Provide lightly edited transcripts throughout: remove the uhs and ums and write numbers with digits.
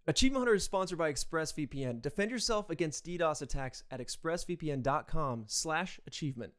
Achievement Hunter is sponsored by ExpressVPN. Defend yourself against DDoS attacks at expressvpn.com/achievement.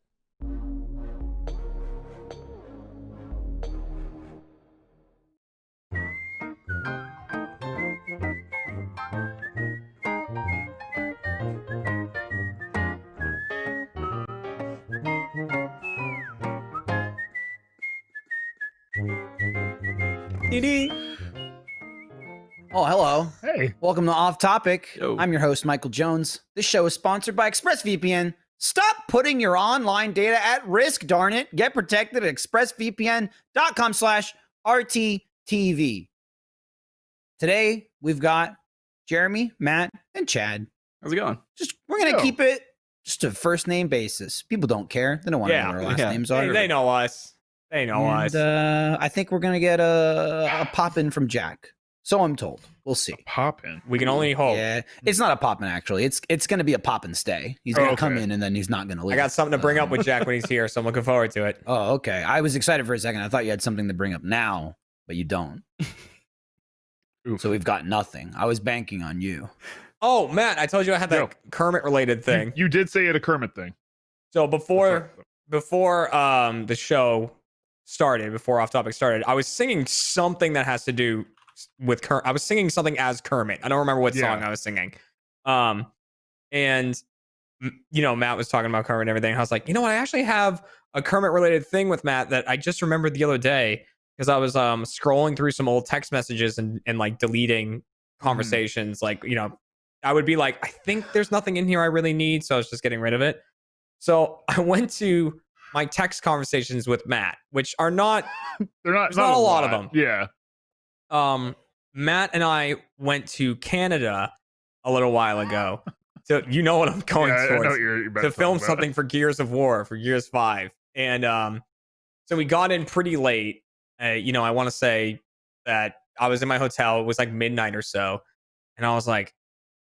Oh, hello. Hey. Welcome to Off Topic. Yo. I'm your host, Michael Jones. This show is sponsored by ExpressVPN. Stop putting your online data at risk, darn it. Get protected at expressvpn.com/RTTV. Today, we've got Jeremy, Matt, and Chad. How's it going? We're going to keep it just a first name basis. People don't care. They don't want to know what our last names are. They know us. They know us. I think we're going to get a pop-in from Jack. So I'm told. We'll see. Poppin'. We can only hope. Yeah, it's not a pop-in actually. It's going to be a pop and stay. He's going to come in and then he's not going to leave. I got something to bring up with Jack when he's here, so I'm looking forward to it. Oh, okay. I was excited for a second. I thought you had something to bring up now, but you don't. So we've got nothing. I was banking on you. Oh, Matt, I told you I had that Kermit-related thing. You did say you had a Kermit thing. So before the show started, before Off Topic started, I was singing something that has to do with Kermit. I was singing something as Kermit. I don't remember what song I was singing. And Matt was talking about Kermit and everything. I was like, you know what? I actually have a Kermit related thing with Matt that I just remembered the other day because I was scrolling through some old text messages and like deleting conversations. Like, I would be like, I think there's nothing in here I really need. So I was just getting rid of it. So I went to my text conversations with Matt, which are not, there's not a lot of them. Yeah. Matt and I went to Canada a little while ago. So you know what I'm going towards. I know what you're about to film something for Gears of War, for Gears 5. And so we got in pretty late. I want to say that I was in my hotel. It was like midnight or so. And I was like,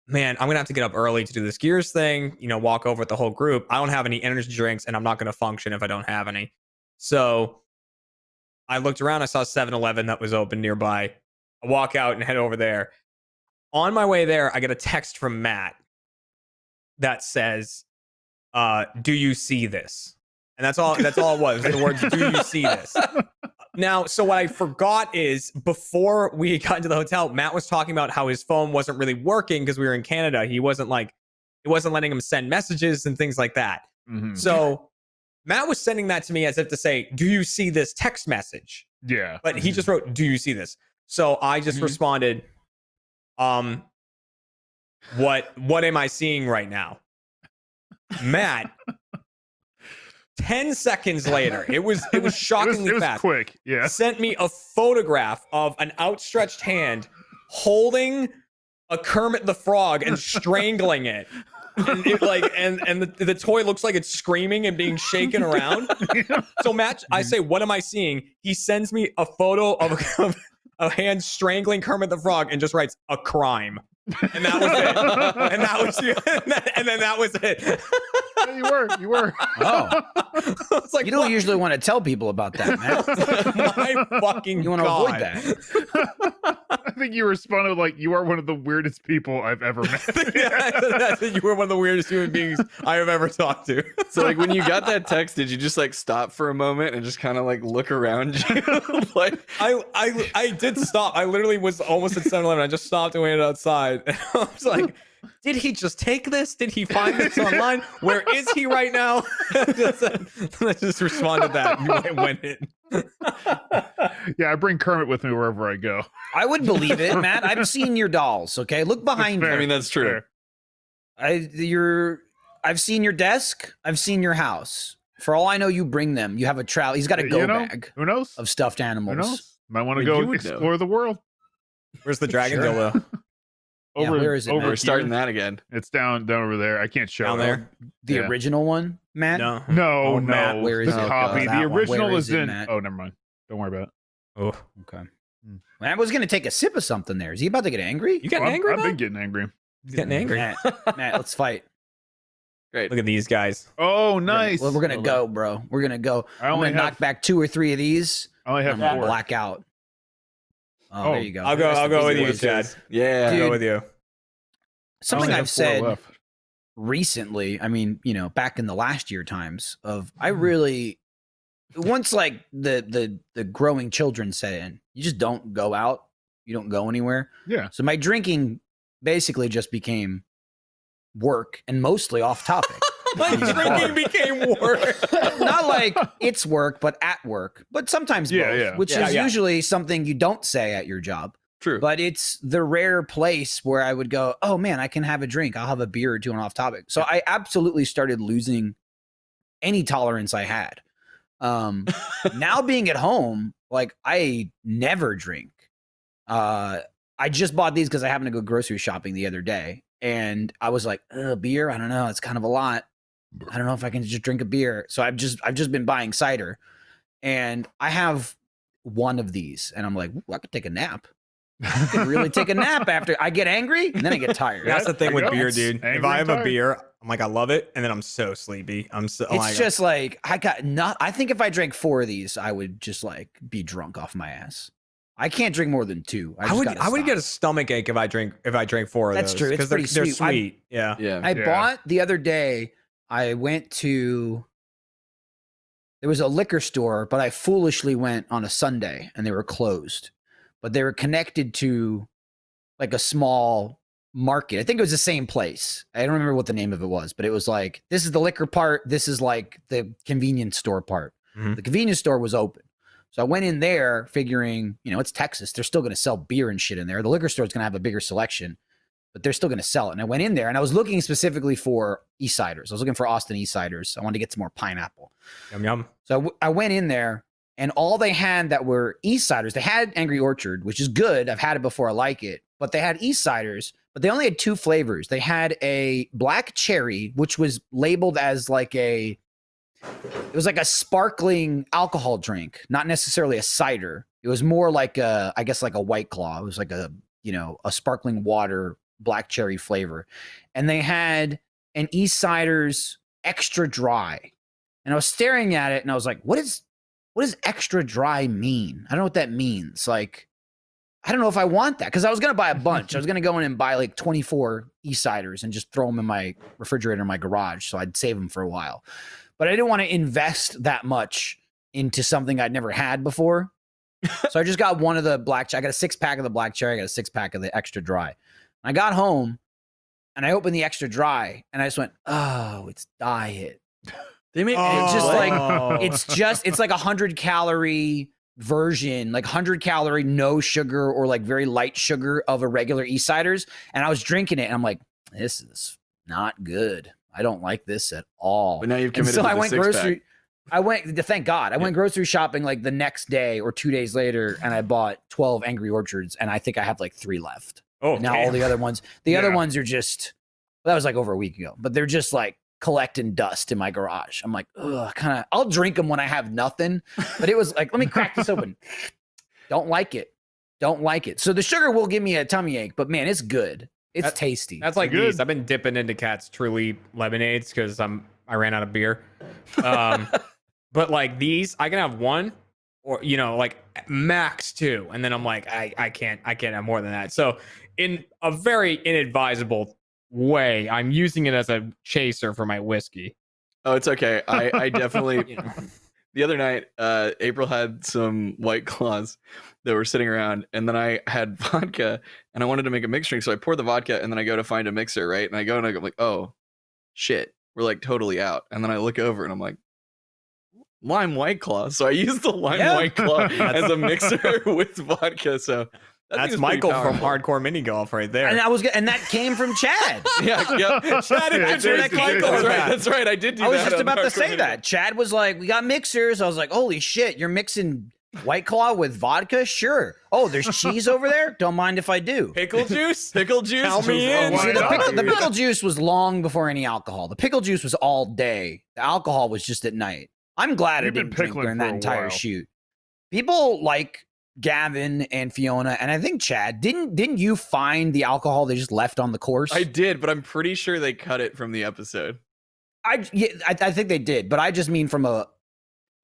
man, I'm going to have to get up early to do this Gears thing, walk over with the whole group. I don't have any energy drinks and I'm not going to function if I don't have any. So I looked around. I saw 7-Eleven that was open nearby. I walk out and head over there. On my way there, I get a text from Matt that says, do you see this? And that's all it was. The words, do you see this? Now, so what I forgot is before we got into the hotel, Matt was talking about how his phone wasn't really working because we were in Canada. It wasn't letting him send messages and things like that. Mm-hmm. So Matt was sending that to me as if to say, do you see this text message? Yeah. But he just wrote, do you see this? So I just responded, what am I seeing right now? Matt, 10 seconds later, it was shockingly fast. Quick, yeah. Sent me a photograph of an outstretched hand holding a Kermit the Frog and strangling it. And the toy looks like it's screaming and being shaken around. So Matt, I say, what am I seeing? He sends me a photo of a hand strangling Kermit the Frog and just writes a crime. And that was it. And then that was it. You were. Oh. Like, you don't usually want to tell people about that, man. My fucking You want to avoid that. I think you responded like, you are one of the weirdest people I've ever met. That's it. You were one of the weirdest human beings I have ever talked to. So like when you got that text, did you just like stop for a moment and just kind of like look around you? Like I did stop. I literally was almost at 7-Eleven. I just stopped and waited outside. And I was like, did he just take this? Did he find this online? Where is he right now? I just responded to that. You went in. Yeah, I bring Kermit with me wherever I go. I would believe it, Matt. I've seen your dolls. Okay, look behind you. I mean, that's true. I've seen your desk. I've seen your house. For all I know, you bring them. You have a trowel. He's got a go bag. Who knows? Of stuffed animals. Who knows? Might want to go explore the world. Where's the dragon dildo? Where is it? We're starting that again. It's down over there. I can't show down there. The original one, Matt? No. Matt, where is the it? copy. The original is in. Matt? Oh, never mind. Don't worry about it. Oh, okay. Matt was gonna take a sip of something there. Is he about to get angry? You getting angry? I've been getting angry. He's getting angry. Matt, let's fight. Great. Look at these guys. Oh, nice. We're gonna go, bro. We're gonna go. I'm gonna knock back 2 or 3 of these. I only have I'm gonna 4. black out. Oh, there you go. I'll go with you, Chad. Yeah. I'll Dude, go with you. Something I only I've have 4 said left. recently, I mean, back in the last year times of I really once like the growing children set in, you just don't go out, you don't go anywhere. Yeah. So my drinking basically just became work and mostly off topic. My drinking became work. Not like it's work, but at work. But sometimes Yeah, both, yeah. which Yeah, is yeah. usually something you don't say at your job. True. But it's the rare place where I would go, oh man, I can have a drink. I'll have a beer or two on off topic. So I absolutely started losing any tolerance I had. Now being at home, like I never drink. I just bought these because I happened to go grocery shopping the other day. And I was like, beer? I don't know. It's kind of a lot. I don't know if I can just drink a beer. So I've just been buying cider. And I have one of these. And I'm like, I could take a nap. I could really take a nap after I get angry and then I get tired. That's the thing with There you beer, go. dude. If Angry I have a tired. beer, I'm like, I love it, and then I'm so sleepy. It's just like I think if I drank 4 of these, I would just like be drunk off my ass. I can't drink more than 2. I would get a stomach ache if I drank 4 of those. That's true. It's because pretty they're sweet. sweet. Yeah. Yeah. I bought the other day. I went to there was a liquor store, but I foolishly went on a Sunday and they were closed. But they were connected to like a small market. I think it was the same place. I don't remember what the name of it was, but it was like this is the liquor part, this is like the convenience store part. Mhm. The convenience store was open. So I went in there figuring, it's Texas. They're still going to sell beer and shit in there. The liquor store is going to have a bigger selection, but they're still going to sell it. And I went in there and I was looking specifically for East-Siders. I was looking for Austin East-Siders. I wanted to get some more pineapple. Yum yum. So I went in there and all they had that were East-Siders, they had Angry Orchard, which is good. I've had it before. I like it. But they had East-Siders, but they only had 2 flavors. They had a black cherry, which was labeled as like it was like a sparkling alcohol drink, not necessarily a cider. It was more like I guess like a White Claw. It was like a sparkling water black cherry flavor. And they had an East-Siders extra dry. And I was staring at it and I was like, what does extra dry mean? I don't know what that means. Like, I don't know if I want that because I was going to buy a bunch. I was going to go in and buy like 24 East-Siders and just throw them in my refrigerator in my garage so I'd save them for a while. But I didn't want to invest that much into something I'd never had before. So I just got one of the black. I got a 6-pack of the black cherry. I got a 6-pack of the extra dry. I got home and I opened the extra dry and I just went, oh, it's diet. They make It's just Oh. it's like 100 calorie version, like 100 calorie, no sugar or like very light sugar of a regular East-Siders. And I was drinking it and I'm like, this is not good. I don't like this at all. But now you've And committed so to I the went six-pack. thank God. I went grocery shopping like the next day or 2 days later and I bought 12 Angry Orchards and I think I have like 3 left. Oh, And now damn. all the other ones, other ones are just, that was like over a week ago, but they're just like collecting dust in my garage. I'm like, ugh, I'll drink them when I have nothing. But it was like, let me crack this open. Don't like it. So the sugar will give me a tummy ache, but man, it's good. It's tasty. That's like Good. these. I've been dipping into Cat's Truly lemonades because I ran out of beer. But like these, I can have one or like max 2, and then I'm like, I can't have more than that. So in a very inadvisable way, I'm using it as a chaser for my whiskey. Oh, it's okay. I definitely. The other night, April had some White Claws that were sitting around, and then I had vodka, and I wanted to make a mixed drink, so I poured the vodka, and then I go to find a mixer, right? And I go and I'm like, oh, shit, we're like totally out. And then I look over, and I'm like, lime White Claw. So I used the lime White Claw as a mixer with vodka. So that's Michael from Hardcore Mini Golf right there. And that came from Chad. Yeah. Chad It did, it did. That's right. I did do that. I was just on about to Hardcore say Mini that. Chad was like, we got mixers. I was like, holy shit, you're mixing White Claw with vodka? Sure. Oh, there's cheese over there? Don't mind if I do. Pickle juice? Pickle juice. Count me in. Why See, the not? pickle juice was long before any alcohol. The pickle juice was all day. The alcohol was just at night. I'm glad You've I been didn't drink pickling during for that a entire while. shoot. People like Gavin and Fiona, and I think Chad. Didn't you find the alcohol they just left on the course? I did, but I'm pretty sure they cut it from the episode. I think they did, but I just mean from an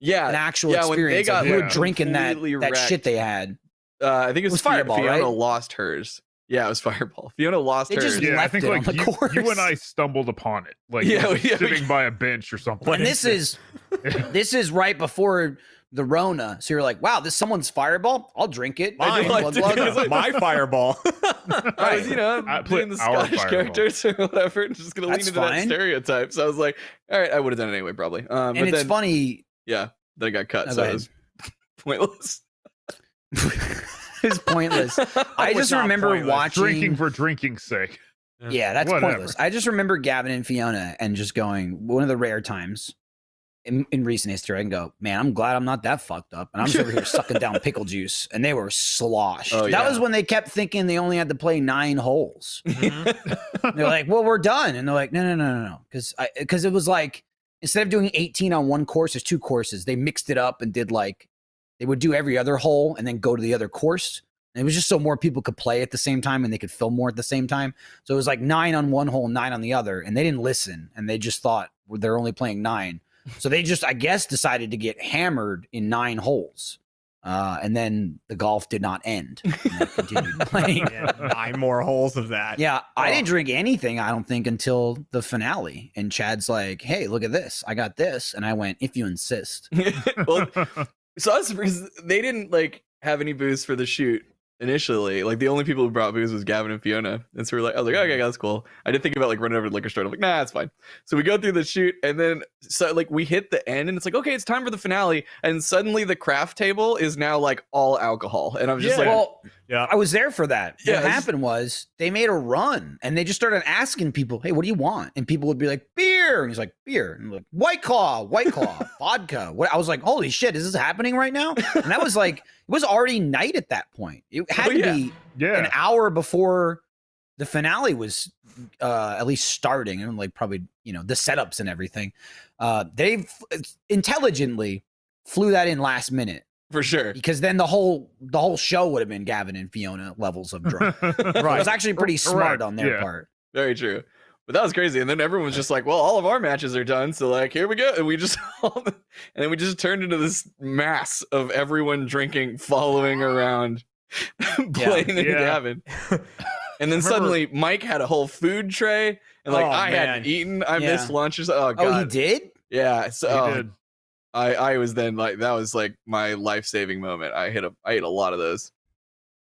Yeah. actual yeah, when they experience. got Like, you were like, drinking that completely shit wrecked. they had. I think it was Fireball, Fiona right? lost hers. Yeah, it was Fireball. Fiona lost They hers. just Yeah, I left think it like on the you course. and I stumbled upon it, like Yeah, it was yeah, sitting by a bench or something. And this is right before the Rona. So you're like, wow, this someone's Fireball. I'll drink it. Mine. Glug, glug, glug. My fireball. I was, I playing put the our Scottish Fireball. characters or whatever, and just gonna lean That's into that fine. stereotype. So I was like, all right, I would have done it anyway, probably. And but it's then, funny. yeah, then I got cut, No, so go it ahead. was pointless. It's pointless. I was just not remember pointless. watching. Drinking for drinking's sake. Yeah, that's Whatever. pointless. I just remember Gavin and Fiona and just going, one of the rare times in recent history, I can go, man, I'm glad I'm not that fucked up. And I'm just over here sucking down pickle juice. And they were sloshed. Oh, That yeah. was when they kept thinking they only had to play 9 holes. Mhm. They're like, well, we're done. And they're like, no. Because it was like, instead of doing 18 on one course, there's 2 courses. They mixed it up and did like, they would do every other hole and then go to the other course. And it was just so more people could play at the same time and they could film more at the same time. So it was like 9 on one hole, 9 on the other. And they didn't listen. And they just thought they're only playing 9. So they just, I guess, decided to get hammered in 9 holes. And then the golf did not end. And they continued playing. Yeah, 9 more holes of that. Yeah, I Oh. didn't drink anything, I don't think, until the finale. And Chad's like, hey, look at this. I got this. And I went, if you insist. Well, so I was surprised they didn't like have any booze for the shoot initially. Like the only people who brought booze was Gavin and Fiona, and so we're like, I was like, okay, that's cool. I did think about like running over to the liquor store. I'm like, nah, that's fine. So we go through the shoot, and then so like we hit the end, and it's like, okay, it's time for the finale, and suddenly the craft table is now like all alcohol, and I'm just like, Well, Yeah. I was there for that. Yeah, What it's- happened was they made a run and they just started asking people, hey, what do you want? And people would be like, beer. And he's like, beer. And I'm like, White Claw, vodka. What? I was like, holy shit, is this happening right now? And that was like, it was already night at that point. It had Oh, to yeah. be an Yeah. hour before the finale was at least starting, and like probably, you know, the setups and everything. They intelligently flew that in last minute. for sure. Because then the whole show would have been Gavin and Fiona levels of drunk. It was actually pretty smart Correct, on their yeah. part. Very true. But that was crazy. And then everyone was just like, well, all of our matches are done. So like, here we go. And we just, and then we just turned into this mass of everyone drinking, following around, playing in Yeah. Gavin. And then suddenly Mike had a whole food tray and like, Oh, I man. hadn't eaten. I Yeah. missed lunch or something. Oh, Oh, God. he did? Yeah. So He oh, did. I was then like, that was like my life-saving moment. I ate a lot of those.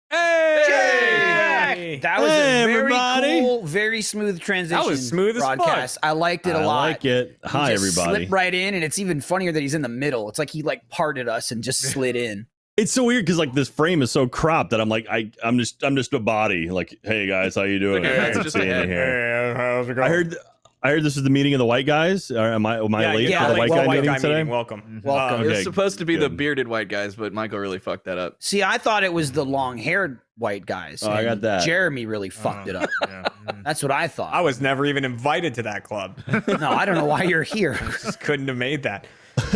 Hey! That was Hey, a very everybody. cool, very smooth transition. smooth as fuck. broadcast. I liked it a I lot. like it. He Hi, just everybody. Slipped right in, and it's even funnier that he's in the middle. It's like he like parted us and just slid in. It's so weird because like this frame is so cropped that I'm like I'm just a body. Like, hey guys, how you doing? Okay, I that's haven't just seen a head. you here. Hey, how's it going? I heard this is the meeting of the white guys. Am I late yeah, for the like, white well, guy meeting today? Welcome. Welcome. It was Okay, supposed to be the good. bearded white guys, but Michael really fucked that up. See, I thought it was the long-haired white guys. Oh, I and got that. Jeremy really fucked it up. Yeah. That's what I thought. I was never even invited to that club. No, I don't know why you're here. Just couldn't have made that.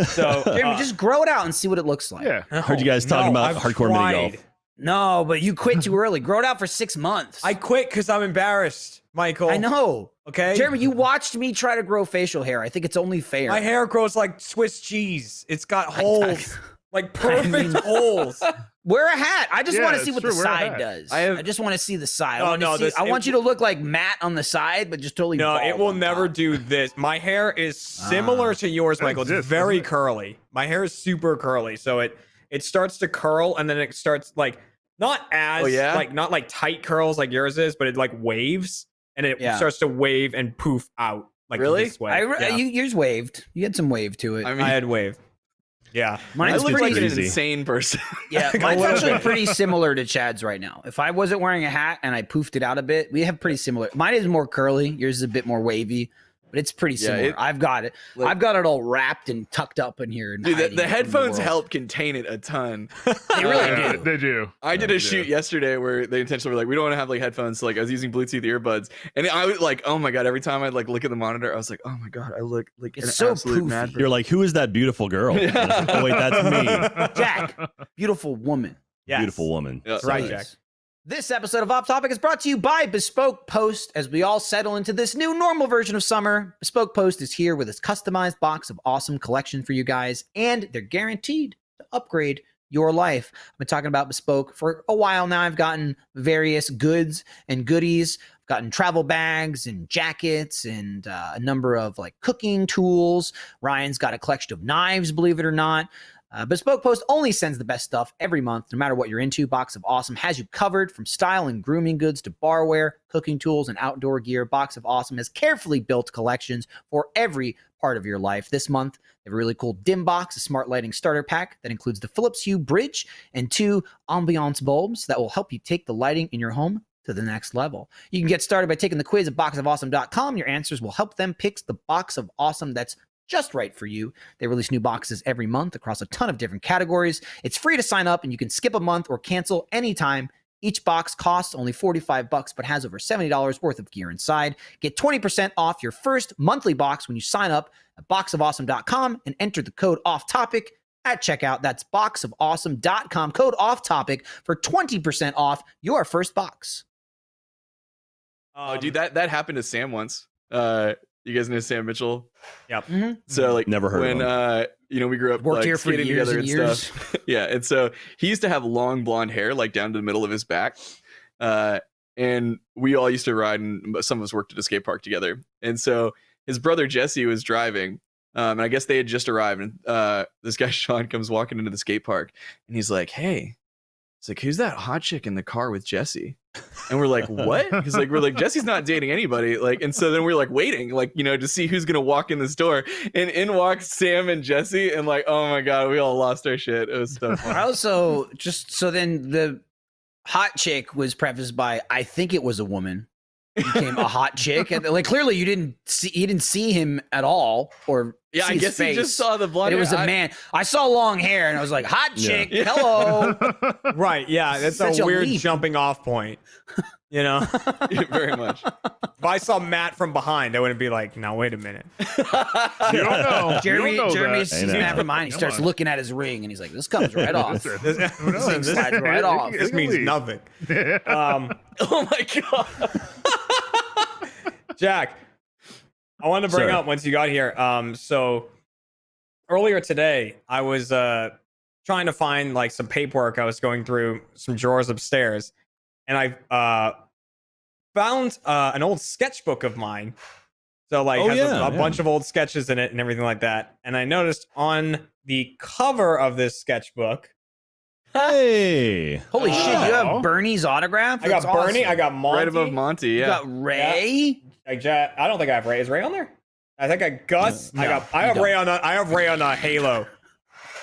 So Jeremy, just grow it out and see what it looks like. Yeah. I heard you guys talking about hardcore mini golf. No, but you quit too early. Grow it out for 6 months. I quit because I'm embarrassed, Michael. I know. Okay. Jeremy, you watched me try to grow facial hair. I think it's only fair. My hair grows like Swiss cheese. It's got holes, like perfect holes. Wear a hat. I just Yeah, want to see it's what the true, wear a side hat. does. I have- I just want to see the side. Oh, I want, no, to see, this- I it- want you to look like Matt on the side, but just totally No, bald it will on never top. do this. My hair is similar to yours, That Michael. It's exists, very doesn't it? curly. My hair is super curly, so it starts to curl and then it starts like not as Oh, yeah? like not like tight curls like yours is, but it like waves and it Yeah. starts to wave and poof out like Really? this way. Yeah. Yours waved. You had some wave to it. I mean, I had wave. Yeah. I Mine's look like pretty an easy. insane person. Yeah, a mine's little actually bit. pretty similar to Chad's right now. If I wasn't wearing a hat and I poofed it out a bit, we have pretty similar. Mine is more curly. Yours is a bit more wavy, but it's pretty Yeah, similar. it- I've got it. like- I've got it all wrapped and tucked up in here. And Dude, hiding the it from headphones world. help contain it a ton. They really Yeah, do. They do. I did They a do. shoot yesterday where they intentionally were like, we don't want to have like headphones. So like I was using Bluetooth earbuds, and I was like, oh my god! Every time I'd like look at the monitor, I was like, oh my god, I look like It's an so absolute poofy. mad. You're like, who is that beautiful girl? And I was like, oh wait, that's me. Jack, beautiful woman. Yes. Beautiful woman. Yeah. That's right, Yes. Jack. This episode of Off Topic is brought to you by Bespoke Post. As we all settle into this new normal version of summer, Bespoke Post is here with its customized box of awesome collection for you guys, and they're guaranteed to upgrade your life. I've been talking about Bespoke for a while now. I've gotten various goods and goodies. I've gotten travel bags and jackets and a number of like cooking tools. Ryan's got a collection of knives, believe it or not. Bespoke Post only sends the best stuff every month, no matter what you're into. Box of Awesome has you covered, from style and grooming goods to barware, cooking tools, and outdoor gear. Box of Awesome has carefully built collections for every part of your life. This month, they have a really cool dim box, a smart lighting starter pack that includes the Philips Hue bridge and 2 ambiance bulbs that will help you take the lighting in your home to the next level. You can get started by taking the quiz at boxofawesome.com. Your answers will help them pick the box of awesome that's just right for you. They release new boxes every month across a ton of different categories. It's free to sign up, and you can skip a month or cancel anytime. Each box costs only $45, but has over $70 worth of gear inside. Get 20% off your first monthly box when you sign up at boxofawesome.com and enter the code OFFTOPIC at checkout. That's boxofawesome.com, code OFFTOPIC for 20% off your first box. Oh, dude, that happened to Sam once. You guys know Sam Mitchell? Yep. Mm-hmm. So like Never heard when of we grew up Worked like here for skating years together and and years. stuff. Yeah, and so he used to have long blonde hair like down to the middle of his back. And we all used to ride, and some of us worked at a skate park together. And so his brother Jesse was driving, and I guess they had just arrived. And this guy Sean comes walking into the skate park, and he's like, "Hey," it's like, "Who's that hot chick in the car with Jesse?" And we're like, "What?" Because like we're like, Jesse's not dating anybody. Like, and so then we're like waiting, like, you know, to see who's gonna walk in this door. And in walks Sam and Jesse, and like, oh my god, we all lost our shit. It was so fun. I also just so then the hot chick was prefaced by I think it was a woman became a hot chick, and like clearly you didn't see him at all, or Yeah, see I his guess face. he just saw the But blonde. it was hair. a man. I saw long hair and I was like, hot chick, Yeah. hello. Right. Yeah. That's Such a a weird leap. jumping off point. You know, Yeah, very much. if I saw Matt from behind, I wouldn't be like, now, wait a minute. You don't know. Jeremy you don't know Jeremy that. sees Hey, Matt now. from behind. He Come starts on. looking at his ring and he's like, this comes right off. This- This, who knows? thing slides right off. this means nothing. Oh my god. Jack, I wanted to bring Sir. up once you got here. So earlier today, I was trying to find like some paperwork. I was going through some drawers upstairs, and I found an old sketchbook of mine. So like Oh, has yeah, a bunch of old sketches in it and everything like that. And I noticed on the cover of this sketchbook, Hey. Holy shit, you Wow. have Bernie's autograph? I got That's Bernie, awesome. I got Monty, Right above Monty, You yeah. got Ray? I don't think I have Ray. Is Ray on there? I think I Gus. No, I have you Ray on a Halo.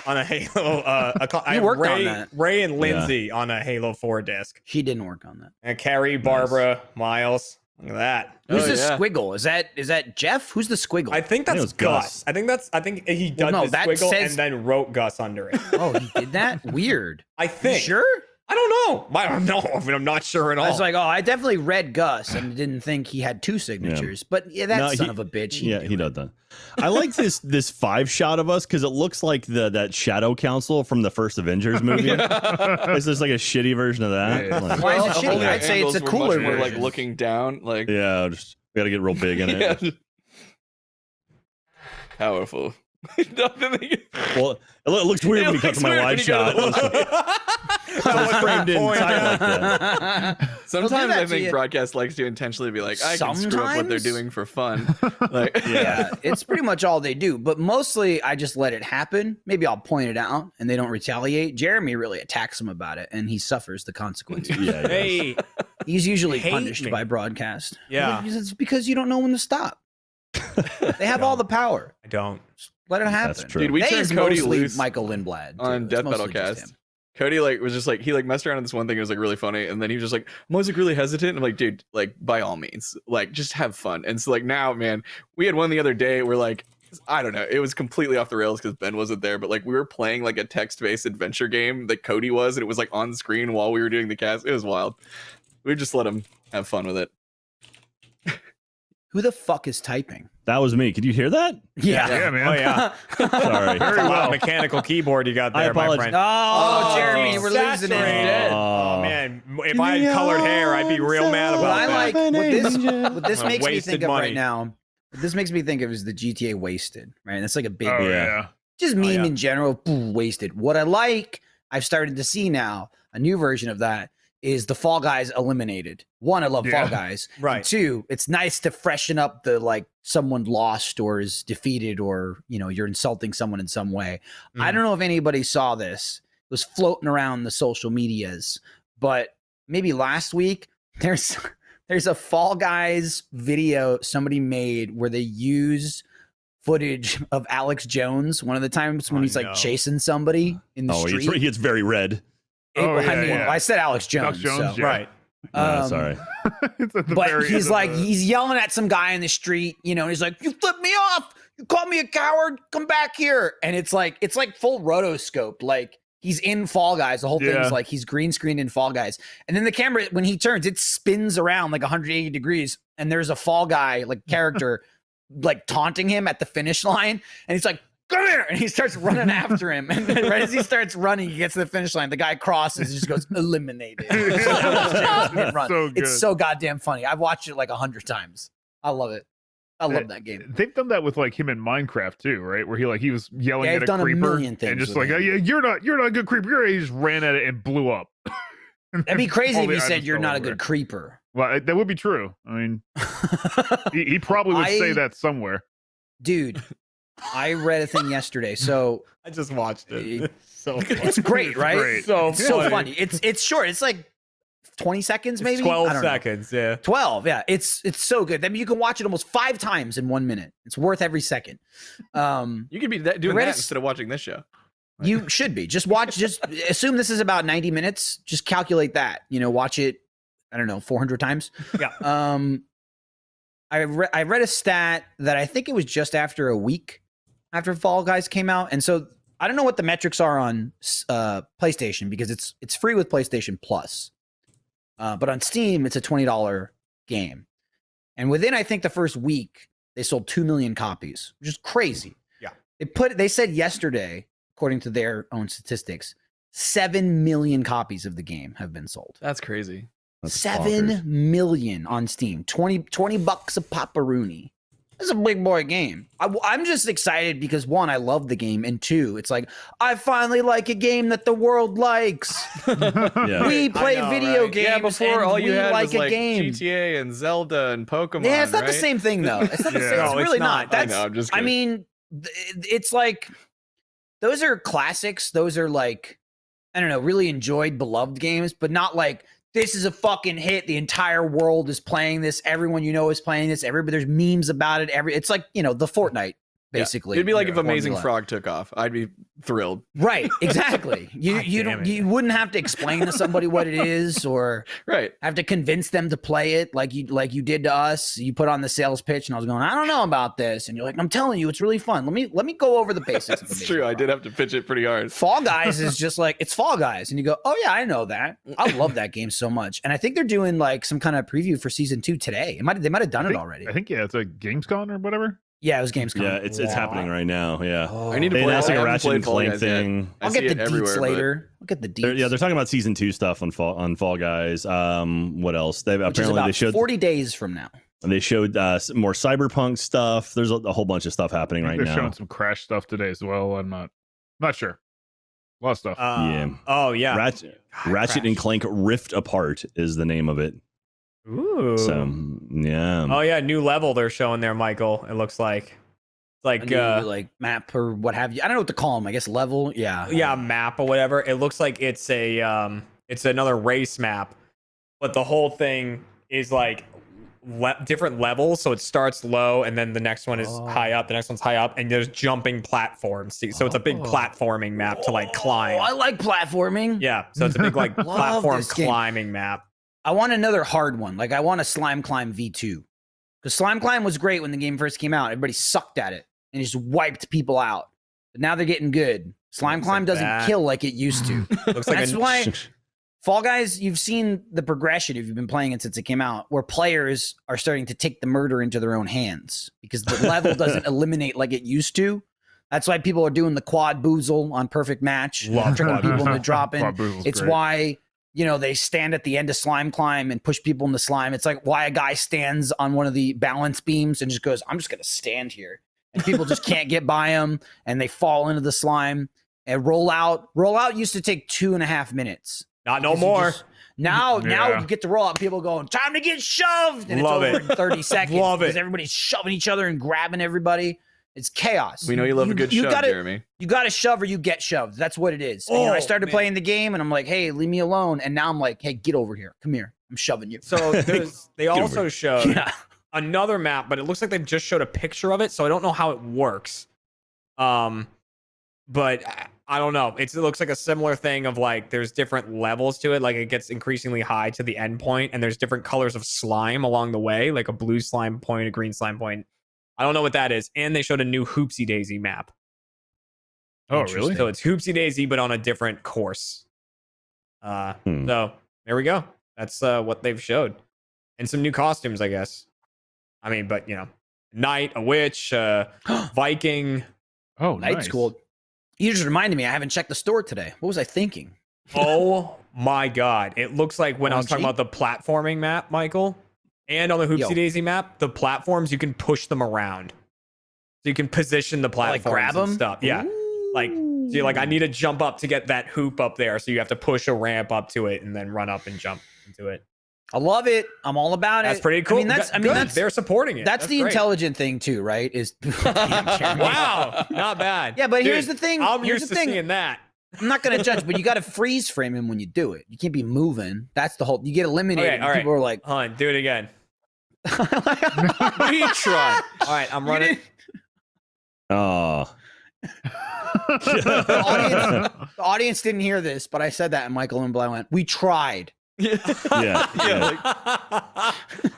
On a Halo. I have worked on Ray, that. Ray and Lindsay on a Halo 4 disc. He didn't work on that. And Carrie, Barbara, Miles. Look at that. Who's Oh, the yeah. squiggle? Is that Jeff? Who's the squiggle? I think I think it that's was Gus. Gus. I think he done no, this that squiggle says- and then wrote Gus under it. Oh, he did that? Weird. I You think. sure? I don't know. I don't know. I mean, I'm not sure at all. I was like, oh, I definitely read Gus and didn't think he had 2 signatures. But yeah, that No, son he- of a bitch. Yeah, he does that. I like this 5 shot of us because it looks like that Shadow Council from the first Avengers movie. It's just like a shitty version of that. Yeah. Like, Why is it Well, shitty? only I'd say it's angles a were cooler much more, like version. looking down, like yeah, just we gotta get real big in it. yeah. Powerful. Nothing. Well, it looks weird when you cut to my wide shot. So it's framed in tight like that. Sometimes that I to think you. broadcast likes to intentionally be like, I can screw up what they're Sometimes? doing for fun. Like, Yeah, it's pretty much all they do. But mostly I just let it happen. Maybe I'll point it out and they don't retaliate. Jeremy really attacks him about it and he suffers the consequences. Yeah, hey, He's usually Hate punished me. by broadcast. Yeah. It's because you don't know when to stop. They have all the power. I don't. Just let it happen. That's true. Dude, we They turned is Cody mostly loose Michael Lindblad too. on It's Death mostly Metal just Cast. him. Cody like was just like he like messed around on this one thing. It was like really funny, and then he was just like, I'm always like really hesitant. I'm like, dude, like by all means, like just have fun. And so like now, man, we had one the other day where like I don't know, it was completely off the rails because Ben wasn't there, but like we were playing like a text-based adventure game that Cody was, and it was like on screen while we were doing the cast. It was wild. We just let him have fun with it. Who the fuck is typing? That was me. Could you hear that? Yeah, man. Oh yeah. Sorry. Very It's a lot well. of mechanical keyboard you got I there, my apologize. friend. Oh, Jeremy, Oh, we're losing saturated. it. Oh man, if I had colored hair, I'd be real mad What about I that. like, what this makes me Wasted think of money. right now, what this makes me think of is the GTA Wasted, right? That's like a big, Oh, Yeah. yeah. just meme yeah. in general, wasted. What I like I've started to see now a new version of that is the Fall Guys eliminated. One, I love Fall Guys. Right. And two, it's nice to freshen up the like someone lost or is defeated or, you know, you're insulting someone in some way. I don't know if anybody saw this. It was floating around the social medias, but maybe last week there's a Fall Guys video somebody made where they used footage of Alex Jones one of the times when he's like chasing somebody in the street. He gets very red. I said Alex Jones. Jones, so. Right. Sorry. It's at the But very he's end like, of the- he's yelling at some guy in the street, you know, and he's like, you flipped me off. You called me a coward. Come back here. And it's like full rotoscope. Like he's in Fall Guys. The whole thing is like he's green screened in Fall Guys. And then the camera, when he turns, it spins around like 180 degrees. And there's a Fall Guy like character like taunting him at the finish line. And he's like, come here. And he starts running after him. And then right as he starts running, he gets to the finish line. The guy crosses and just goes, eliminated. So good. It's so goddamn funny. I've watched it like 100 times. I love it. I love that game. They've done that with like him in Minecraft too, right? Where he was yelling They've at a done a creeper million things and just with like, him. oh, yeah, you're not a good creeper. He just ran at it and blew up. That'd be crazy All if the you said items you're fell not a over. good creeper. Well, that would be true. I mean, he probably would say that somewhere. Dude, I read a thing yesterday. So I just watched it. So it's great, right? Great. It's so funny. It's short. It's like 20 seconds, maybe 12 I don't know. seconds. Yeah. 12. Yeah. It's so good. I mean, you can watch it almost 5 times in 1 minute. It's worth every second. You could be doing that instead of watching this show. You should be. Just assume this is about 90 minutes. Just calculate that. You know, watch it, I don't know, 400 times. Yeah. I read a stat that I think it was just after a week after Fall Guys came out. And so I don't know what the metrics are on PlayStation because it's free with PlayStation Plus. But on Steam, it's a $20 game. And within, I think, the first week, they sold 2 million copies, which is crazy. Yeah. They said yesterday, according to their own statistics, 7 million copies of the game have been sold. That's crazy. That's 7 bonkers. million on Steam. 20 bucks a pop-a-rooney. It's a big boy game. I'm just excited because 1, I love the game, and 2, it's like I finally like a game that the world likes. Yeah. We play know, video right? games. Yeah, before and all you we had like was a like game. GTA and Zelda and Pokemon. Yeah, it's not the right? same thing though. It's not the Yeah. same. It's No, it's really not. not. I That's. know, I'm just I kidding. mean, it's like those are classics. Those are like I don't know, really enjoyed, beloved games, but not like this is a fucking hit. The entire world is playing this. Everyone you know is playing this. Everybody, there's memes about it. It's like, you know, the Fortnite, basically. It'd be like if Amazing formula. Frog took off. I'd be thrilled. Right, exactly. You damn it. you wouldn't have to explain to somebody what it is or Right. have to convince them to play it like you did to us. You put on the sales pitch and I was going, I don't know about this. And you're like, I'm telling you, it's really fun. Let me go over the basics of It's Amazing true. I Frog. did have to pitch it pretty hard. Fall Guys is just like it's Fall Guys, and you go, "Oh yeah, I know that. I love that game so much." And I think they're doing like some kind of preview for season 2 today. They might have done it already. I think it's a Gamescom or whatever. Yeah, it was Gamescom. Yeah, it's happening right now. Yeah. Oh. I need to They play. announced like I a haven't Ratchet played and Fall Clank Guys yet. thing. I'll see get the it everywhere, deets but- later. I'll get the deets. They're talking about season 2 stuff on Fall Guys. What else? Which is Apparently about they showed 40 days from now. more cyberpunk stuff. There's a whole bunch of stuff happening I right think they're now. showing some Crash stuff today as well. I'm not sure. A lot of stuff. Yeah. Oh yeah. Ratchet Crash. and Clank Rift Apart is the name of it. Ooh. So yeah. Oh yeah, new level they're showing there, Michael. It looks like A new, like map or what have you. I don't know what to call them. I guess level. Yeah. yeah, map or whatever. It looks like it's it's another race map, but the whole thing is like different levels. So it starts low, and then the next one is high up. The next one's high up, and there's jumping platforms. So it's a big platforming map to like climb. Oh, I like platforming. Yeah, so it's a big like Love platform this game. climbing map. I want another hard one. Like I want a Slime Climb V2. Because Slime Climb was great when the game first came out. Everybody sucked at it and just wiped people out. But now they're getting good. Slime Looks Climb like doesn't that. kill like it used to. Looks like That's a, why Fall Guys, you've seen the progression if you've been playing it since it came out, where players are starting to take the murder into their own hands because the level doesn't eliminate like it used to. That's why people are doing the quad boozle on Perfect Match, Love tricking quad people into dropping. Quad Boozle's It's great. why, you know, they stand at the end of Slime Climb and push people in the slime. It's like why a guy stands on one of the balance beams and just goes, I'm just going to stand here. And people just can't get by him and they fall into the slime. And rollout used to take 2.5 minutes. Not no Because you more. just- now Yeah. you get to roll out, people going, time to get shoved, and Love it's over it. in 30 seconds. Love it. Because everybody's shoving each other and grabbing everybody. It's chaos. We know you love a good shove, gotta, Jeremy. You got to shove or you get shoved. That's what it is. And, I Oh, started man. playing the game, and I'm like, hey, leave me alone. And now I'm like, hey, get over here. Come here. I'm shoving you. So they over also here. showed Yeah. another map, but it looks like they've just showed a picture of it, so I don't know how it works. But I don't know. It looks like a similar thing of like there's different levels to it. Like it gets increasingly high to the end point, and there's different colors of slime along the way, like a blue slime point, a green slime point. I don't know what that is. And they showed a new Hoopsie Daisy map. Oh, really? So it's Hoopsie Daisy, but on a different course. So there we go. That's what they've showed. And some new costumes, I guess. I mean, but knight, a witch, Viking. Oh, Night's nice. cool. You just reminded me, I haven't checked the store today. What was I thinking? Oh my god. It looks like when I was talking OMG. about the platforming map, Michael, and on the Hoopsie Yo. Daisy map, the platforms, you can push them around. So you can position the platforms Like grab and them? stuff. Yeah. Like, so you're like, I need to jump up to get that hoop up there. So you have to push a ramp up to it and then run up and jump into it. I love it. I'm all about it. That's pretty cool. Good. They're supporting it. That's the great. intelligent thing too, right? Is Damn, Jeremy. Wow, not bad. Yeah, but Dude, here's the thing. I'm Here's used the to thing. seeing that. I'm not gonna judge, but you got to freeze frame him when you do it. You can't be moving. That's the whole. You get eliminated. Okay, all and people are like, Hold on, do it again. "We try." All right, I'm You running. didn't- Oh. The audience didn't hear this, but I said that, and Michael and Bly went, "We tried." Yeah.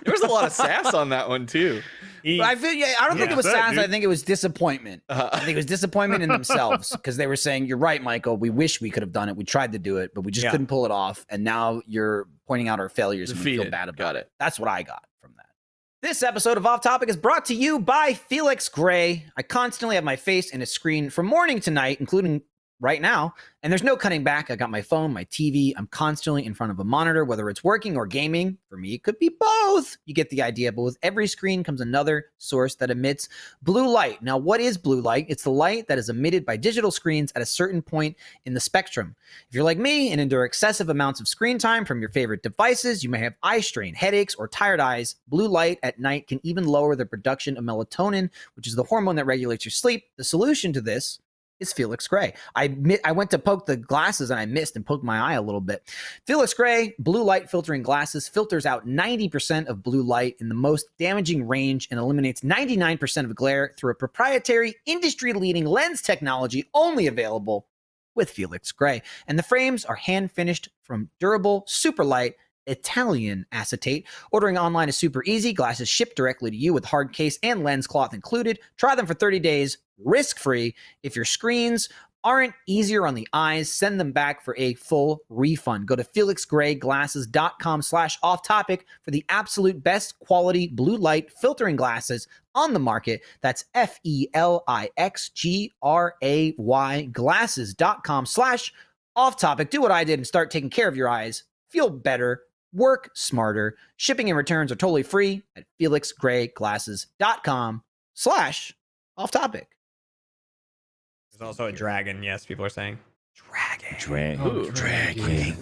There was a lot of sass on that one too. But I feel. Yeah, I don't think Yeah, it was that, sass. I dude. think it was disappointment. I think it was disappointment in themselves because they were saying, "You're right, Michael. We wish we could have done it. We tried to do it, but we just Yeah. couldn't pull it off." And now you're pointing out our failures and we feel Defeated. bad about Got it. it. That's what I got from that. This episode of Off Topic is brought to you by Felix Gray. I constantly have my face in a screen from morning to night, including right now, and there's no cutting back. I got my phone, my TV. I'm constantly in front of a monitor, whether it's working or gaming. For me, it could be both. You get the idea, but with every screen comes another source that emits blue light. Now, what is blue light? It's the light that is emitted by digital screens at a certain point in the spectrum. If you're like me and endure excessive amounts of screen time from your favorite devices, you may have eye strain, headaches, or tired eyes. Blue light at night can even lower the production of melatonin, which is the hormone that regulates your sleep. The solution to this is Felix Gray. I went to poke the glasses and I missed and poked my eye a little bit. Felix Gray blue light filtering glasses filters out 90% of blue light in the most damaging range and eliminates 99% of glare through a proprietary industry-leading lens technology only available with Felix Gray. And the frames are hand-finished from durable, super light Italian acetate. Ordering online is super easy. Glasses shipped directly to you with hard case and lens cloth included. Try them for 30 days, risk-free. If your screens aren't easier on the eyes, send them back for a full refund. Go to felixgrayglasses.com/off-topic for the absolute best quality blue light filtering glasses on the market. That's FELIXGRAY glasses.com/off-topic. Do what I did and start taking care of your eyes. Feel better. Work smarter. Shipping and returns are totally free at felixgrayglasses.com/off-topic. There's also a dragon. Yes, people are saying. Dragon. Ooh. Dragon.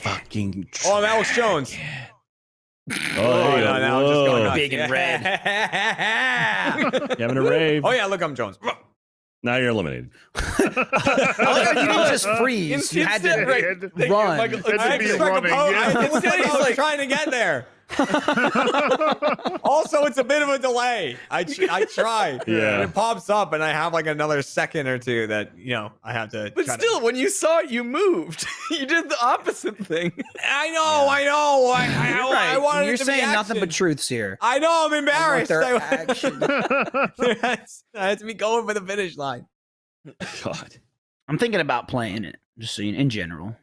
Fucking. Oh, that was Jones. Oh, Oh, hey, no, no, I'm just going whoa. nuts. Big and red. You having a rave? Oh yeah, look, I'm Jones. Now you're eliminated. I like how you didn't just freeze. You had Instead, to right. Had to- Thank you, run. Michael. Had to I be had to strike a running, pose. yeah. It looked like I was trying to get there. Also, it's a bit of a delay. I try. Yeah. And it pops up, and I have like another second or two that I have to. But try to- still, when you saw it, you moved. You did the opposite thing. I know. I wanted You're it to be saying nothing but action. truths here. I know. I'm embarrassed. Their I action. had to be going for the finish line. God. I'm thinking about playing it. Just so in general,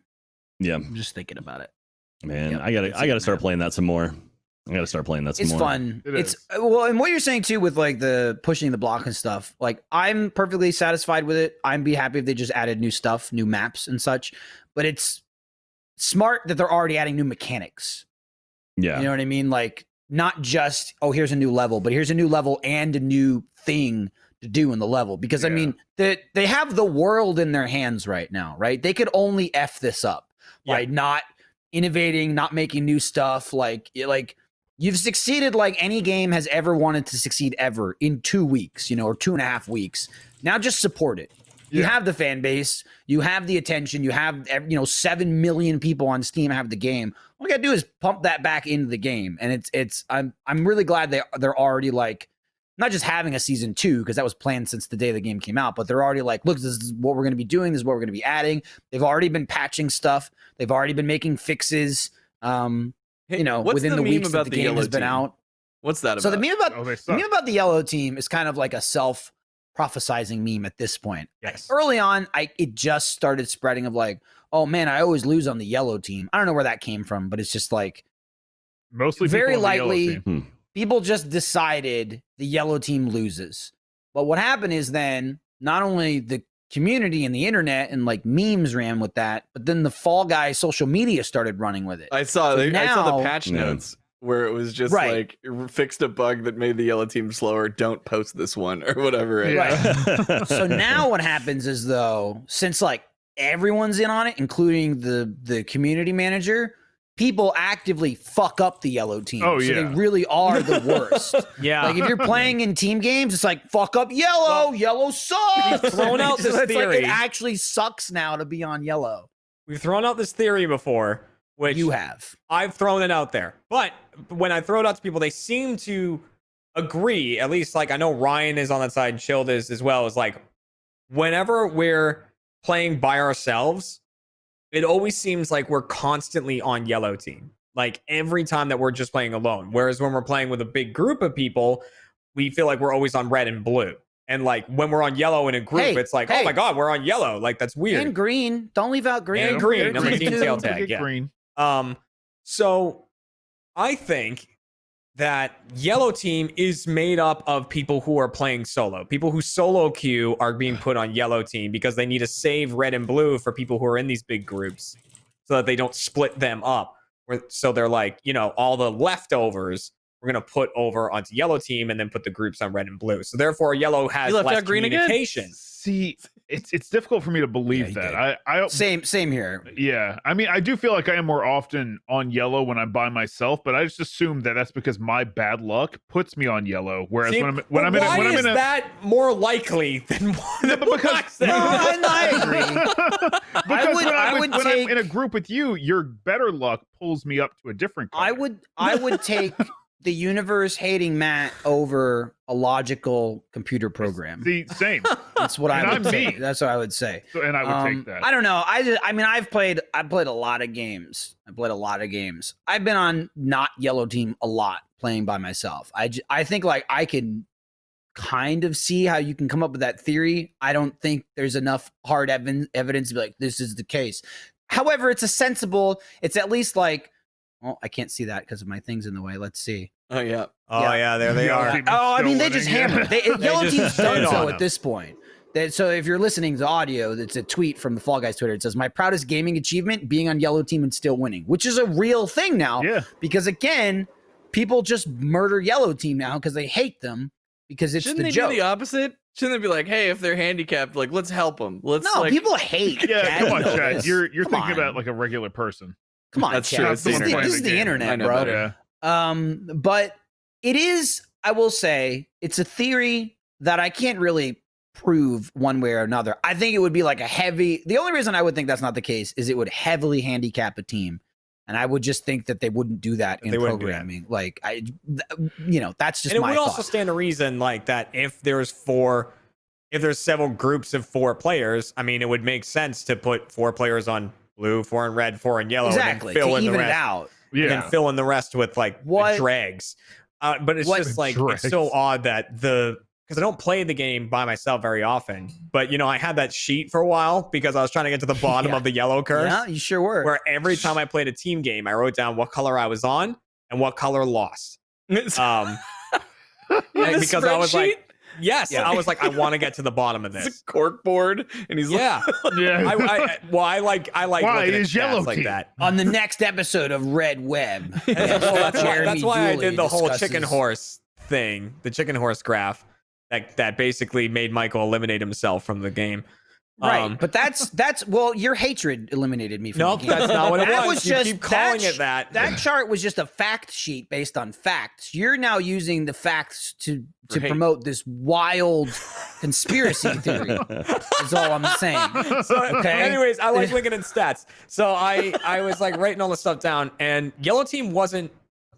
Yeah, I'm just thinking about it. man. Yep, I gotta it's start a- playing that some more. I gotta start playing that some It's more. fun. It It's is. well, and what you're saying too with like the pushing the block and stuff. Like I'm perfectly satisfied with it. I'd be happy if they just added new stuff, new maps and such. But it's smart that they're already adding new mechanics. Yeah. You know what I mean? Like not just here's a new level, but here's a new level and a new thing to do in the level because I Yeah. mean they have the world in their hands right now, right? They could only F this up by not innovating, not making new stuff. Like you've succeeded like any game has ever wanted to succeed ever in 2 weeks, you know, or 2.5 weeks. Now just support it. You have the fan base, you have the attention, you have 7 million people on Steam have the game. All you gotta do is pump that back into the game, and I'm really glad they're already like not just having a season 2 because that was planned since the day the game came out, but they're already like, look, this is what we're going to be doing, this is what we're going to be adding. They've already been patching stuff, they've already been making fixes. What's within the meme weeks that about the the game yellow has been team? out. What's that about? So the meme they about suck. the yellow team is kind of like a self-prophesizing meme at this point. Yes. Early on, it just started spreading of like, oh man, I always lose on the yellow team. I don't know where that came from, but it's just like Mostly very people on the yellow lightly, team. people just decided the yellow team loses. But what happened is then not only the community and the internet and like memes ran with that, but then the Fall Guys social media started running with it. I saw So I saw now- the patch Yeah. notes where it was just Right. like fixed a bug that made the yellow team slower. Don't post this one or whatever. It Right. So now what happens is though, since like everyone's in on it, including the community manager, people actively fuck up the yellow team. Oh, So they yeah. really are the worst. Yeah. Like if you're playing in team games, it's like fuck up yellow. Yellow sucks. We've thrown out this It's like theory. it actually sucks now to be on yellow. We've thrown out this theory before, which You have. I've thrown it out there. But when I throw it out to people, they seem to agree. At least, like, I know Ryan is on that side, Chilled is as well. Is like, whenever we're playing by ourselves, it always seems like we're constantly on yellow team. Like, every time that we're just playing alone. Whereas when we're playing with a big group of people, we feel like we're always on red and blue. And, like, when we're on yellow in a group, Hey, it's like, hey. oh my God, we're on yellow. Like, that's weird. And green. Don't leave out green. And green. They're I'm a green team too. tail tag. Get Yeah. green. So I think that yellow team is made up of people who are playing solo. People who solo queue are being put on yellow team because they need to save red and blue for people who are in these big groups so that they don't split them up. So they're like, all the leftovers we're going to put over onto yellow team and then put the groups on red and blue. So therefore yellow has You left less out green again? communication. See, it's difficult for me to believe he that. I Same here. yeah. I mean, I do feel like I am more often on yellow when I'm by myself, but I just assume that that's because my bad luck puts me on yellow. Whereas See, when I'm in why is a that more likely than what I said? No, I agree. because when would I'm in a group with you, your better luck pulls me up to a different color. I would take the universe hating Matt over a logical computer program. See, same. That's what And I I'm would say. me. That's what I would say. So, and I would take that. I don't know. I mean, I've played a lot of games. I've been on not yellow team a lot playing by myself. I think like I can kind of see how you can come up with that theory. I don't think there's enough hard evidence to be like, this is the case. However, it's it's at least like, well, I can't see that because of my thing's in the way. Let's see. Oh yeah. Oh yeah, there they Yellow are. team is Oh, I still mean, they winning, just yeah. hammered. Yellow just team's done shit so on at this point. So if you're listening to audio, it's a tweet from the Fall Guys Twitter. It says, "My proudest gaming achievement: being on yellow team and still winning," which is a real thing now. Yeah. Because again, people just murder yellow team now because they hate them because it's Shouldn't the they joke. do the opposite? Shouldn't they be like, hey, if they're handicapped, like let's help them. Let's No, like, people hate. Yeah, Chad, come on, you know Chad. this. You're Come thinking on. about like a regular person. Come on, That's Chad. true. This It's is the the, internet. this is the I internet, know bro. better. Yeah. But it is, I will say, it's a theory that I can't really prove one way or another. I think it would be like the only reason I would think that's not the case is it would heavily handicap a team. And I would just think that they wouldn't do that in They wouldn't do that. programming. Like that's just And it my would thought. also stand to reason like that if there's several groups of 4 players, I mean, it would make sense to put 4 players on blue, 4 on red, 4 on yellow, Exactly, and then fill to in the even it rest. out. And Yeah. then fill in the rest with like What- the dregs. But it's What- just like Dregs. it's so odd that because I don't play the game by myself very often. But I had that sheet for a while because I was trying to get to the bottom Yeah. of the yellow curse. Yeah, you sure were. Where every time I played a team game, I wrote down what color I was on and what color lost. Yeah, And because I was like, spreadsheet? yes, Yeah. I was like, I want to get to the bottom of It's this. a cork board, and he's Yeah, Yeah. I like Why looking at is stats yellow like team? that. On the next episode of Red Web. Well, that's Jeremy why I Dooley did the whole discusses- chicken horse thing, the chicken horse graph. that basically made Michael eliminate himself from the game. Right, but that's well, your hatred eliminated me from Nope, the game. that's not what it That was. You keep calling it that. That chart was just a fact sheet based on facts. You're now using the facts to Right. promote this wild conspiracy theory. Is all I'm saying. So, Okay. anyways, I like looking at stats. So I was like writing all this stuff down, and Yellow Team wasn't,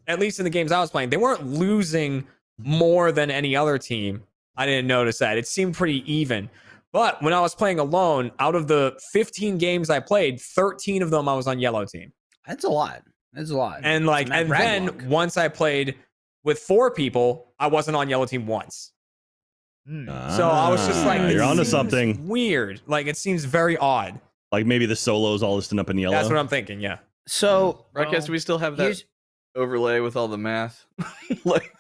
at least in the games I was playing, they weren't losing more than any other team. I didn't notice that. It seemed pretty even. But when I was playing alone, out of the 15 games I played, 13 of them I was on Yellow Team. That's a lot. That's a lot. And like, It's and Matt then Bradlock. once I played with 4 people, I wasn't on Yellow Team once. So I was just like, you're it onto seems something. weird. Like, it seems very odd. Like maybe the solos all listed up in yellow. That's what I'm thinking. Yeah. So Broadcast, do we still have that here's overlay with all the math? Like,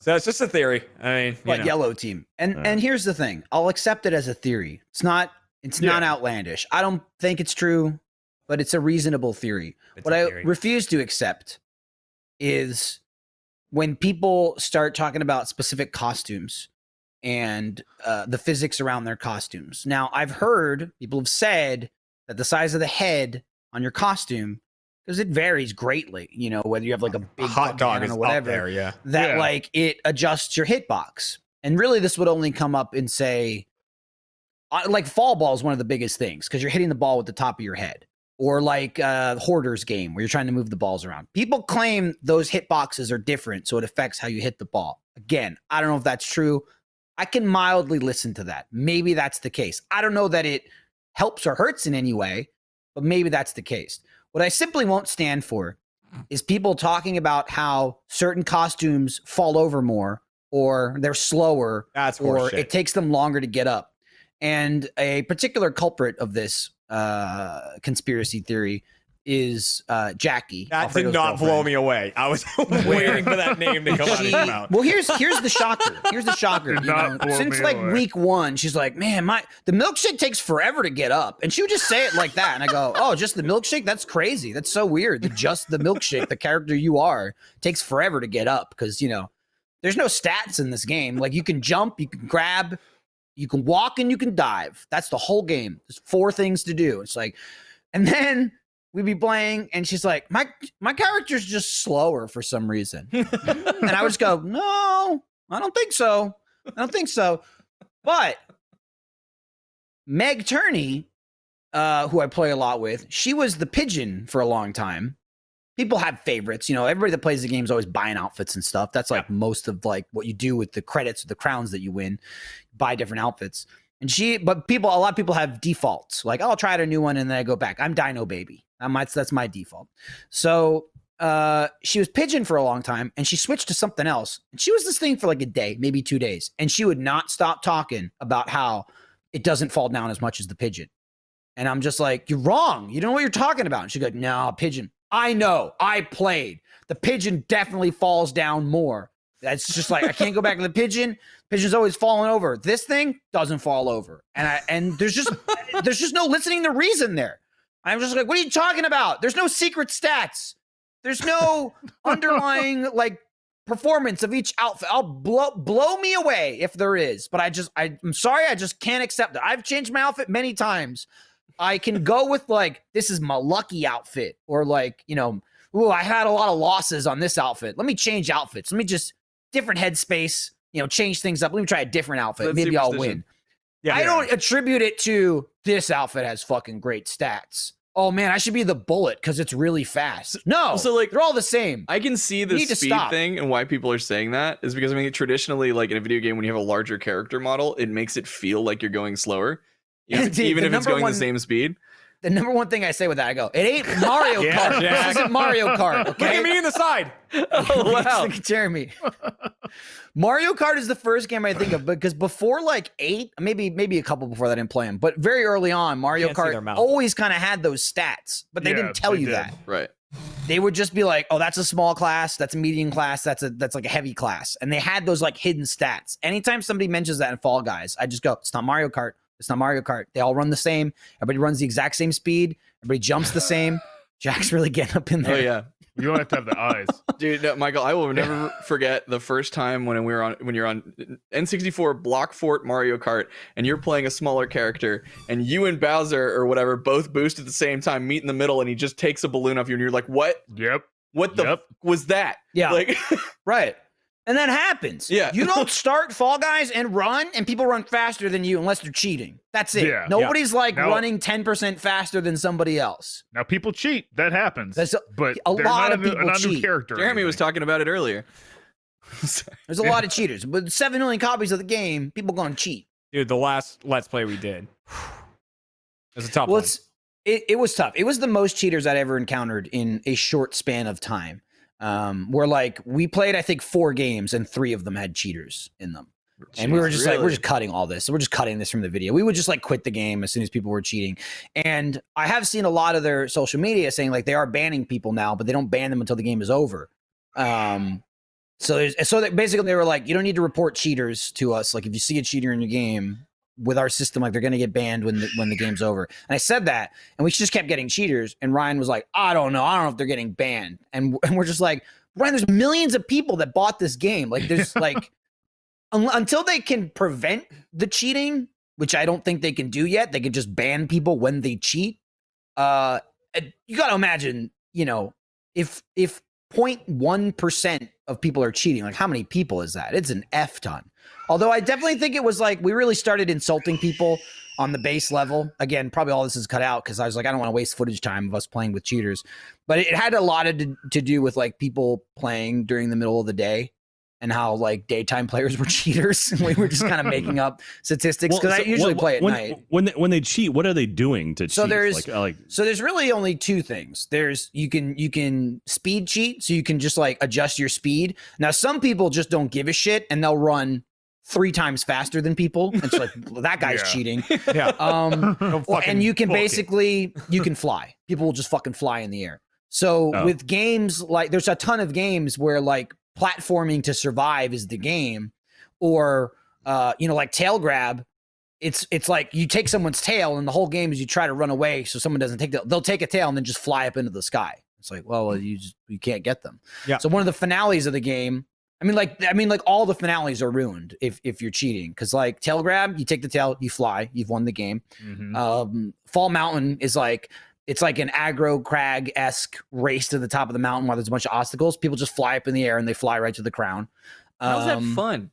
So it's just a theory. I mean, you but know. Yellow Team. And Right. and here's the thing. I'll accept it as a theory. It's not outlandish. I don't think it's true, but it's a reasonable theory. It's What a I theory. refuse to accept is when people start talking about specific costumes and the physics around their costumes. Now, I've heard people have said that the size of the head on your costume, because it varies greatly, you know, whether you have like a a big hot fucking dog hand is or whatever, up there. Yeah. that Yeah. like it adjusts your hitbox. And really, this would only come up in, say, like fall ball is one of the biggest things because you're hitting the ball with the top of your head. Or like Hoarder's game where you're trying to move the balls around. People claim those hitboxes are different, so it affects how you hit the ball. Again, I don't know if that's true. I can mildly listen to that. Maybe that's the case. I don't know that it helps or hurts in any way, but maybe that's the case. What I simply won't stand for is people talking about how certain costumes fall over more or they're slower That's or horseshit. it takes them longer to get up. And a particular culprit of this conspiracy theory is Jackie. That Alfredo's did not blow girlfriend. me away. I was waiting for that name to come out of his mouth. Well, here's the shocker. Here's the shocker. Did You not know, blow since me like away. week 1, she's like, "Man, the milkshake takes forever to get up," and she would just say it like that. And I go, "Oh, just the milkshake? That's crazy. That's so weird. Just the milkshake, the character you are, takes forever to get up because you know there's no stats in this game. Like you can jump, you can grab, you can walk, and you can dive. That's the whole game. There's 4 things to do. It's like, and then." We'd be playing, and she's like, my character's just slower for some reason. And I would just go, no, I don't think so. I don't think so. But Meg Turney, who I play a lot with, she was the pigeon for a long time. People have favorites. You know, everybody that plays the game is always buying outfits and stuff. That's like most of like what you do with the credits or the crowns that you win. Buy different outfits. And a lot of people have defaults. Like, oh, I'll try out a new one and then I go back. I'm Dino Baby. That's my default. So she was pigeon for a long time and she switched to something else. And she was this thing for like a day, maybe 2 days. And she would not stop talking about how it doesn't fall down as much as the pigeon. And I'm just like, you're wrong. You don't know what you're talking about. And she goes, no, pigeon. I know. I played. The pigeon definitely falls down more. That's just like I can't go back to the pigeon. Pigeon's always falling over. This thing doesn't fall over. And there's just no listening to reason there. I'm just like, what are you talking about? There's no secret stats. There's no underlying like performance of each outfit. I'll blow me away if there is. But I'm sorry, I just can't accept it. I've changed my outfit many times. I can go with like, this is my lucky outfit, or like, you know, ooh, I had a lot of losses on this outfit. Let me change outfits. Let me just different headspace, you know, change things up. Let me try a different outfit. That's Maybe I'll superstition. win. Yeah, I don't attribute it to this outfit has fucking great stats. Oh man, I should be the bullet because it's really fast. No, So, like, they're all the same. I can see the need to speed stop. thing and why people are saying that is because I mean traditionally, like in a video game, when you have a larger character model, it makes it feel like you're going slower, Dude, even the if it's number going one- the same speed. The number one thing I say with that, I go, it ain't Mario Yeah, Kart. Jack. This isn't Mario Kart. Look Okay? at me in the side. Oh wow! Look at Jeremy. Mario Kart is the first game I think of because before like 8, maybe a couple before that I didn't play them, but very early on, Mario Can't see their Kart mouth. always kind of had those stats, but they Yeah, didn't tell they you did. that. Right. They would just be like, oh, that's a small class, that's a medium class, that's like a heavy class. And they had those like hidden stats. Anytime somebody mentions that in Fall Guys, I just go, it's not Mario Kart. It's not Mario Kart. They all run the same. Everybody runs the exact same speed. Everybody jumps the same. Jack's really getting up in there. Oh yeah, You don't have to have the eyes. dude, no, Michael, I will never forget the first time when you're on N64 Block Fort Mario Kart and you're playing a smaller character and you and Bowser or whatever both boost at the same time, meet in the middle, and he just takes a balloon off you and you're like, what? Yep. What the Yep. was that? Yeah. Like, Right. And that happens. Yeah. You don't start Fall Guys and run, and people run faster than you unless they're cheating. That's it. Yeah. Nobody's like Now- running 10% faster than somebody else. Now people cheat. That happens. There's but a they're lot not of a new, people not a new cheat. character. or Jeremy was anything. talking about it earlier. There's a lot of cheaters. But 7 million copies of the game, people going to cheat. Dude, the last Let's Play we did. It was a tough Well, one. it was tough. It was the most cheaters I'd ever encountered in a short span of time. Where like we played, I think 4 games and 3 of them had cheaters in them. And we were just like, we're just cutting all this. So we're just cutting this from the video. We would just like quit the game as soon as people were cheating. And I have seen a lot of their social media saying like they are banning people now, but they don't ban them until the game is over. So basically they were like, you don't need to report cheaters to us. Like if you see a cheater in your game with our system, like they're going to get banned when the game's over. And I said that, and we just kept getting cheaters. And Ryan was like, I don't know if they're getting banned. And we're just like, Ryan, there's millions of people that bought this game. Like there's like, until they can prevent the cheating, which I don't think they can do yet, they can just ban people when they cheat. You got to imagine, you know, if 0.1% of people are cheating, like how many people is that? It's an F ton. Although I definitely think it was like we really started insulting people on the base level. Again, probably all this is cut out because I was like, I don't want to waste footage time of us playing with cheaters. But it had a lot to do with like people playing during the middle of the day and how like daytime players were cheaters. We were just kind of making up statistics because I usually play at night. When they cheat, what are they doing to cheat? So there's like so there's really only 2 things. There's you can speed cheat, so you can just like adjust your speed. Now some people just don't give a shit and they'll run 3 times faster than people. It's like, well, that guy's Yeah. cheating. yeah. And you can book it. basically you can fly. People will just fucking fly in the air. So with games like there's a ton of games where like platforming to survive is the game, or like tail grab. It's like you take someone's tail and the whole game is you try to run away so someone doesn't take they'll take a tail and then just fly up into the sky. It's like, well, you can't get them. Yeah. So one of the finales of the game, I mean, like all the finales are ruined if you're cheating, because like tail grab, you take the tail, you fly, you've won the game. Mhm. Fall Mountain is like it's like an aggro crag-esque race to the top of the mountain while there's a bunch of obstacles. People just fly up in the air and they fly right to the crown. How's that fun?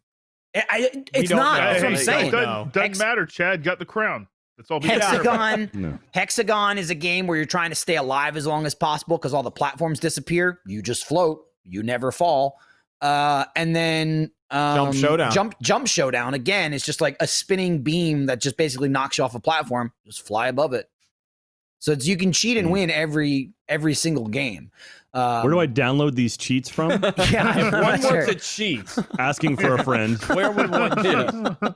It's don't not. know. That's what I'm Hey, saying. Doesn't matter. Chad got the crown. That's all. people care about. Hexagon is a game where you're trying to stay alive as long as possible because all the platforms disappear. You just float. You never fall. And then Jump Showdown again is just like a spinning beam that just basically knocks you off a platform. Just fly above it. So you can cheat and win every single game. where do I download these cheats from? Yeah, If I'm one not were sure. to cheat, Asking for a friend. where would one cheat?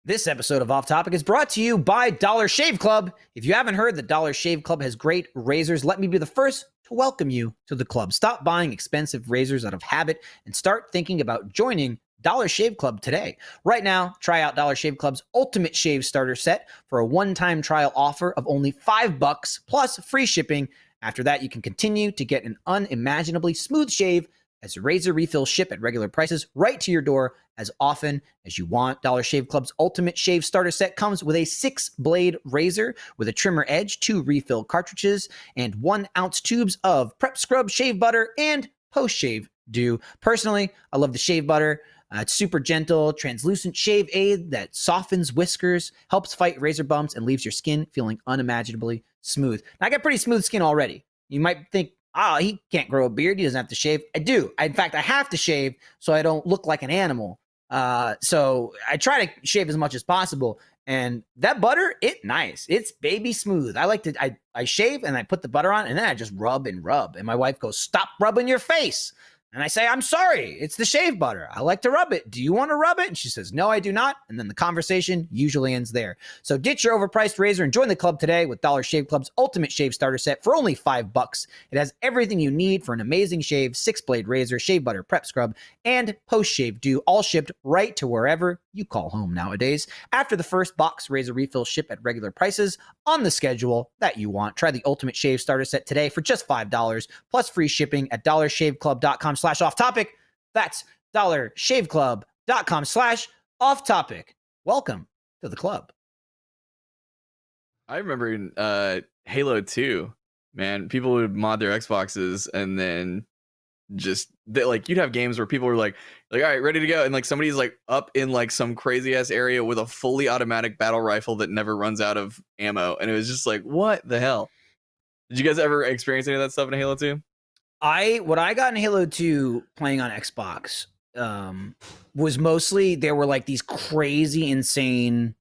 This episode of Off Topic is brought to you by Dollar Shave Club. If you haven't heard that Dollar Shave Club has great razors, let me be the first to welcome you to the club. Stop buying expensive razors out of habit and start thinking about joining Dollar Shave Club today. Right now, try out Dollar Shave Club's Ultimate Shave Starter Set for a one-time trial offer of only $5 plus free shipping. After that, you can continue to get an unimaginably smooth shave as razor refills ship at regular prices right to your door as often as you want. Dollar Shave Club's Ultimate Shave Starter Set comes with a 6-blade razor with a trimmer edge, 2 refill cartridges, and 1-ounce tubes of prep scrub shave butter and post-shave dew. Personally, I love the shave butter. It's super gentle, translucent shave aid that softens whiskers, helps fight razor bumps, and leaves your skin feeling unimaginably smooth. Now, I got pretty smooth skin already. You might think, he can't grow a beard. He doesn't have to shave. I do. In fact, I have to shave so I don't look like an animal. So I try to shave as much as possible. And that butter, nice. It's baby smooth. I like to, I shave and I put the butter on and then I just rub and rub. And my wife goes, stop rubbing your face. And I say, I'm sorry, it's the shave butter. I like to rub it. Do you want to rub it? And she says, no, I do not. And then the conversation usually ends there. So ditch your overpriced razor and join the club today with Dollar Shave Club's Ultimate Shave Starter Set for only $5. It has everything you need for an amazing shave, 6-blade razor, shave butter, prep scrub, and post-shave dew, all shipped right to wherever you call home nowadays. After the first box, razor refills ship at regular prices on the schedule that you want. Try the Ultimate Shave Starter Set today for just $5 plus free shipping at dollarshaveclub.com/off-topic. That's dollarshaveclub.com/off-topic. Welcome to the club. I remember in Halo 2, man, people would mod their Xboxes and then you'd have games where people were like, all right, ready to go, and like somebody's like up in like some crazy ass area with a fully automatic battle rifle that never runs out of ammo, and it was just like, what the hell? Did you guys ever experience any of that stuff in Halo 2? What I got in Halo 2 playing on Xbox was mostly there were like these crazy insane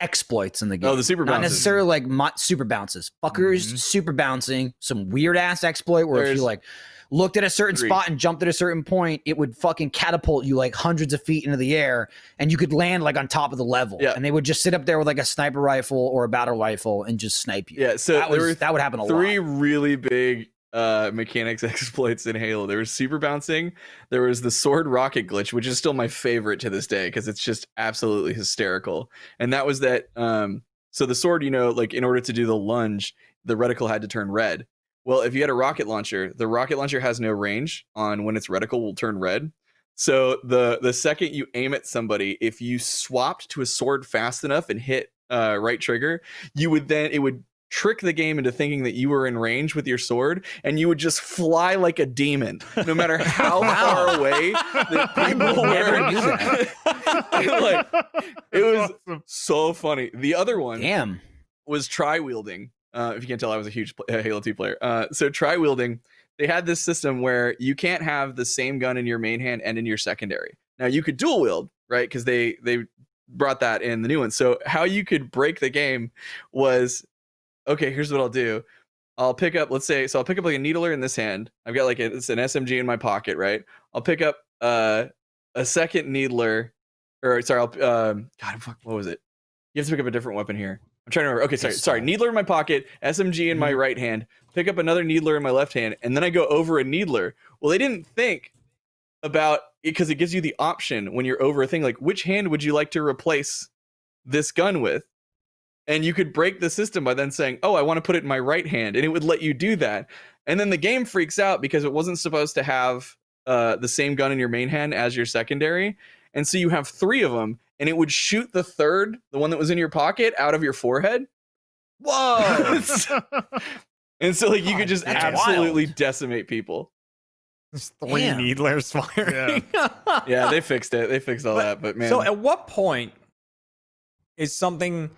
exploits in the game. Oh, the super not bounces. necessarily like super bounces. Fuckers super bouncing, some weird ass exploit where if you like looked at a certain spot and jumped at a certain point, it would fucking catapult you like hundreds of feet into the air, and you could land like on top of the level. Yeah. And they would just sit up there with like a sniper rifle or a battle rifle and just snipe you. Yeah, so that would happen a lot. Three really big mechanics exploits in Halo. There was super bouncing, there was the sword rocket glitch, which is still my favorite to this day because it's just absolutely hysterical. And that was that so the sword, like in order to do the lunge, the reticle had to turn red. Well, if you had a rocket launcher, the rocket launcher has no range on when its reticle will turn red. So the second you aim at somebody, if you swapped to a sword fast enough and hit right trigger, it would trick the game into thinking that you were in range with your sword, and you would just fly like a demon, no matter how far away the people were. It was awesome. So funny. The other one was tri-wielding. If you can't tell, I was a huge Halo 2 player. So tri-wielding, they had this system where you can't have the same gun in your main hand and in your secondary. Now you could dual wield, right? Because they brought that in the new one. So how you could break the game was, okay, here's what I'll do. I'll pick up, let's say, I'll pick up like a needler in this hand. I've got it's an SMG in my pocket, right? I'll pick up a second needler, what was it? You have to pick up a different weapon here. I'm trying to remember. Okay, sorry. Needler in my pocket, SMG in my right hand, pick up another needler in my left hand, and then I go over a needler. Well, they didn't think about it because it gives you the option when you're over a thing, like which hand would you like to replace this gun with? And you could break the system by then saying, oh, I want to put it in my right hand, and it would let you do that. And then the game freaks out because it wasn't supposed to have the same gun in your main hand as your secondary. And so you have three of them, and it would shoot the third, the one that was in your pocket, out of your forehead. Whoa! And so like you could just absolutely decimate people. There's three needlers firing. Yeah, they fixed it. They fixed all that. But man, so at what point is a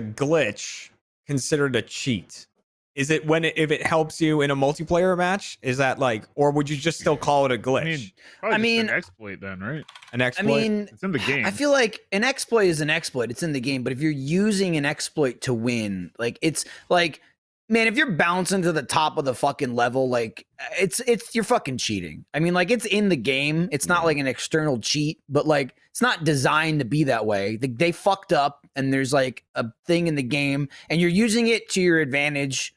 glitch considered a cheat? Is it if it helps you in a multiplayer match? Is that like, or would you just still call it a glitch? I mean, an exploit then, right? An exploit. I mean, it's in the game. I feel like an exploit is an exploit. It's in the game. But if you're using an exploit to win, like it's like, man, if you're bouncing to the top of the fucking level, like it's you're fucking cheating. I mean, like it's in the game. It's not like an external cheat, but like it's not designed to be that way. They fucked up, and there's like a thing in the game, and you're using it to your advantage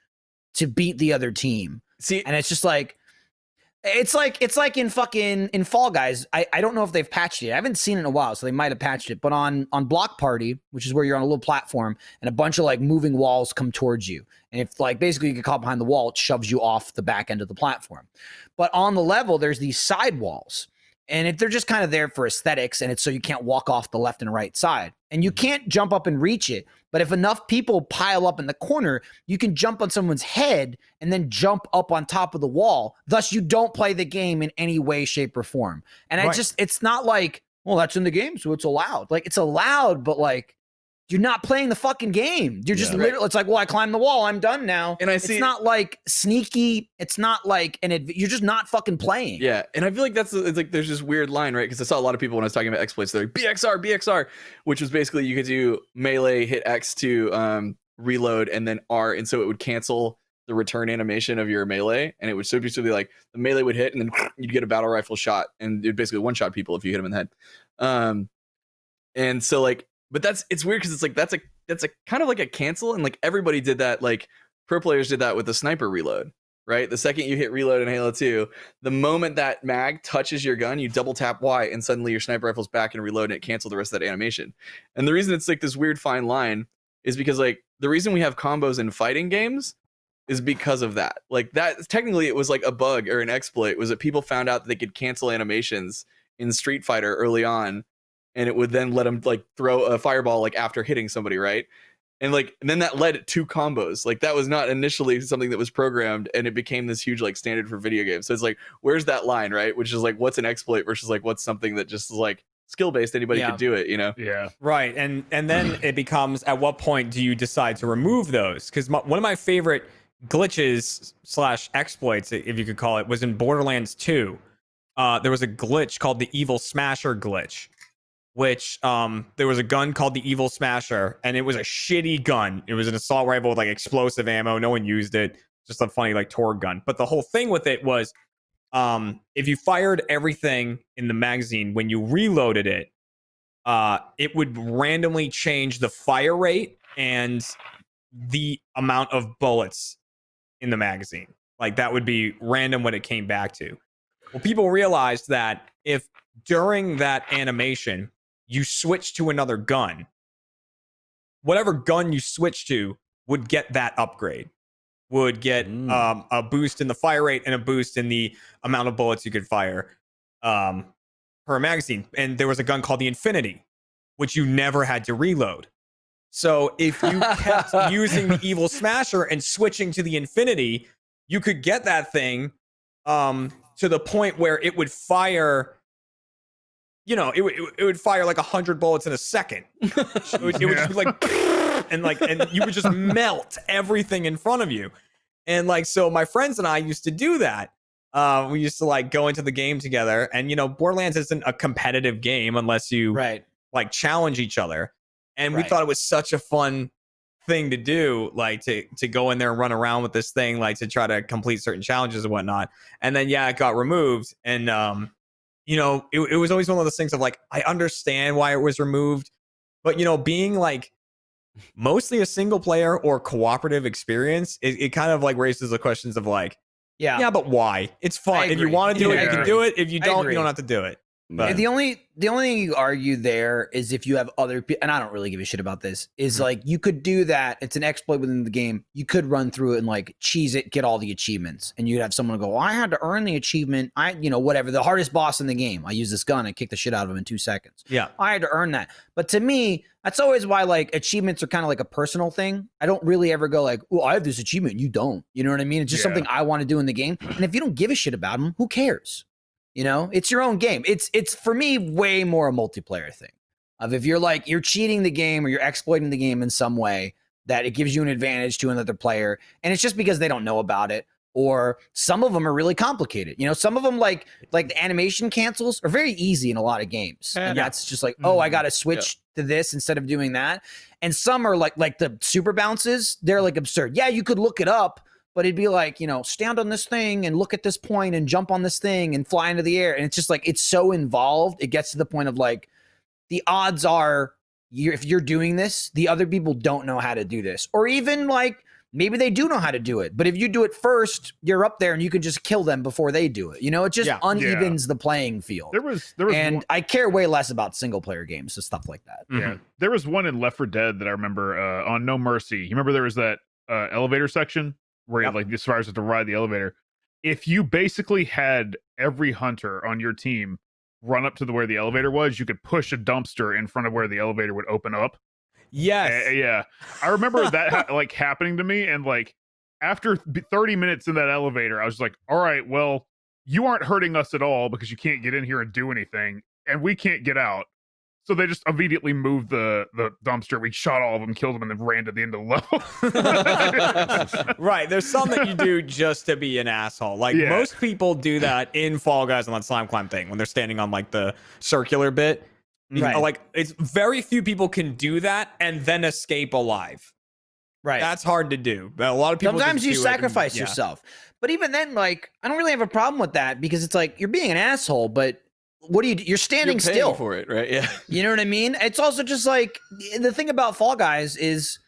to beat the other team. See, and it's just like it's like in Fall Guys. I don't know if they've patched it. I haven't seen it in a while, so they might have patched it. But on Block Party, which is where you're on a little platform and a bunch of like moving walls come towards you, and if like basically you get caught behind the wall, it shoves you off the back end of the platform. But on the level, there's these side walls, and they're just kind of there for aesthetics, and it's so you can't walk off the left and right side, and you can't jump up and reach it. But if enough people pile up in the corner, you can jump on someone's head and then jump up on top of the wall. Thus, you don't play the game in any way, shape, or form. And it's not like, well, that's in the game, so it's allowed. Like, it's allowed, but like, you're not playing the fucking game. You're just literally, it's like, well, I climbed the wall, I'm done now. And it's not like sneaky. It's not like, you're just not fucking playing. Yeah. And I feel like it's like, there's this weird line, right? Because I saw a lot of people when I was talking about exploits, they're like, BXR, which was basically you could do melee, hit X to reload, and then R. And so it would cancel the return animation of your melee. And it would simply be like, the melee would hit, and then you'd get a battle rifle shot. And it would basically one-shot people if you hit them in the head. And so like, but it's weird because it's like that's a kind of like a cancel, and like everybody did that. Like pro players did that with the sniper reload. right? The second you hit reload in Halo 2, the moment that mag touches your gun, you double tap Y and suddenly your sniper rifle's back and reload and it cancels the rest of that animation. And the reason it's like this weird fine line is because like the reason we have combos in fighting games is because of that. Like that technically it was like a bug or an exploit, was that people found out that they could cancel animations in Street Fighter early on, and it would then let them like throw a fireball like after hitting somebody, right? And then that led to combos. Like that was not initially something that was programmed, and it became this huge like standard for video games. So it's like, where's that line, right? Which is like, what's an exploit versus like what's something that just is like skill based, anybody could do it, you know? Yeah. Right. And then it becomes, at what point do you decide to remove those? Because one of my favorite glitches / exploits, if you could call it, was in Borderlands 2. There was a glitch called the Evil Smasher glitch, which there was a gun called the Evil Smasher, and it was a shitty gun. It was an assault rifle with like explosive ammo. No one used it. Just a funny like Torg gun. But the whole thing with it was, if you fired everything in the magazine, when you reloaded it, it would randomly change the fire rate and the amount of bullets in the magazine. Like that would be random when it came back to. Well, people realized that if during that animation you switch to another gun, whatever gun you switch to would get that upgrade, would get a boost in the fire rate and a boost in the amount of bullets you could fire per magazine. And there was a gun called the Infinity, which you never had to reload. So if you kept using the Evil Smasher and switching to the Infinity, you could get that thing to the point where it would fire, it would fire like 100 bullets in a second. It would just be like, and you would just melt everything in front of you. And like, so my friends and I used to do that. We used to like go into the game together, and Borderlands isn't a competitive game unless you like challenge each other. And we thought it was such a fun thing to do, like to go in there and run around with this thing, like to try to complete certain challenges and whatnot. And then it got removed, and it was always one of those things of like, I understand why it was removed, but being like mostly a single player or cooperative experience, it kind of like raises the questions of like, but why? It's fun. If you want to do it, you can do it. If you don't, you don't have to do it. But the only thing you argue there is if you have other people, and I don't really give a shit about this, is like you could do that. It's an exploit within the game. You could run through it and like cheese it, get all the achievements, and you'd have someone go, well, I had to earn the achievement. Whatever, the hardest boss in the game. I use this gun and kick the shit out of him in 2 seconds. Yeah, I had to earn that. But to me, that's always why like achievements are kind of like a personal thing. I don't really ever go like, oh, I have this achievement, you don't. You know what I mean? It's just something I want to do in the game. And if you don't give a shit about them, who cares? It's your own game. It's for me way more a multiplayer thing. Of if you're cheating the game or you're exploiting the game in some way that it gives you an advantage to another player, and it's just because they don't know about it, or some of them are really complicated. Some of them like the animation cancels are very easy in a lot of games, and that's just like, I got to switch to this instead of doing that. And some are like the super bounces. They're like absurd. Yeah, you could look it up. But it'd be like, stand on this thing and look at this point and jump on this thing and fly into the air. And it's just like, it's so involved. It gets to the point of like, the odds are if you're doing this, the other people don't know how to do this. Or even like, maybe they do know how to do it. But if you do it first, you're up there and you can just kill them before they do it. It just unevens the playing field. There was I care way less about single player games and stuff like that. Yeah. There was one in Left 4 Dead that I remember on No Mercy. You remember there was that elevator section where like the survivors have to ride the elevator. If you basically had every hunter on your team run up to where the elevator was, you could push a dumpster in front of where the elevator would open up. Yes. Yeah. I remember that like happening to me, and like after 30 minutes in that elevator, I was like, all right, well, you aren't hurting us at all because you can't get in here and do anything, and we can't get out. So they just immediately moved the dumpster. We shot all of them, killed them, and then ran to the end of the level. Right. There's some that you do just to be an asshole. Like most people do that in Fall Guys on that slime climb thing when they're standing on like the circular bit. Right. Like it's very few people can do that and then escape alive. Right. That's hard to do. But a lot of people sometimes you sacrifice yourself. But even then, like, I don't really have a problem with that because it's like you're being an asshole, but what do you do? You're standing still for it, right? Yeah. You know what I mean? It's also just like the thing about Fall Guys is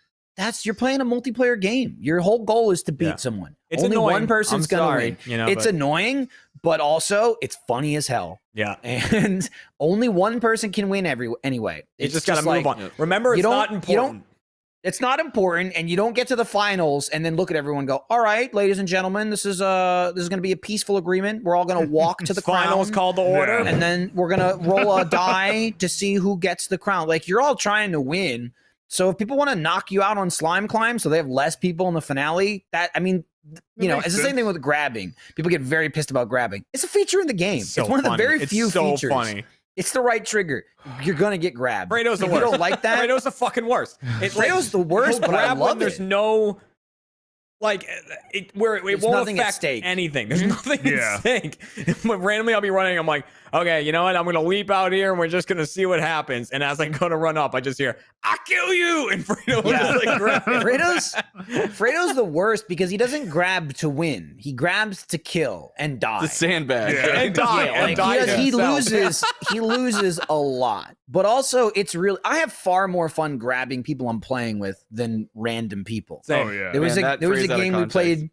you're playing a multiplayer game. Your whole goal is to beat someone. It's Only annoying. one person's I'm gonna sorry, win. You know, It's but- annoying, but also it's funny as hell. yeah. And only one person can win anyway. You It's just gotta move like, on. Remember, you it's not don't- important. It's not important, and you don't get to the finals and then look at everyone and go, all right, ladies and gentlemen, this is going to be a peaceful agreement. We're all going to walk to the Finals crown, called the order. Yeah. and then we're going to roll a die to see who gets the crown. Like, you're all trying to win. So if people want to knock you out on Slime Climb so they have less people in the finale, it's the makes same thing sense. with grabbing. People get very pissed about grabbing. It's a feature in the game. It's So one of the funny. very It's few so features. funny. It's the right trigger. You're going to get grabbed. Fredo's the if worst. you don't like that, Fredo's the fucking worst. Fredo's the worst, he'll but I grab love when there's it. no it There's won't nothing at affect stake. anything. There's nothing Yeah. at stake. But randomly I'll be running. I'm like, okay, you know what? I'm gonna leap out here and we're just gonna see what happens. And as I go to run up, I just hear, "I kill you!" And Fredo will Yeah. just like grab me. Fredo's the worst because he doesn't grab to win. He grabs to kill and die. The sandbag. Yeah. And die. Yeah, and like, die to he himself. loses. He loses a lot. But also, it's really. I have far more fun grabbing people I'm playing with than random people. Oh yeah. There was Man, a that there was a phrase out of game we context. played.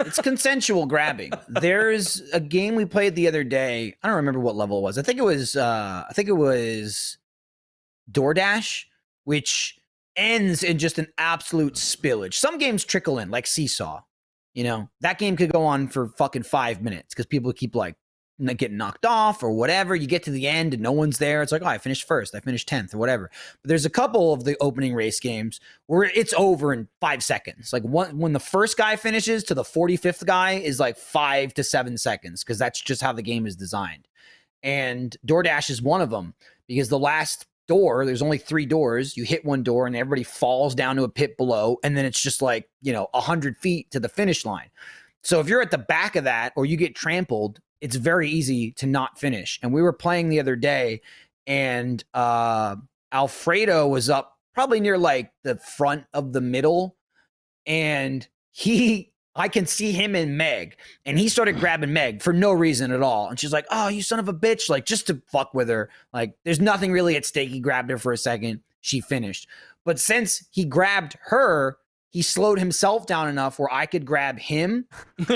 It's consensual grabbing. There's a game we played the other day. I don't remember what level it was. I think it was DoorDash, which ends in just an absolute spillage. Some games trickle in, like Seesaw. You know, that game could go on for fucking 5 minutes because people keep like getting knocked off or whatever. You get to the end and no one's there. It's like, oh, I finished first, I finished 10th or whatever. But there's a couple of the opening race games where it's over in 5 seconds. Like when the first guy finishes to the 45th guy is like 5 to 7 seconds because that's just how the game is designed. And DoorDash is one of them because the last door, there's only 3 doors. You hit one door and everybody falls down to a pit below. And then it's just like, 100 feet to the finish line. So if you're at the back of that or you get trampled, it's very easy to not finish. And we were playing the other day and Alfredo was up probably near like the front of the middle. And I can see him and Meg, and he started grabbing Meg for no reason at all. And she's like, oh, you son of a bitch. Like, just to fuck with her. Like, there's nothing really at stake. He grabbed her for a second. She finished. But since he grabbed her, he slowed himself down enough where I could grab him.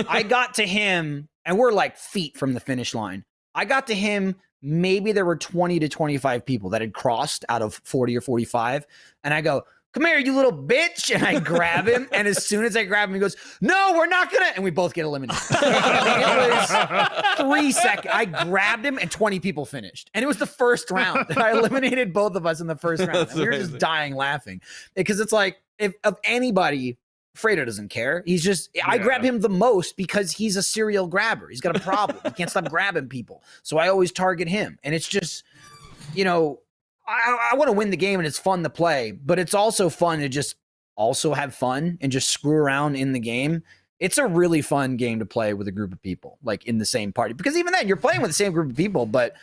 I got to him, and we're like feet from the finish line. I got to him. Maybe there were 20 to 25 people that had crossed out of 40 or 45. And I go, come here, you little bitch. And I grab him. And as soon as I grab him, he goes, no, we're not going to. And we both get eliminated. It was 3 seconds. I grabbed him and 20 people finished. And it was the first round. I eliminated both of us in the first round. That's And we were amazing. just dying laughing. Because it's like, if of anybody, Fredo doesn't care. He's just, I Yeah. grab him the most because he's a serial grabber. He's got a problem. He can't stop grabbing people. So I always target him. And it's just, I want to win the game and it's fun to play, but it's also fun to just also have fun and just screw around in the game. It's a really fun game to play with a group of people, like in the same party. Because even then, you're playing with the same group of people, but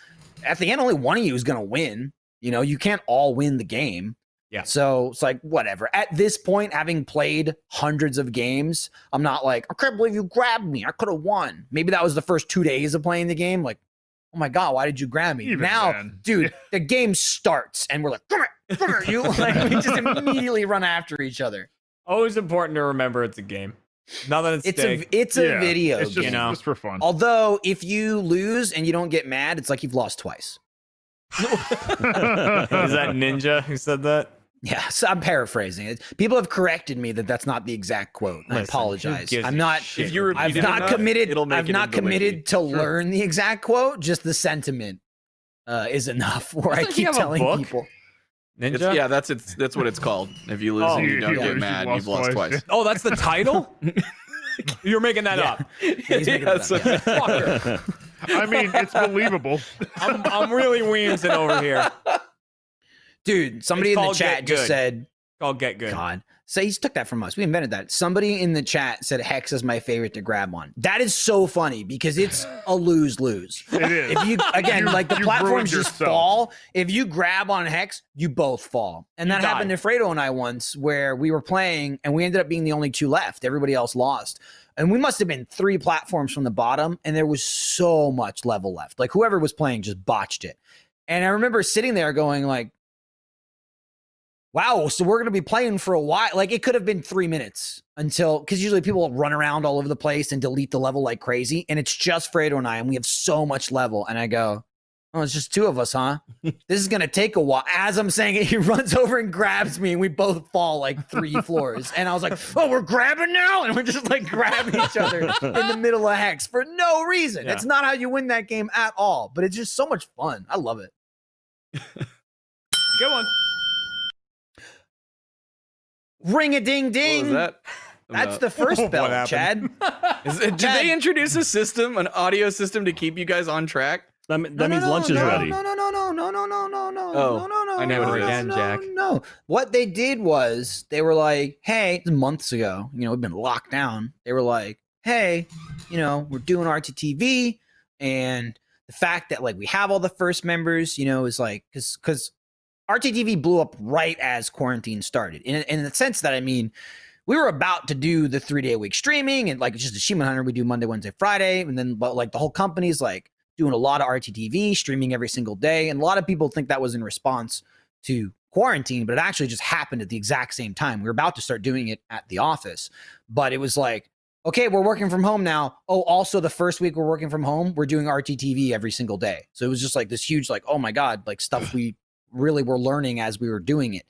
at the end, only one of you is going to win. You can't all win the game. Yeah. So it's like, whatever. At this point, having played hundreds of games, I'm not like, I can't believe you grabbed me. I could have won. Maybe that was the first 2 days of playing the game. Like, oh my God, why did you grab me? Even Now, then. dude, the game starts and we're like, come here, you. Like, we just immediately run after each other. Always important to remember it's a game. Nothing at stake. It's a Yeah, video It's just, game. just for fun. Although, if you lose and you don't get mad, it's like you've lost twice. Is that Ninja who said that? Yeah, so I'm paraphrasing it. People have corrected me that that's not the exact quote. I Listen, apologize. who gives I'm a not. shit? If you repeat I've it not enough, committed. it'll make I've it not into the wiki. committed to learn the exact quote. Just the sentiment is enough. Where I Doesn't he keep have a telling book? people. Ninja? That's what it's called. If you lose Oh, and you don't if you get lose, mad, you've you've lost lost twice. Oh, that's the title? You're making that Yeah. up. He's making Yeah, it up, so- yeah. Fucker. I mean, it's believable. I'm really weemsing over here. Dude, somebody It's in the called chat Get just Good. said, I'll get good. God. So he's took that from us. We invented that. Somebody in the chat said Hex is my favorite to grab on. That is so funny because it's a lose-lose. It is. If you again, You- like the you platforms ruined just yourself. fall. If you grab on Hex, you both fall. And that You happened to Fredo and I once where we were playing and we ended up being the only 2 left. Everybody else lost. And we must have been 3 platforms from the bottom, and there was so much level left. Like whoever was playing just botched it. And I remember sitting there going like, wow, so we're going to be playing for a while. Like it could have been 3 minutes until, because usually people run around all over the place and delete the level like crazy. And it's just Fredo and I, and we have so much level. And I go, oh, it's just 2 of us, huh? This is going to take a while. As I'm saying it, he runs over and grabs me and we both fall like 3 floors. And I was like, oh, we're grabbing now? And we're just like grabbing each other in the middle of Hex for no reason. Yeah. It's not how you win that game at all, but it's just so much fun. I love it. Good one. Ring a ding What ding. was that? That's about? the first What bell, happened? Chad. Did they introduce a system, an audio system to keep you guys on track? That means lunch is ready. No. Oh, I know what it is. Again, Jack. No. What they did was they were like, hey, this is months ago, we've been locked down. They were like, hey, we're doing RTTV, and the fact that like we have all the first members, is like, because RTTV blew up right as quarantine started. In the sense that, I mean, we were about to do the 3-day-a-week streaming, and like it's just Achievement Hunter. We do Monday, Wednesday, Friday, and then but like the whole company's like doing a lot of RTTV streaming every single day. And a lot of people think that was in response to quarantine, but it actually just happened at the exact same time. We were about to start doing it at the office, but it was like, okay, we're working from home now. Oh, also the first week we're working from home, we're doing RTTV every single day. So it was just like this huge, like, oh my God, like stuff we really were learning as we were doing it.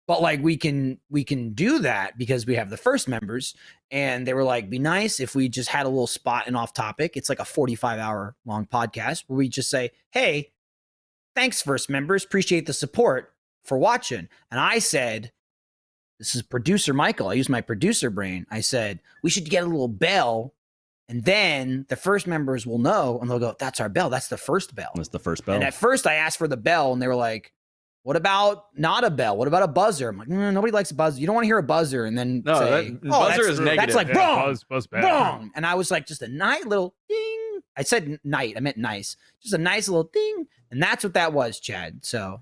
But like we can do that because we have the first members, and they were like, be nice if we just had a little spot in Off Topic. It's like a 45-hour long podcast where we just say, hey, thanks first members, appreciate the support for watching. And I said, this is producer Michael. I used my producer brain. I said, we should get a little bell, and then the first members will know, and they'll go, that's our bell. That's the first bell. That's the first bell. And at first I asked for the bell, and they were like, what about not a bell? What about a buzzer? I'm like, nobody likes a buzzer. You don't want to hear a buzzer and then No, say, buzzer is negative. That's like, Yeah, boom, buzz bad. boom. And I was like, just a nice little ding. I said night. I meant nice. Just a nice little ding. And that's what that was, Chad. So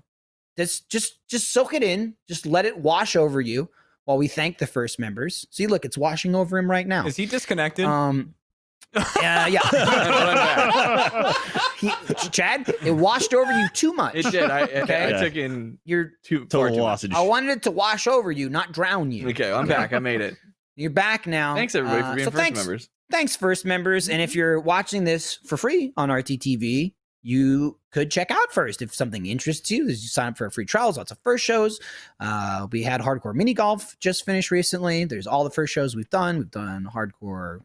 just soak it in. Just let it wash over you while we thank the first members. See, look, it's washing over him right now. Is he disconnected? Yeah. Chad, it washed over you too much. It did. I Yeah. took in You're too far Total too much. loss. I wanted it to wash over you, not drown you. Okay, I'm back. I made it. You're back now. Thanks everybody for being so first thanks, members. Thanks, first members. And if you're watching this for free on RTTV, you could check out first if something interests you. You sign up for a free trials, lots of first shows. We had Hardcore Mini Golf just finished recently. There's all the first shows we've done. We've done Hardcore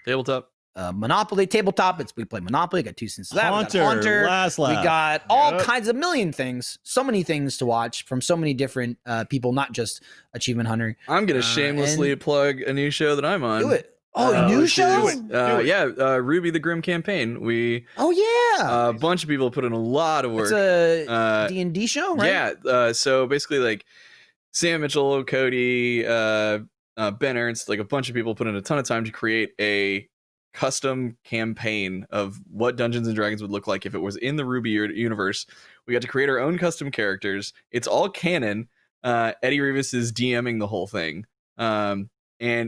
Tabletop. Monopoly, Tabletop. We play Monopoly. Got 2 cents of that. We got Haunter. Last We laugh. got all Yep. kinds of million things. So many things to watch from so many different people, not just Achievement Hunter. I'm gonna shamelessly plug a new show that I'm on. Do it. Oh, new which show? is, Ruby the Grim Campaign. We Oh, yeah. a bunch of people put in a lot of work. It's a Uh, D&D show, right? Yeah. So basically, like Sam Mitchell, Cody, Ben Ernst, like a bunch of people put in a ton of time to create a custom campaign of what Dungeons and Dragons would look like if it was in the Ruby universe. We got to create our own custom characters. It's all canon. Eddie Rivas is DMing the whole thing, and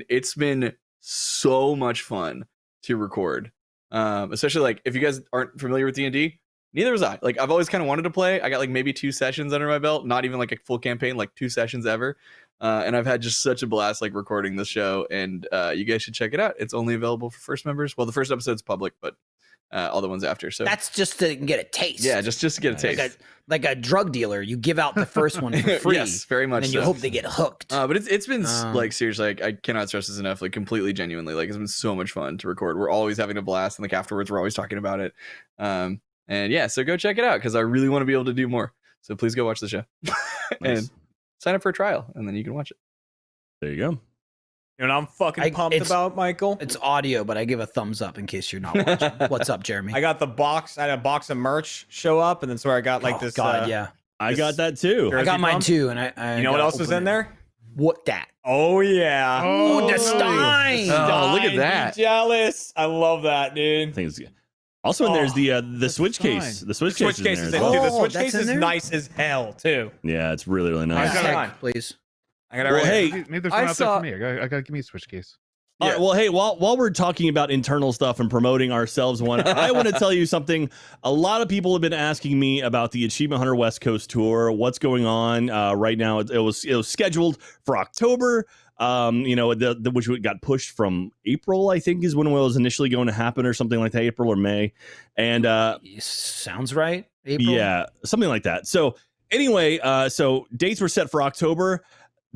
it's been so much fun to record. Especially like if you guys aren't familiar with D&D, neither was I. Like I've always kind of wanted to play. I got like maybe 2 sessions under my belt, not even like a full campaign, like 2 sessions ever. And I've had just such a blast like recording this show, and you guys should check it out. It's only available for first members. Well, the first episode's public, but all the ones after. So That's just to get a taste. yeah, just to get a taste. Like a drug dealer. You give out the first one for free. Yes, very much. And then you so. hope they get hooked. But it's been Um, like seriously, like I cannot stress this enough. Like completely genuinely, like it's been so much fun to record. We're always having a blast, and like afterwards, we're always talking about it. And yeah, so go check it out because I really want to be able to do more. So please go watch the show Nice. and sign up for a trial, and then you can watch it. There you go. You know what I'm fucking pumped about, Michael? It's audio, but I give a thumbs up in case you're not watching. What's up, Jeremy? I got the box. I had a box of merch show up, and then so I got like Oh, this. God, yeah. I got that too. Jersey I got mine pump. too, and I You know what gotta else is open in it. there? What that? Oh yeah. Oh, the nice. Stein. Oh, look at Stein, that. be jealous. I love that, dude. Things. Also, and there's the switch case. The switch case Switch case is is in in. there. Dude, as the well. switch that's case in is there? nice as hell too. Yeah, it's really really I nice. got Check, mine. please. I got it Well, right hey, here. Maybe there's I one out there saw- for me. I gotta give me a switch case. All right, well, hey, while we're talking about internal stuff and promoting ourselves, I want to tell you something. A lot of people have been asking me about the Achievement Hunter West Coast tour. What's going on right now? It was scheduled for October. Which got pushed from April, I think, is when it was initially going to happen, or something like that, April or May. And sounds right. April? Yeah, something like that. So anyway, so dates were set for October.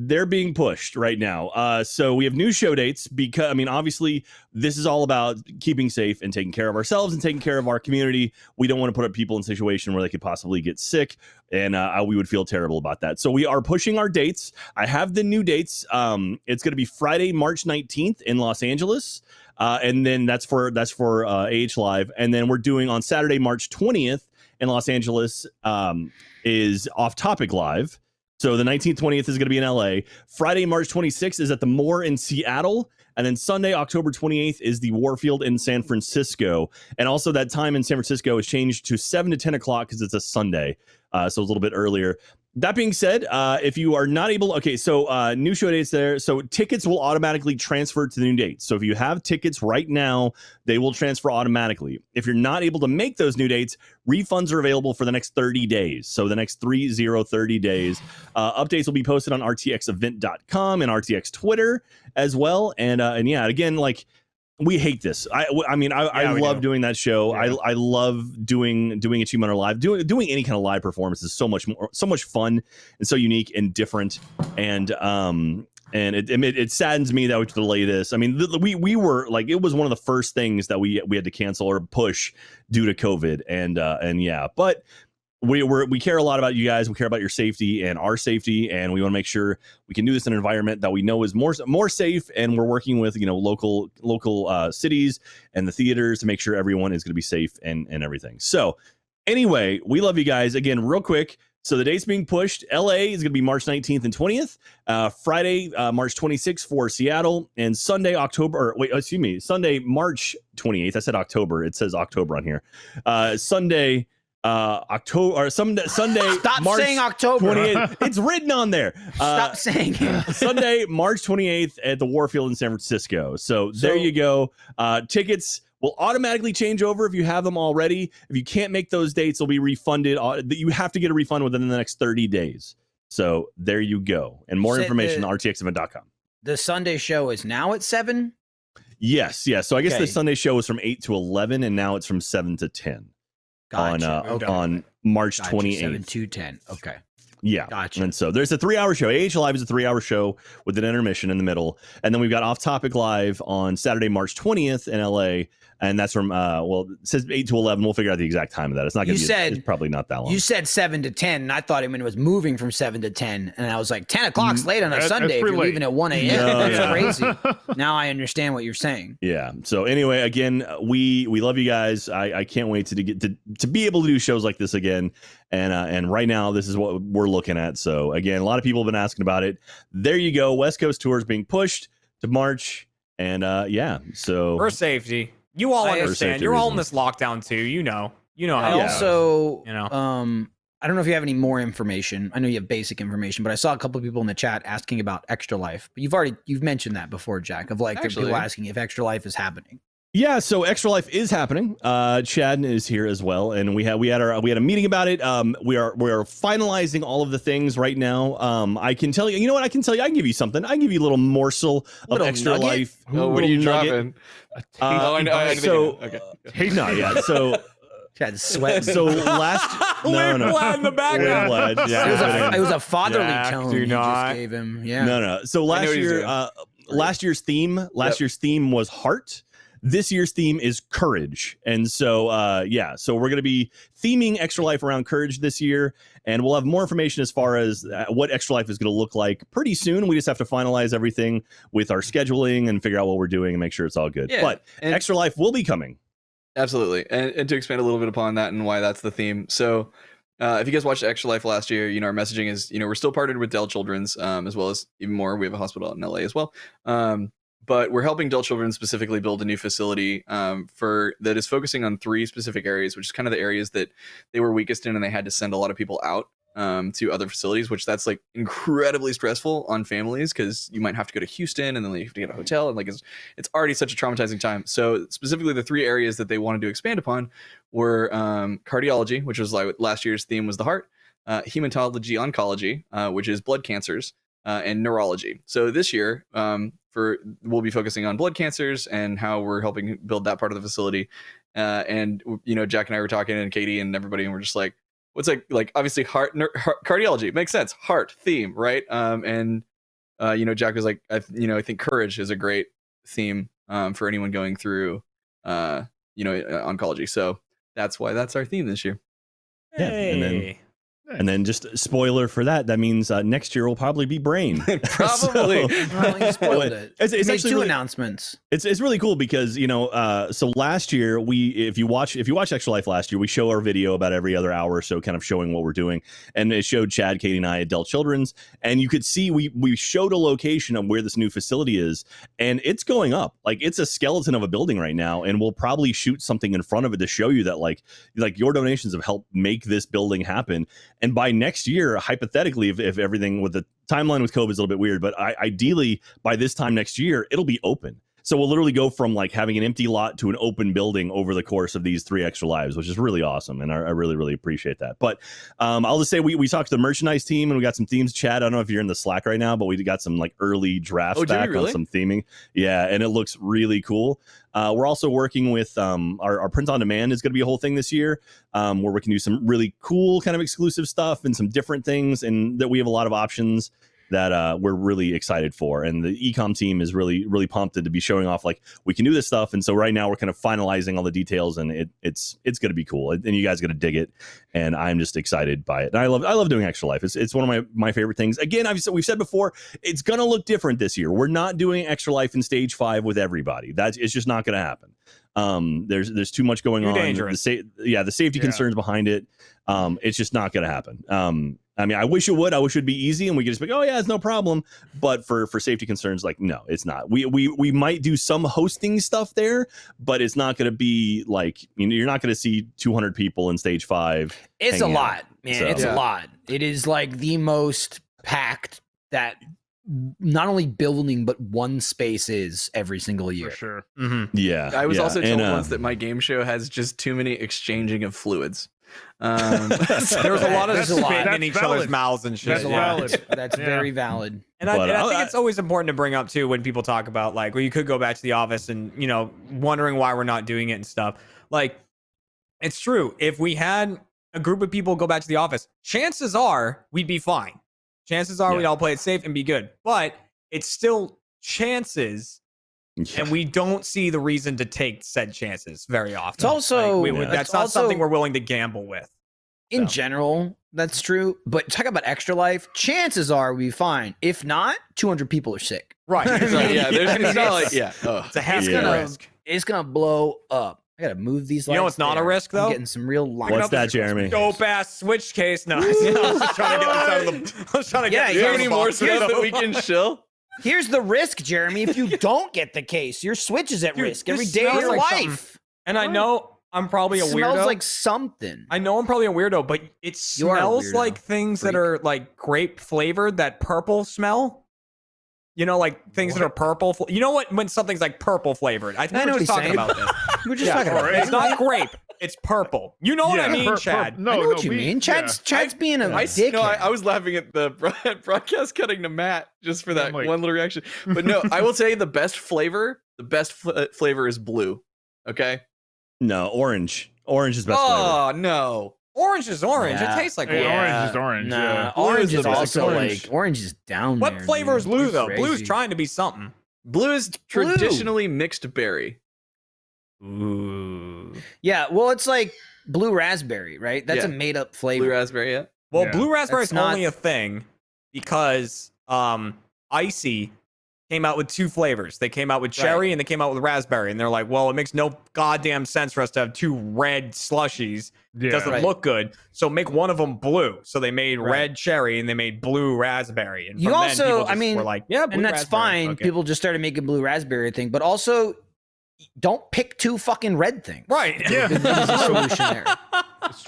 They're being pushed right now. So we have new show dates because, obviously, this is all about keeping safe and taking care of ourselves and taking care of our community. We don't want to put people in a situation where they could possibly get sick, and we would feel terrible about that. So we are pushing our dates. I have the new dates. It's going to be Friday, March 19th in Los Angeles. And then that's for AH Live. And then we're doing on Saturday, March 20th in Los Angeles is Off Topic Live. So the 19th, 20th is going to be in LA. Friday, March 26th is at the Moore in Seattle. And then Sunday, October 28th is the Warfield in San Francisco. And also that time in San Francisco is changed to 7 to 10 o'clock because it's a Sunday. So it's a little bit earlier. That being said, if you are not able, so new show dates there. So tickets will automatically transfer to the new dates. So if you have tickets right now, they will transfer automatically. If you're not able to make those new dates, refunds are available for the next 30 days. So the next 30 days. Updates will be posted on rtxevent.com and RTX Twitter as well. And yeah, again, like, we hate this. I love doing that show. Yeah. I love doing Achievement Hunter Live. Doing any kind of live performance is so much fun and so unique and different. And it saddens me that we have to delay this. I mean, we were like, it was one of the first things that we had to cancel or push due to COVID. And yeah, but we care a lot about you guys. We care about your safety and our safety, and we want to make sure we can do this in an environment that we know is more safe. And we're working with local cities and the theaters to make sure everyone is going to be safe and everything. So anyway, we love you guys. Again, real quick. So the date's being pushed. LA is going to be March 19th and 20th. Friday, March 26th for Seattle, and Sunday, March 28th. I said October. It says October on here. Sunday. Sunday. Stop March saying October. 28th. It's written on there. Stop saying it. Sunday, March 28th at the Warfield in San Francisco. So there you go. Tickets will automatically change over if you have them already. If you can't make those dates, they'll be refunded. You have to get a refund within the next 30 days. So there you go. And more information on rtxevent.com. The Sunday show is now at 7? Yes. So I guess the Sunday show was from 8 to 11, and now it's from 7 to 10. Gotcha. On March 28th. 7 to 10. Okay. Yeah. Gotcha. And so there's a 3-hour show. AH Live is a 3-hour show with an intermission in the middle. And then we've got Off Topic Live on Saturday, March 20th in LA. And that's from, it says 8 to 11. We'll figure out the exact time of that. It's not going to be, it's probably not that long. You said 7 to 10, and I thought it was moving from 7 to 10. And I was like, 10 o'clock's late on a Sunday if you're leaving at 1 a.m. That's crazy. Now I understand what you're saying. Yeah. So anyway, again, we love you guys. I can't wait to get to be able to do shows like this again. And right now, this is what we're looking at. So again, a lot of people have been asking about it. There you go. West Coast tour is being pushed to March. And so for safety. You all understand. You're all in this lockdown too. You know. I also, I don't know if you have any more information. I know you have basic information, but I saw a couple of people in the chat asking about Extra Life. But you've mentioned that before, Jack, of like people asking if Extra Life is happening. Yeah, so Extra Life is happening. Chad is here as well, and we had a meeting about it. We are finalizing all of the things right now. I can tell you, you know what? I can give you something. I can give you a little morsel of Extra Life. Oh, what are you dropping? I know. So So Chad sweat. So last Whiplash in the background. Yeah, it was a fatherly Jack, tone do you not. just gave him. Yeah. No. So last year's theme was heart. This year's theme is courage. And so, so we're going to be theming Extra Life around courage this year. And we'll have more information as far as what Extra Life is going to look like pretty soon. We just have to finalize everything with our scheduling and figure out what we're doing and make sure it's all good. Yeah, but Extra Life will be coming. Absolutely. And to expand a little bit upon that and why that's the theme. So if you guys watched Extra Life last year, our messaging is, we're still partnered with Dell Children's, as well as even more. We have a hospital out in LA as well. But we're helping Dell Children specifically build a new facility that is focusing on 3 specific areas, which is kind of the areas that they were weakest in and they had to send a lot of people out. to other facilities, which that's like incredibly stressful on families because you might have to go to Houston and then you have to get a hotel, and like it's already such a traumatizing time. So specifically the 3 areas that they wanted to expand upon were cardiology, which was like last year's theme was the heart, hematology oncology, which is blood cancers, and neurology. So this year we'll be focusing on blood cancers and how we're helping build that part of the facility. And Jack and I were talking, and Katie and everybody, and we're just like, what's like obviously heart cardiology makes sense, heart theme, right? Jack was like, I think courage is a great theme for anyone going through oncology. So that's why that's our theme this year. Yeah, and then just a spoiler for that means next year will probably be brain. Probably. Well, you spoiled it. It's Make actually 2 really, announcements. It's really cool because so last year if you watch Extra Life last year, we show our video about every other hour or so, kind of showing what we're doing, and it showed Chad, Katie, and I at Dell Children's, and you could see we showed a location of where this new facility is, and it's going up. Like it's a skeleton of a building right now, and we'll probably shoot something in front of it to show you that like your donations have helped make this building happen. And by next year, hypothetically, if everything with the timeline with COVID is a little bit weird, but ideally by this time next year, it'll be open. So we'll literally go from like having an empty lot to an open building over the course of these 3 extra lives, which is really awesome. And I really, really appreciate that. But I'll just say we talked to the merchandise team and we got some themes. Chad, I don't know if you're in the Slack right now, but we got some like early drafts back on some theming. Yeah, and it looks really cool. We're also working with our print on demand is going to be a whole thing this year, where we can do some really cool kind of exclusive stuff and some different things, and that we have a lot of options that we're really excited for. And the ecom team is really, really pumped to be showing off like we can do this stuff. And so right now we're kind of finalizing all the details, and it's going to be cool, and you guys are going to dig it. And I'm just excited by it. And I love doing Extra Life. It's one of my favorite things. Again, we've said before, it's going to look different this year. We're not doing Extra Life in stage 5 with everybody. It's just not going to happen. There's too much going on. Dangerous. The safety concerns behind it. It's just not going to happen. I mean, I wish it would. I wish it would be easy and we could just be like, oh yeah, it's no problem. But for safety concerns, like, no, it's not. We might do some hosting stuff there, but it's not going to be like, you're not going to see 200 people in stage 5. It's a lot, man. So. It's a lot. It is like the most packed that not only building but one space is every single year. For sure. Mm-hmm. Yeah. I was also told once that my game show has just too many exchanging of fluids. There's a lot of spit in each other's mouths and shit. That's valid. That's very valid. And I think it's always important to bring up too when people talk about like, well, you could go back to the office and wondering why we're not doing it and stuff. Like, it's true. If we had a group of people go back to the office, chances are we'd be fine. Chances are we'd all play it safe and be good. But it's still chances. Yeah. And we don't see the reason to take said chances very often. It's also that's not something we're willing to gamble with. In general, that's true. But talk about Extra Life. Chances are we'll be fine. If not, 200 people are sick. Right. It's not like it's a half risk. It's gonna blow up. I gotta move these lights. You know, it's not a risk though. I'm getting some real light. What's that, Jeremy? Dope ass switch case. No, I was just trying to get this out of the. I was trying to get. Do you have any more stuff that we can shill? Here's the risk, Jeremy. If you don't get the case, your Switch is at risk every day of your life. And I know I'm probably a weirdo. It smells like something. I know I'm probably a weirdo, but it smells like things that are like grape flavored, that purple smell. Like things that are purple. You know what? When something's like purple flavored. I think we're just talking about this. We're just talking about it. It's not grape. It's purple. You know what I mean, Chad? I know what you mean. Chad's being a dick. No, I was laughing at the broadcast cutting to Matt just for that one little reaction. But no, I will tell you the best flavor is blue. Okay? No, orange. Orange is best flavor. Oh, no. Orange is orange. Yeah. It tastes like orange. orange. Is orange. Nah, Yeah. orange is the best. also like orange is down What there. flavor is blue though? Crazy. Blue's trying to be something. Blue is traditionally mixed berry. Ooh. Yeah, well, it's like blue raspberry, right? That's a made up flavor. Blue raspberry, yeah. Well, Yeah. blue raspberry is That's not- only a thing because Icy came out with 2 flavors. They came out with cherry and they came out with raspberry. And they're like, well, it makes no goddamn sense for us to have 2 red slushies. Yeah. It doesn't look good. So make one of them blue. So they made red cherry and they made blue raspberry. And You from then, also, people just I mean, were like, yeah, blue and that's raspberry. fine. Okay. People just started making blue raspberry thing, but also don't pick 2 fucking red things. Right. Yeah. There's a solution there.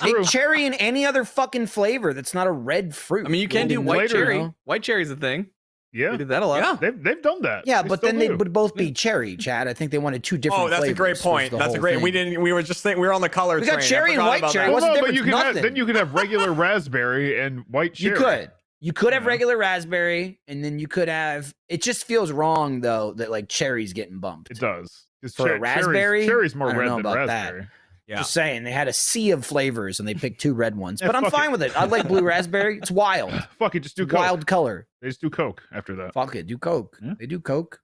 Take True. cherry in any other fucking flavor that's not a red fruit. I mean, you can do Golden white later, cherry. you know? White cherry's a thing. Yeah, We did that a lot. Yeah. they've done that. Yeah, but still then they do. would both be cherry, Chad. I think they wanted two different Oh, that's a great flavors, was point. the That's a whole great. thing. We didn't. We were just thinking. We were on the color We got train. I cherry and forgot white about cherry. that. What's the Well, no, but difference? you could have, Nothing. then you could have regular raspberry and white cherry. You could have Yeah. regular raspberry, and then you could have. It just feels wrong though that like cherry's getting bumped. It does. 'Cause For a raspberry? cherry's more I don't red know than about that. raspberry. Yeah. Just saying, they had a sea of flavors and they picked two red ones. Yeah, But I'm fuck fine it. with it. I like blue raspberry. It's wild. Fuck it, just do Coke. Wild color. They just do Coke after that. Fuck it. Do Coke. Yeah. They do Coke.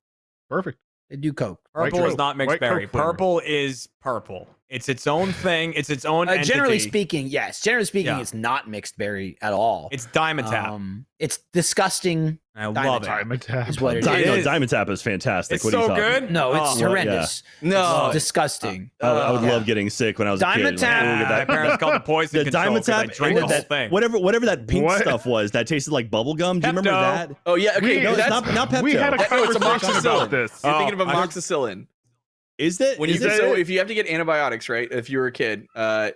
Perfect. They do Coke. Purple White is Coke. not mixed White Coke berry. flavor. Purple is purple. It's its own thing. It's its own entity. Generally speaking, yes. Generally speaking, Yeah. it's not mixed berry at all. It's Dimetap. It's disgusting. I love it. Dimetap. Is what it No, is. Diamond Tap is fantastic. It's What are you so talking? good. No, it's Oh, horrendous. No. It's disgusting. I would Yeah. love getting sick when I was a Diamond kid. Tap. Ooh, My that- parents called it poison the control Diamond 'cause I Tap, drank the and whole that, thing. whatever that pink What? stuff was that tasted like bubble gum. Do you remember Pepto. that? Oh yeah. Okay. No, it's that's, not Pepto. We had a that- no, it's conversation amoxicillin. about this. You're Oh, thinking of I don't- amoxicillin. Is that? When you is that so it? if you have to get antibiotics, right? If you were a kid,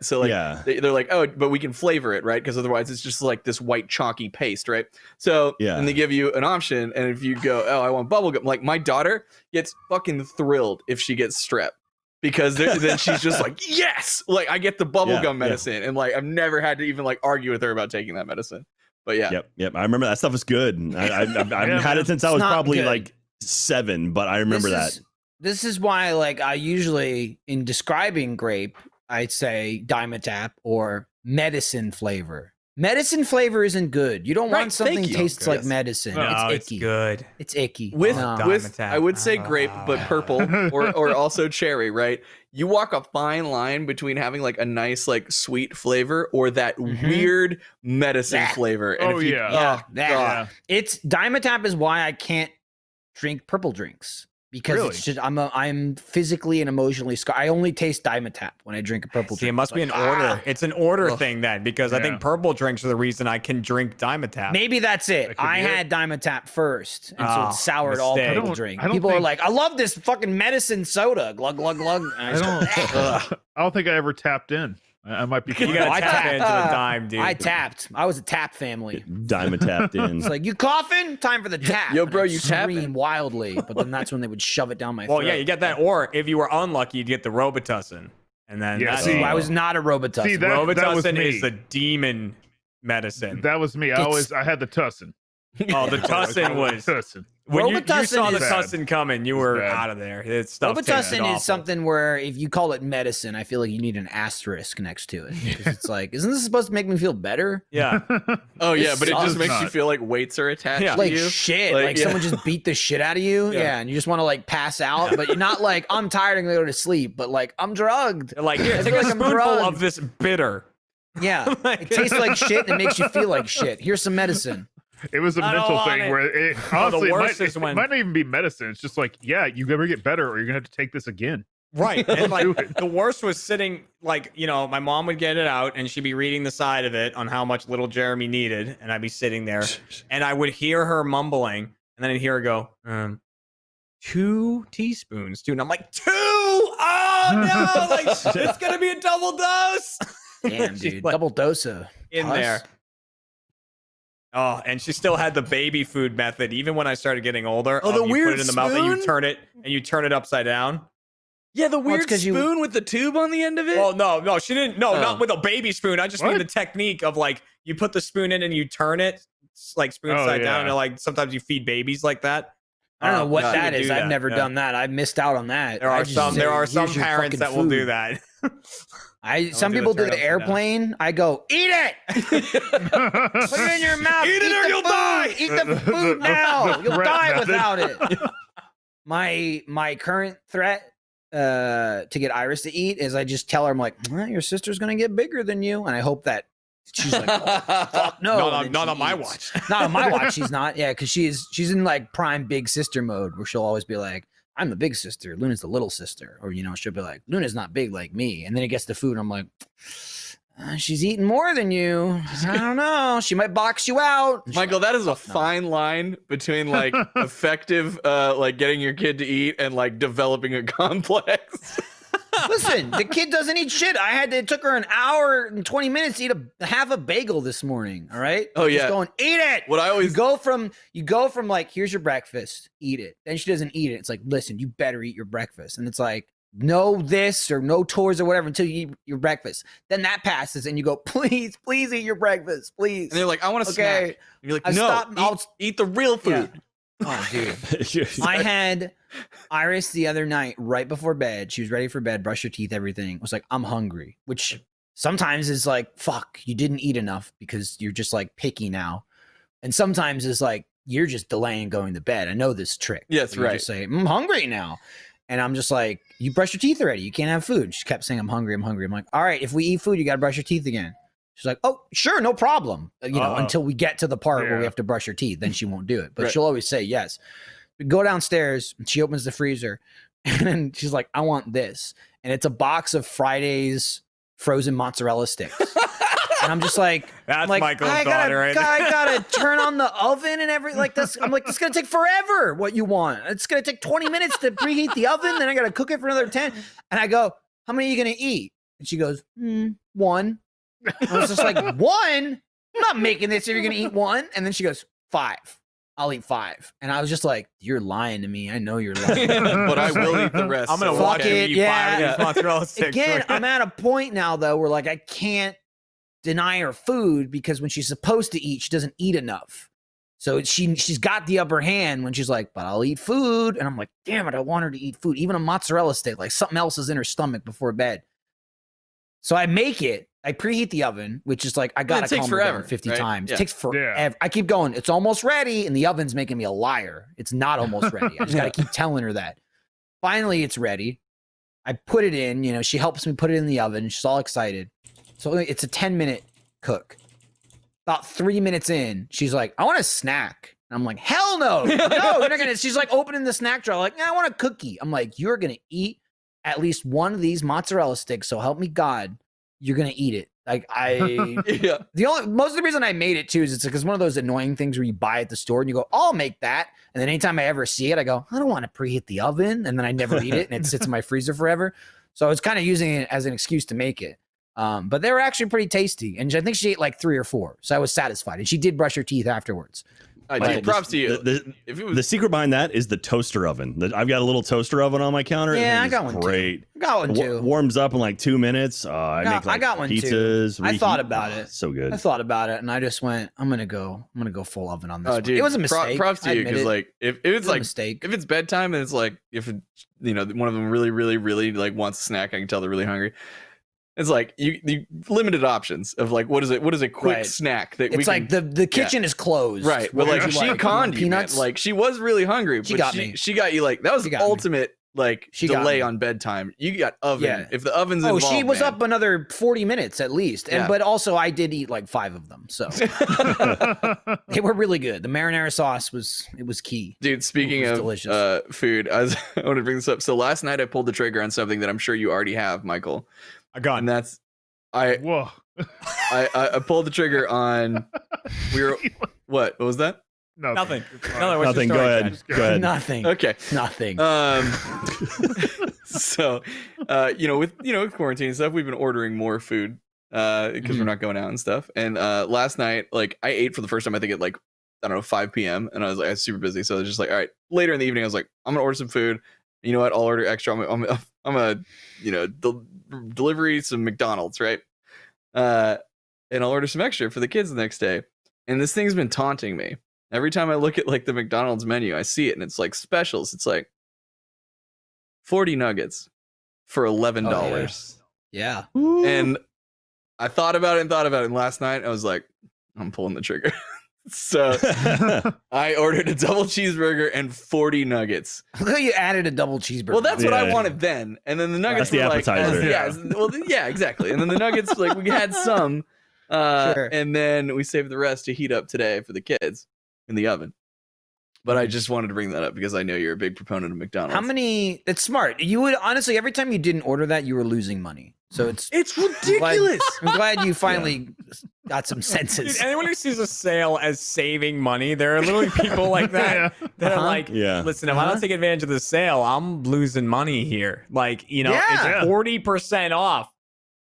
so like Yeah. they're like, oh, but we can flavor it, right? Because otherwise it's just like this white chalky paste, right? So Yeah. and they give you an option, and if you go, oh, I want bubblegum, like my daughter gets fucking thrilled if she gets strep. Because then she's just like, yes, like I get the bubblegum Yeah, medicine, and like I've never had to even like argue with her about taking that medicine. But yeah, Yep. I remember that stuff was good. I've had it since I It's was not probably good. like 7, but I remember that. This is why, like, I usually, in describing grape, I'd say Dimetap or medicine flavor. Medicine flavor isn't good. You don't Right, want something thank that you. tastes like Yes. medicine. No, it's icky. good. It's icky. with No. Dimetap. I would say grape, but purple or also cherry, right? You walk a fine line between having like a nice like sweet flavor or that Mhm. weird medicine That. flavor. And Oh, if you, yeah. Yeah, that. Yeah. It's Dimetap is why I can't drink purple drinks because Really? it's just I'm physically and emotionally scarred. I only taste Dimetap when I drink a purple See, drink. it must It's be an like, order. ah. It's an order Ugh. thing then, because I Yeah. think purple drinks are the reason I can drink Dimetap. Maybe that's it. That could I be it. had Dimetap first, and so Oh, it soured all mistake. purple I drink. don't People are think- like, "I love this fucking medicine soda." Glug glug glug. And I just don't. go, I don't think I ever tapped in. I might be. You fine. gotta I tap tapped. into the dime, dude. I tapped. I was a tap family. Diamond tapped in. It's like, you coughing? Time for the tap. Yo, And bro, I'd you scream tapping? wildly, but then that's when they would shove it down my Well, throat. yeah, you get that. Or if you were unlucky, you'd get the Robitussin. And then Yeah, that's see- I was not a Robitussin. See, that was Robitussin me. is the demon medicine. That was me. I had the Tussin. Oh, the Tussin was Tussin. when you Robitussin saw the is bad. Tussin coming, you were bad. out of there. It's stuff tasted Robitussin awful. is something where if you call it medicine, I feel like you need an asterisk next to it. 'Cause it's like, isn't this supposed to make me feel better? Yeah, oh yeah, This but it just sucks. makes you Not. feel like weights are attached Yeah. to Like you. shit. Like, Like, yeah. someone just beat the shit out of you. Yeah. Yeah. And you just want to like pass out, but you're not like, I'm tired and gonna go to sleep, but like I'm drugged. They're like here, I take feel a like I'm spoonful drugged. of this bitter. Yeah. Like- It tastes like shit and it makes you feel like shit. Here's some medicine. It was a I don't mental want thing it. where it Oh, the honestly it worst might, is when- it might not even be medicine. It's just like, yeah, you ever get better, or you're gonna have to take this again. Right. And like Do it. the worst was sitting like, my mom would get it out and she'd be reading the side of it on how much little Jeremy needed. And I'd be sitting there and I would hear her mumbling and then I'd hear her go, 2 teaspoons, too. And I'm like, 2? Oh no, like it's gonna be a double dose. Damn, She's dude. like, Double dosa. in Us? there. Oh, and she still had the baby food method, even when I started getting older. Oh, the you put weird it in the mouth and you spoon? turn it upside down. Yeah, the it's weird 'cause you- spoon with the tube on the end of it. Well, no, she didn't. No, Oh. not with a baby spoon. I just mean What? the technique of like you put the spoon in and you turn it like spoon Oh, side down, yeah. and like sometimes you feed babies like that. I don't know what no, that you is. do I've that, never yeah. done that. I missed out on that. There I are just some. say, There are "Here's some your parents fucking that will do food." that. Some do the people do turn the upside down. airplane. I go, eat it. Put it in your mouth. Eat it or the you'll food. die. Eat the food now. The You'll threat die method. without it. My current threat to get Iris to eat is I just tell her, I'm like, well, your sister's gonna get bigger than you, and I hope that she's like, oh, fuck no. Not and on, then not she on my eats. watch. Not on my watch. She's not. Yeah, because she's in like prime big sister mode where she'll always be like, I'm the big sister. Luna's the little sister. Or, she'll be like, Luna's not big like me. And then it gets to food. And I'm like, she's eating more than you. I don't know. She might box you out. And she's Michael, like, that is a "Fuck no." fine line between like effective like getting your kid to eat and like developing a complex. Listen, the kid doesn't eat shit. It took her an hour and 20 minutes to eat half a bagel this morning. All right. Oh, yeah. Just going, eat it. What I always You go from like, here's your breakfast, eat it. Then she doesn't eat it. It's like, listen, you better eat your breakfast. And it's like, no this or no tours or whatever until you eat your breakfast. Then that passes and you go, please eat your breakfast, please. and they're like, I want to snack. And you're like, no, eat the real food. Yeah. Oh, dude. I had Iris the other night right before bed. She was ready for bed, brush her teeth, everything. Was like, I'm hungry, which sometimes is like, fuck, you didn't eat enough because you're just like picky now. And sometimes it's like, you're just delaying going to bed. I know this trick. Yes, You right. just say, I'm hungry now. And I'm just like, you brush your teeth already. You can't have food. She kept saying, I'm hungry. I'm hungry. I'm like, all right, if we eat food, you got to brush your teeth again. She's like, oh, sure, no problem. Until we get to the part where we have to brush her teeth, then she won't do it. But she'll always say yes. We go downstairs and she opens the freezer and she's like, I want this. And it's a box of Friday's frozen mozzarella sticks. And I'm just like, That's like, Michael's daughter right there. I gotta turn on the oven and everything like this. I'm like, this is gonna take forever. What you want? It's gonna take 20 minutes to preheat the oven. Then I gotta cook it for another 10. And I go, how many are you gonna eat? And she goes, one. I was just like, one? I'm not making this if you're gonna eat one. And then she goes, 5. I'll eat 5. And I was just like, you're lying to me. I know you're lying. But I will eat the rest. I'm gonna so watch okay. you eat 5 of these mozzarella sticks. Again, I'm at a point now though where like I can't deny her food because when she's supposed to eat, she doesn't eat enough. So she's got the upper hand when she's like, but I'll eat food. And I'm like, damn it, I want her to eat food. Even a mozzarella stick, like something else is in her stomach before bed. So I make it. I preheat the oven, which is like, I got to calm her down 50 times. Yeah. It takes forever. I keep going, it's almost ready. And the oven's making me a liar. It's not almost ready. I just got to keep telling her that. Finally, it's ready. I put it in, she helps me put it in the oven. She's all excited. So it's a 10-minute cook. About 3 minutes in, she's like, I want a snack. And I'm like, hell no. No, you're not gonna. She's like opening the snack drawer, like, I want a cookie. I'm like, you're gonna eat at least one of these mozzarella sticks. So help me God, you're gonna eat it. Like Yeah. most of the reason I made it too is it's because one of those annoying things where you buy at the store and you go, I'll make that. And then anytime I ever see it, I go, I don't want to preheat the oven. And then I never eat it and it sits in my freezer forever. So I was kind of using it as an excuse to make it. But they were actually pretty tasty. And I think she ate like 3 or 4. So I was satisfied. And she did brush her teeth afterwards. Dude, props to you. If it was The secret behind that is the toaster oven. I've got a little toaster oven on my counter. Yeah, It I got is one great. too. I got one too. Warms up in like 2 minutes. I make like I got one pizzas. too. I thought about it. So good. I thought about it and I just went, I'm gonna go full oven on this one. dude, It was a mistake. Props to you because like if it's it was a like mistake. if it's bedtime and it's like if one of them really like wants a snack, I can tell they're really hungry. It's like you limited options of like what is a quick snack that It's like the kitchen is closed. right, but like she conned you, man. peanuts. Like she was really hungry, She but got me. she got you like that was She got me. ultimate like She got delay me. on bedtime. You got oven. Yeah. If the oven's Oh, involved, she was man. up another 40 minutes at least. And Yeah. but also I did eat like 5 of them. So they were really good. The marinara sauce was key. Dude, speaking It was of delicious. food, I want to bring this up. So last night I pulled the trigger on something that I'm sure you already have, Michael, I got and that's I Whoa. I pulled the trigger on. What was that? nothing. You're fine. No, what's your Nothing. Go story, ahead. Ken? Go ahead. Nothing. Okay. Nothing. So, with quarantine and stuff, we've been ordering more food because we're not going out and stuff. And last night, like I ate for the first time, I think at like, I don't know, 5 p.m. And I was super busy. So I was just like, all right, later in the evening, I was like, I'm going to order some food. You know what? I'll order extra. I'm a delivery some McDonald's, right? And I'll order some extra for the kids the next day. And this thing's been taunting me. Every time I look at like the McDonald's menu, I see it and it's like specials. It's like 40 nuggets for $11. Yeah. And I thought about it. And last night I was like, I'm pulling the trigger. So I ordered a double cheeseburger and 40 nuggets. Look how you added a double cheeseburger. Well, that's what I Yeah. wanted then. And then the nuggets That's the were like, appetizer. yeah, exactly. And then the nuggets, like we had some, Sure. and then we saved the rest to heat up today for the kids in the oven. But I just wanted to bring that up because I know you're a big proponent of McDonald's. How many? It's smart. You would honestly, every time you didn't order that, you were losing money. So it's ridiculous. I'm glad you finally got some senses. Dude, anyone who sees a sale as saving money, there are literally people like that that are like, listen, if I don't take advantage of the sale, I'm losing money here. Like, you know, it's 40% off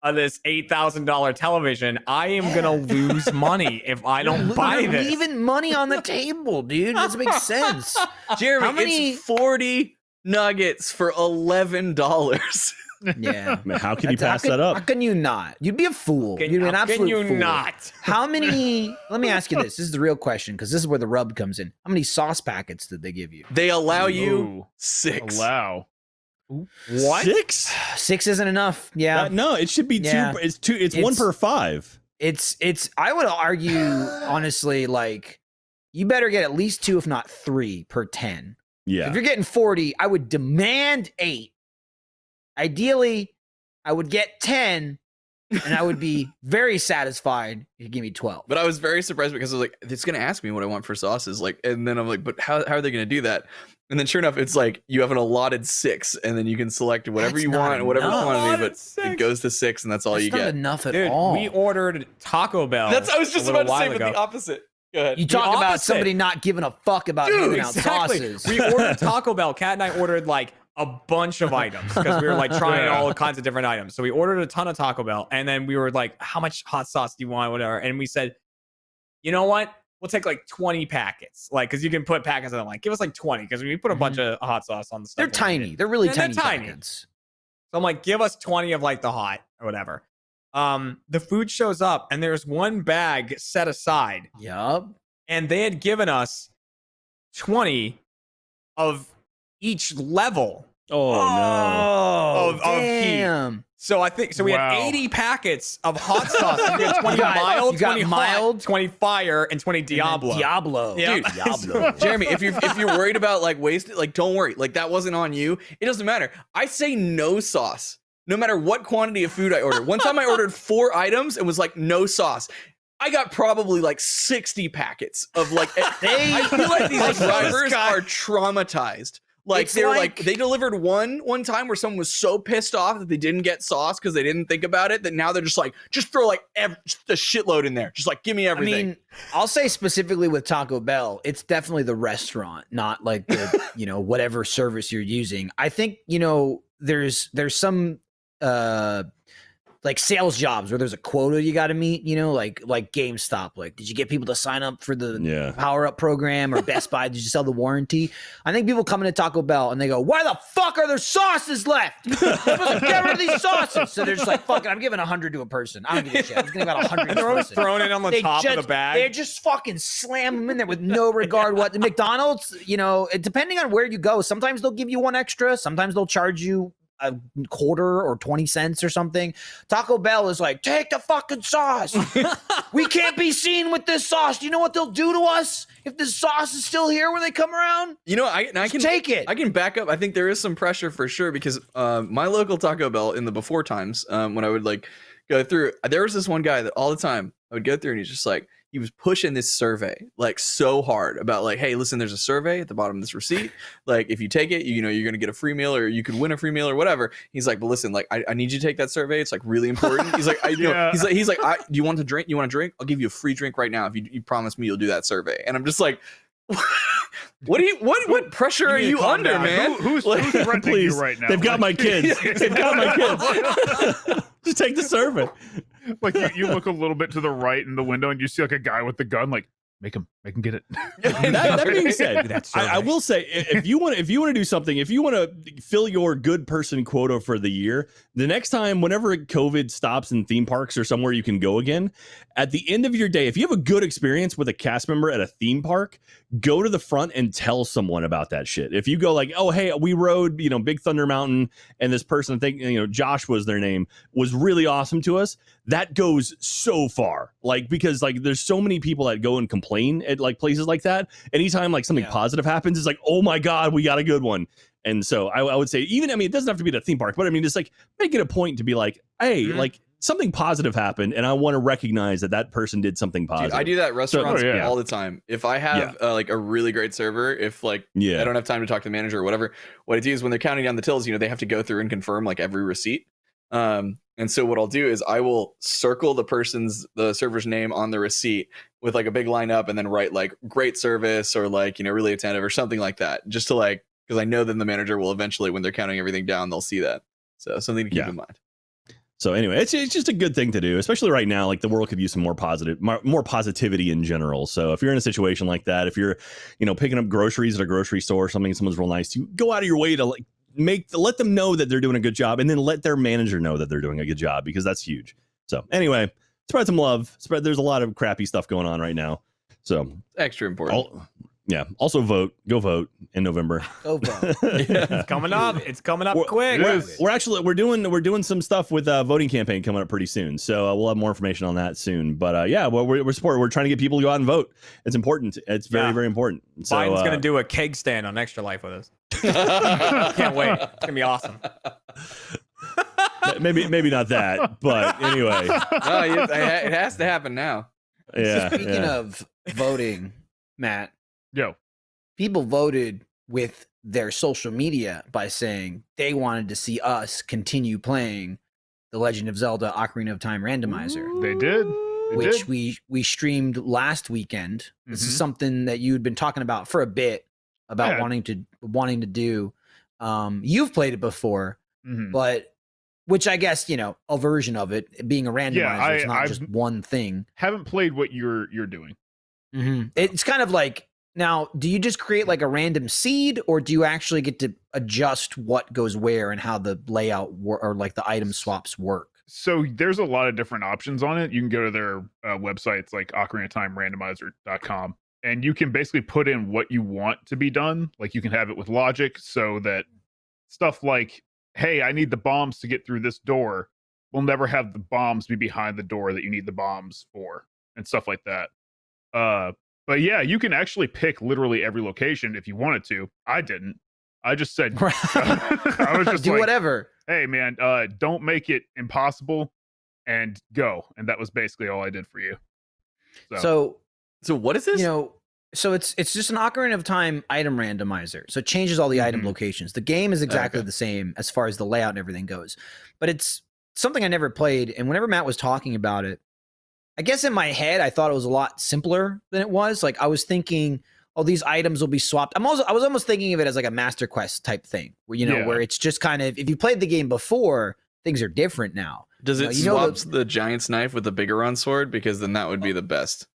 of this $8,000 television. I am gonna lose money if I don't buy this. Leaving money on the table, dude. Doesn't make sense. Jeremy, How many- it's 40 nuggets for $11. Yeah. Man, how can you pass that How up? can you not? You'd be a fool. You'd be an How absolute can you fool. not? How many? Let me ask you this. This is the real question because this is where the rub comes in. How many sauce packets did they give you? They allow you Ooh, 6. Allow. What? 6? 6 isn't enough. Yeah. No, it should be Yeah. 2. It's 2. It's 1 per 5. It's I would argue honestly, like you better get at least 2, if not 3 per 10. Yeah. If you're getting 40, I would demand 8. Ideally, I would get 10, and I would be very satisfied if you give me 12. But I was very surprised because I was like, it's going to ask me what I want for sauces. Like, and then I'm like, but how are they going to do that? And then sure enough, it's like you have an allotted 6, and then you can select whatever That's you not want, whatever enough. quantity, but Allotted 6. it goes to 6, and that's all That's you not get. enough at Dude, all. we ordered Taco Bell. I was just a little about to say, while but ago. the opposite. Go ahead. You talk about opposite. somebody not giving a fuck about Dude, handing out exactly. sauces. We ordered Taco Bell. Kat and I ordered like a bunch of items because we were like trying all kinds of different items. So we ordered a ton of Taco Bell, and then we were like, "How much hot sauce do you want?" Whatever. And we said, "You know what? We'll take like 20 packets, like because you can put packets." And I'm like, "Give us like 20," because we put a bunch of hot sauce on the stuff. They're that we tiny. did. They're really Yeah, they're tiny. tiny. Packets. So I'm like, "Give us 20 of like the hot or whatever." The food shows up, and there's one bag set aside. Yup. And they had given us 20 of each level. Oh, no. Of heat. damn. So I think we Wow. had 80 packets of hot sauce. You had 20 You got- mild, you got 20 mild, hot, 20 fire, and 20 Diablo. Diablo. Yeah. Dude, Diablo. Jeremy, if you're worried about like wasted, like don't worry, like that wasn't on you. It doesn't matter. I say no sauce, no matter what quantity of food I ordered. One time I ordered 4 items and was like no sauce. I got probably like 60 packets of like. I feel like these drivers are traumatized. Like It's they're like- they delivered one time where someone was so pissed off that they didn't get sauce because they didn't think about it that now they're just like just throw like just a shitload in there, just like give me everything. I mean, I'll say specifically with Taco Bell, it's definitely the restaurant, not like the whatever service you're using. I think there's some like sales jobs where there's a quota you got to meet. Like GameStop. Like, did you get people to sign up for the Power Up program, or Best Buy? Did you sell the warranty? I think people come into Taco Bell and they go, "Why the fuck are there sauces left? You're supposed to get rid of these sauces." So they're just like, "Fuck it, I'm giving 100 to a person. I don't give a shit. I'm just giving about 100." And they're always throwing it on the top of the bag. They just fucking slam them in there with no regard what. McDonald's, depending on where you go, sometimes they'll give you one extra. Sometimes they'll charge you a quarter or 20 cents or something. Taco Bell is like, "Take the fucking sauce. We can't be seen with this sauce. Do you know what they'll do to us if this sauce is still here when they come around? I can Take it." I can back up. I think there is some pressure for sure because my local Taco Bell in the before times, when I would like go through, there was this one guy that all the time I would go through and he's just like, he was pushing this survey like so hard about like, hey, listen, there's a survey at the bottom of this receipt. Like if you take it, you're going to get a free meal or you could win a free meal or whatever. He's like, but listen, like I need you to take that survey. It's like really important. He's like, he's like, do you want to drink? You want to drink? I'll give you a free drink right now if you promise me you'll do that survey. And I'm just like, what pressure are you under, man? Who's threatening Please, you right now? they've got my kids. They've got my kids. Just take the survey. Like you look a little bit to the right in the window and you see like a guy with the gun, like make him get it. That being said, That's I will say if you want to do something, if you want to fill your good person quota for the year, the next time, whenever COVID stops in theme parks or somewhere you can go again, at the end of your day, if you have a good experience with a cast member at a theme park, go to the front and tell someone about that shit. If you go like, "Oh, hey, we rode, Big Thunder Mountain, and this person, I think, Josh was their name, was really awesome to us," that goes so far. Like, because like there's so many people that go and complain at like places like that. Anytime like something positive happens, it's like, "Oh my God, we got a good one." And so I would say, it doesn't have to be at a theme park, but just like make it a point to be like, "Hey, like something positive happened, and I want to recognize that person did something positive. Dude, I do that at restaurants yeah. all the time. If I have like a really great server, if like I don't have time to talk to the manager or whatever, what I do is when they're counting down the tills, they have to go through and confirm like every receipt. And so what I'll do is I will circle the server's name on the receipt with like a big line up and then write like great service or like, really attentive or something like that, just to like, because I know then the manager will eventually, when they're counting everything down, they'll see that. So something to keep in mind. So anyway, it's just a good thing to do, especially right now. Like the world could use some more positivity in general. So if you're in a situation like that, if you're, picking up groceries at a grocery store or something, someone's real nice, you go out of your way to like let them know that they're doing a good job, and then let their manager know that they're doing a good job, because that's huge. So anyway, spread some love. There's a lot of crappy stuff going on right now. So Extra important. Also vote. Go vote in November. Go vote. It's coming up. It's coming up quick. We're doing some stuff with a voting campaign coming up pretty soon. So we'll have more information on that soon. But we're trying to get people to go out and vote. It's important. It's very, very important. So, Biden's going to do a keg stand on Extra Life with us. Can't wait. It's going to be awesome. maybe not that, but anyway. No, it has to happen now. Yeah. So speaking of voting, Matt. Yo. People voted with their social media by saying they wanted to see us continue playing The Legend of Zelda Ocarina of Time Randomizer. They did. Which we streamed last weekend. This is something that you'd been talking about for a bit, about wanting to do. You've played it before, but which I guess, a version of it being a randomizer, it's not just one thing. Haven't played what you're doing. It's kind of like, now, do you just create like a random seed, or do you actually get to adjust what goes where and how the layout or like the item swaps work? So there's a lot of different options on it. You can go to their websites like OcarinaTimeRandomizer.com, and you can basically put in what you want to be done. Like you can have it with logic, so that stuff like, hey, I need the bombs to get through this door, will never have the bombs be behind the door that you need the bombs for, and stuff like that. But yeah, you can actually pick literally every location if you wanted to. I didn't. I just said, I was just do like, whatever. Hey man, don't make it impossible, and go. And that was basically all I did for you. So what is this? So it's just an Ocarina of Time item randomizer. So it changes all the item locations. The game is exactly the same as far as the layout and everything goes, but it's something I never played. And whenever Matt was talking about it, I guess in my head, I thought it was a lot simpler than it was. Like I was thinking, oh, these items will be swapped. I was almost thinking of it as like a Master Quest type thing, where where it's just kind of, if you played the game before, things are different now. Does it swap the giant's knife with the Bigoron sword? Because then that would be the best.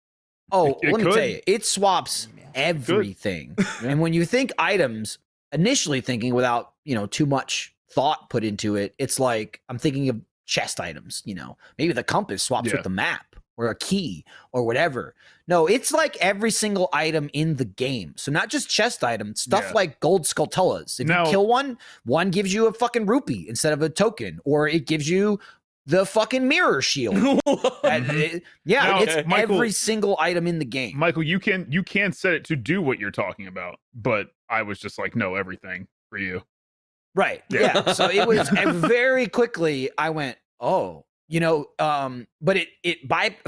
Oh, let me tell you, it swaps everything. And when you think items, initially thinking without too much thought put into it, it's like I'm thinking of chest items. Maybe the compass swaps with the map, or a key or whatever. No, it's like every single item in the game. So not just chest items, stuff like gold skulltulas. If you kill one gives you a fucking rupee instead of a token, or it gives you the fucking mirror shield. It's Michael, every single item in the game. Michael, you can set it to do what you're talking about, but I was just like, no, everything for you. Right. Yeah. So it was very quickly I went, oh, but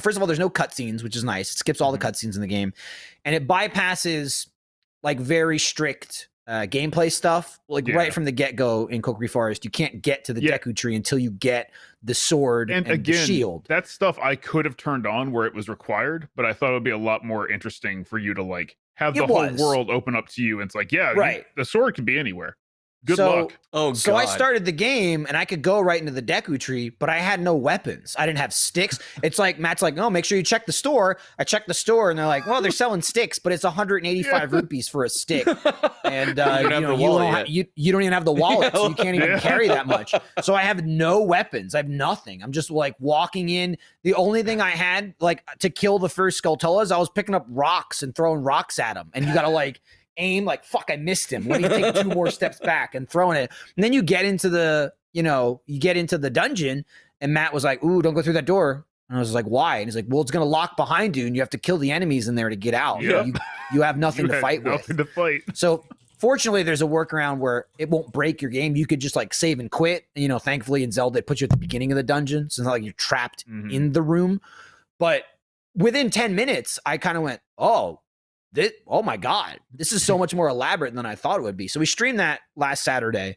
first of all, there's no cutscenes, which is nice. It skips all the cutscenes in the game, and it bypasses like very strict gameplay stuff. Like right from the get-go in Kokiri Forest, you can't get to the Deku Tree until you get the sword and again, the shield. That's stuff I could have turned on where it was required, but I thought it would be a lot more interesting for you to like have the whole world open up to you. And it's like, the sword can be anywhere. Good luck. Oh, God. So I started the game and I could go right into the Deku Tree, but I had no weapons. I didn't have sticks. It's like, Matt's like, oh, make sure you check the store. I checked the store and they're like, well, they're selling sticks, but it's 185 rupees for a stick. And you don't even have the wallet, so you can't even carry that much. So I have no weapons. I have nothing. I'm just like walking in. The only thing I had like to kill the first Skulltulas, I was picking up rocks and throwing rocks at them. And you got to like aim like, fuck, I missed him. Let me take 2 more steps back and throwing it. And then you get into the, dungeon, and Matt was like, ooh, don't go through that door. And I was like, why? And he's like, well, it's going to lock behind you and you have to kill the enemies in there to get out. Yeah. You have nothing to fight with. Nothing to fight. So Fortunately, there's a workaround where it won't break your game. You could just like save and quit. You know, thankfully in Zelda, it puts you at the beginning of the dungeon. So it's not like you're trapped in the room. But within 10 minutes, I kind of went, oh my God, this is so much more elaborate than I thought it would be. So we streamed that last Saturday.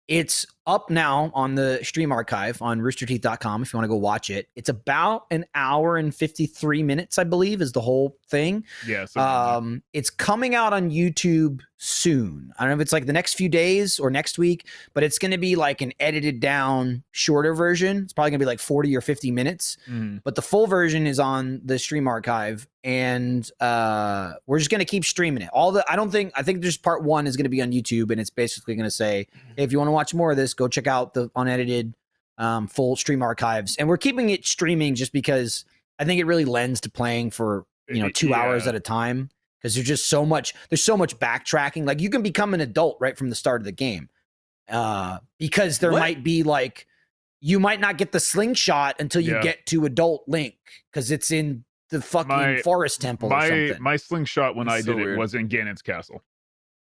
It's up now on the stream archive on roosterteeth.com if you want to go watch it. It's about an hour and 53 minutes, I believe, is the whole thing. Yeah. It's coming out on YouTube soon. I don't know if it's like the next few days or next week, but it's going to be like an edited down shorter version. It's probably going to be like 40 or 50 minutes, but the full version is on the stream archive, and we're just going to keep streaming it. I think there's part 1 is going to be on YouTube, and it's basically going to say, hey, if you want to watch more of this, go check out the unedited full stream archives. And we're keeping it streaming just because I think it really lends to playing for 2 hours at a time, because there's so much backtracking. Like you can become an adult right from the start of the game, because there might be like, you might not get the slingshot until you get to adult Link, because it's in the fucking forest temple or something. My slingshot when That's I did so weird. it was in Ganon's castle.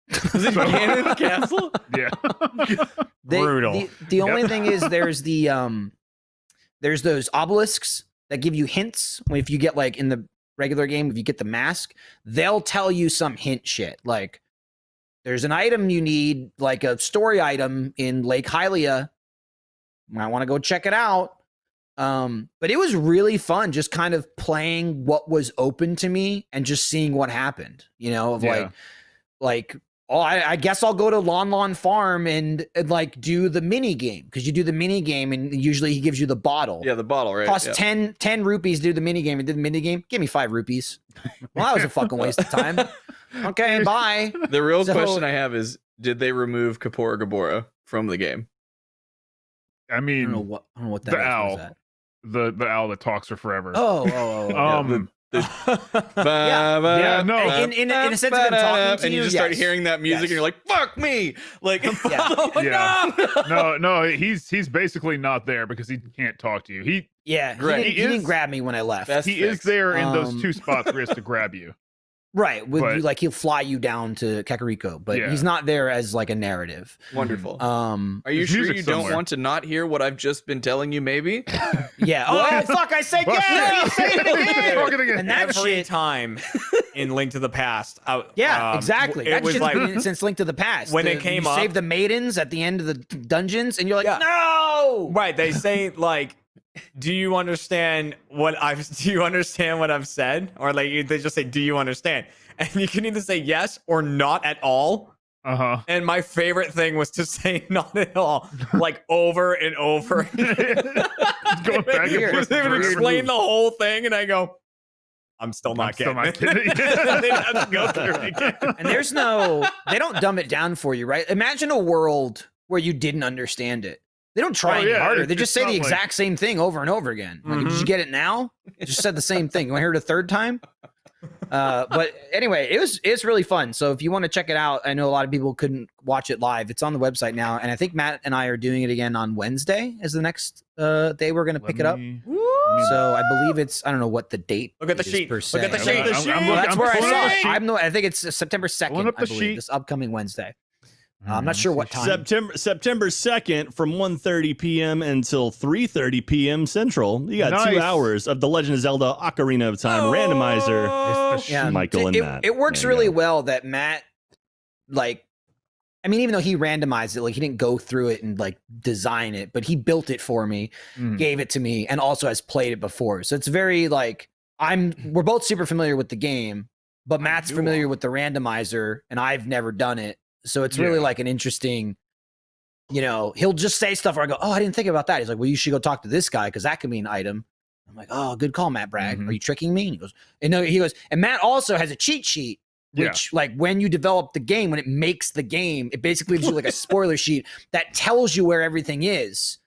Is it Ganon's castle? Yeah. Brutal. The only thing is there's those obelisks that give you hints. If you get like in the regular game, if you get the mask, they'll tell you some hint shit. Like there's an item you need, like a story item in Lake Hylia. Might want to go check it out. But it was really fun just kind of playing what was open to me and just seeing what happened, I guess I'll go to Lon Farm and like do the mini game, because you do the mini game and usually he gives you the bottle. Yeah, the bottle, right? Cost 10 rupees to do the mini game, and did the mini game. Give me 5 rupees. Well, that was a fucking waste of time. Okay, bye. The real question I have is, did they remove Kapora Gabora from the game? I I mean, don't know what that the is. What owl. is that? The owl that talks for forever. Oh. Yeah, no. In a sense of him talking to and you just start hearing that music, and you're like, "Fuck me!" Like, No, he's basically not there because he can't talk to you. He didn't grab me when I left. he is there in those 2 spots where he has to grab you. Right, he'll fly you down to Kakariko, but he's not there as like a narrative. Wonderful. Are you There's sure music you don't somewhere. want to not hear what I've just been telling you? Maybe. Yeah. Oh fuck! I said yes. Say it again. Talking again. And that Every shit. time in Link to the Past. Exactly. It That was shit's like been since Link to the Past. when it came you up. save the maidens at the end of the dungeons, and you're like, no. Right. They say like, do you understand what I've said? Or like they just say, do you understand? And you can either say yes or not at all. Uh-huh. And my favorite thing was to say not at all, like over and over. Going back and forth. They would explain the whole thing, and I go, I'm still not getting it. They'd have to go through it again. And they don't dumb it down for you, right? Imagine a world where you didn't understand it. They don't try any harder. They just say the exact same thing over and over again. Like, did you get it now? You just said the same thing. You want to hear it a third time? But anyway, it's really fun. So if you want to check it out, I know a lot of people couldn't watch it live. It's on the website now, and I think Matt and I are doing it again on Wednesday is the next day we're going to pick it up. So I believe it's, I don't know what the date. Look at the is sheet. per Look se. at the sheet. That's where I saw it. I'm I think it's September 2nd, up I the believe, sheet. this upcoming Wednesday. I'm not sure what time. September 2nd from 1:30 p.m. until 3:30 p.m. Central. You got 2 Nice. hours of The Legend of Zelda Ocarina of Time Randomizer. It's the Yeah. Michael and it, Matt. It works There you really go. well that Matt, like, I mean, even though he randomized it, like he didn't go through it and like design it, but he built it for me, gave it to me, and also has played it before. So it's very like we're both super familiar with the game, but Matt's familiar with the randomizer, and I've never done it. So it's really like an interesting, he'll just say stuff where I go, oh, I didn't think about that. He's like, well, you should go talk to this guy because that could be an item. I'm like, oh, good call, Matt Bragg. Are you tricking me? And he goes, and Matt also has a cheat sheet, which like when you develop the game, when it makes the game, it basically gives you like a spoiler sheet that tells you where everything is.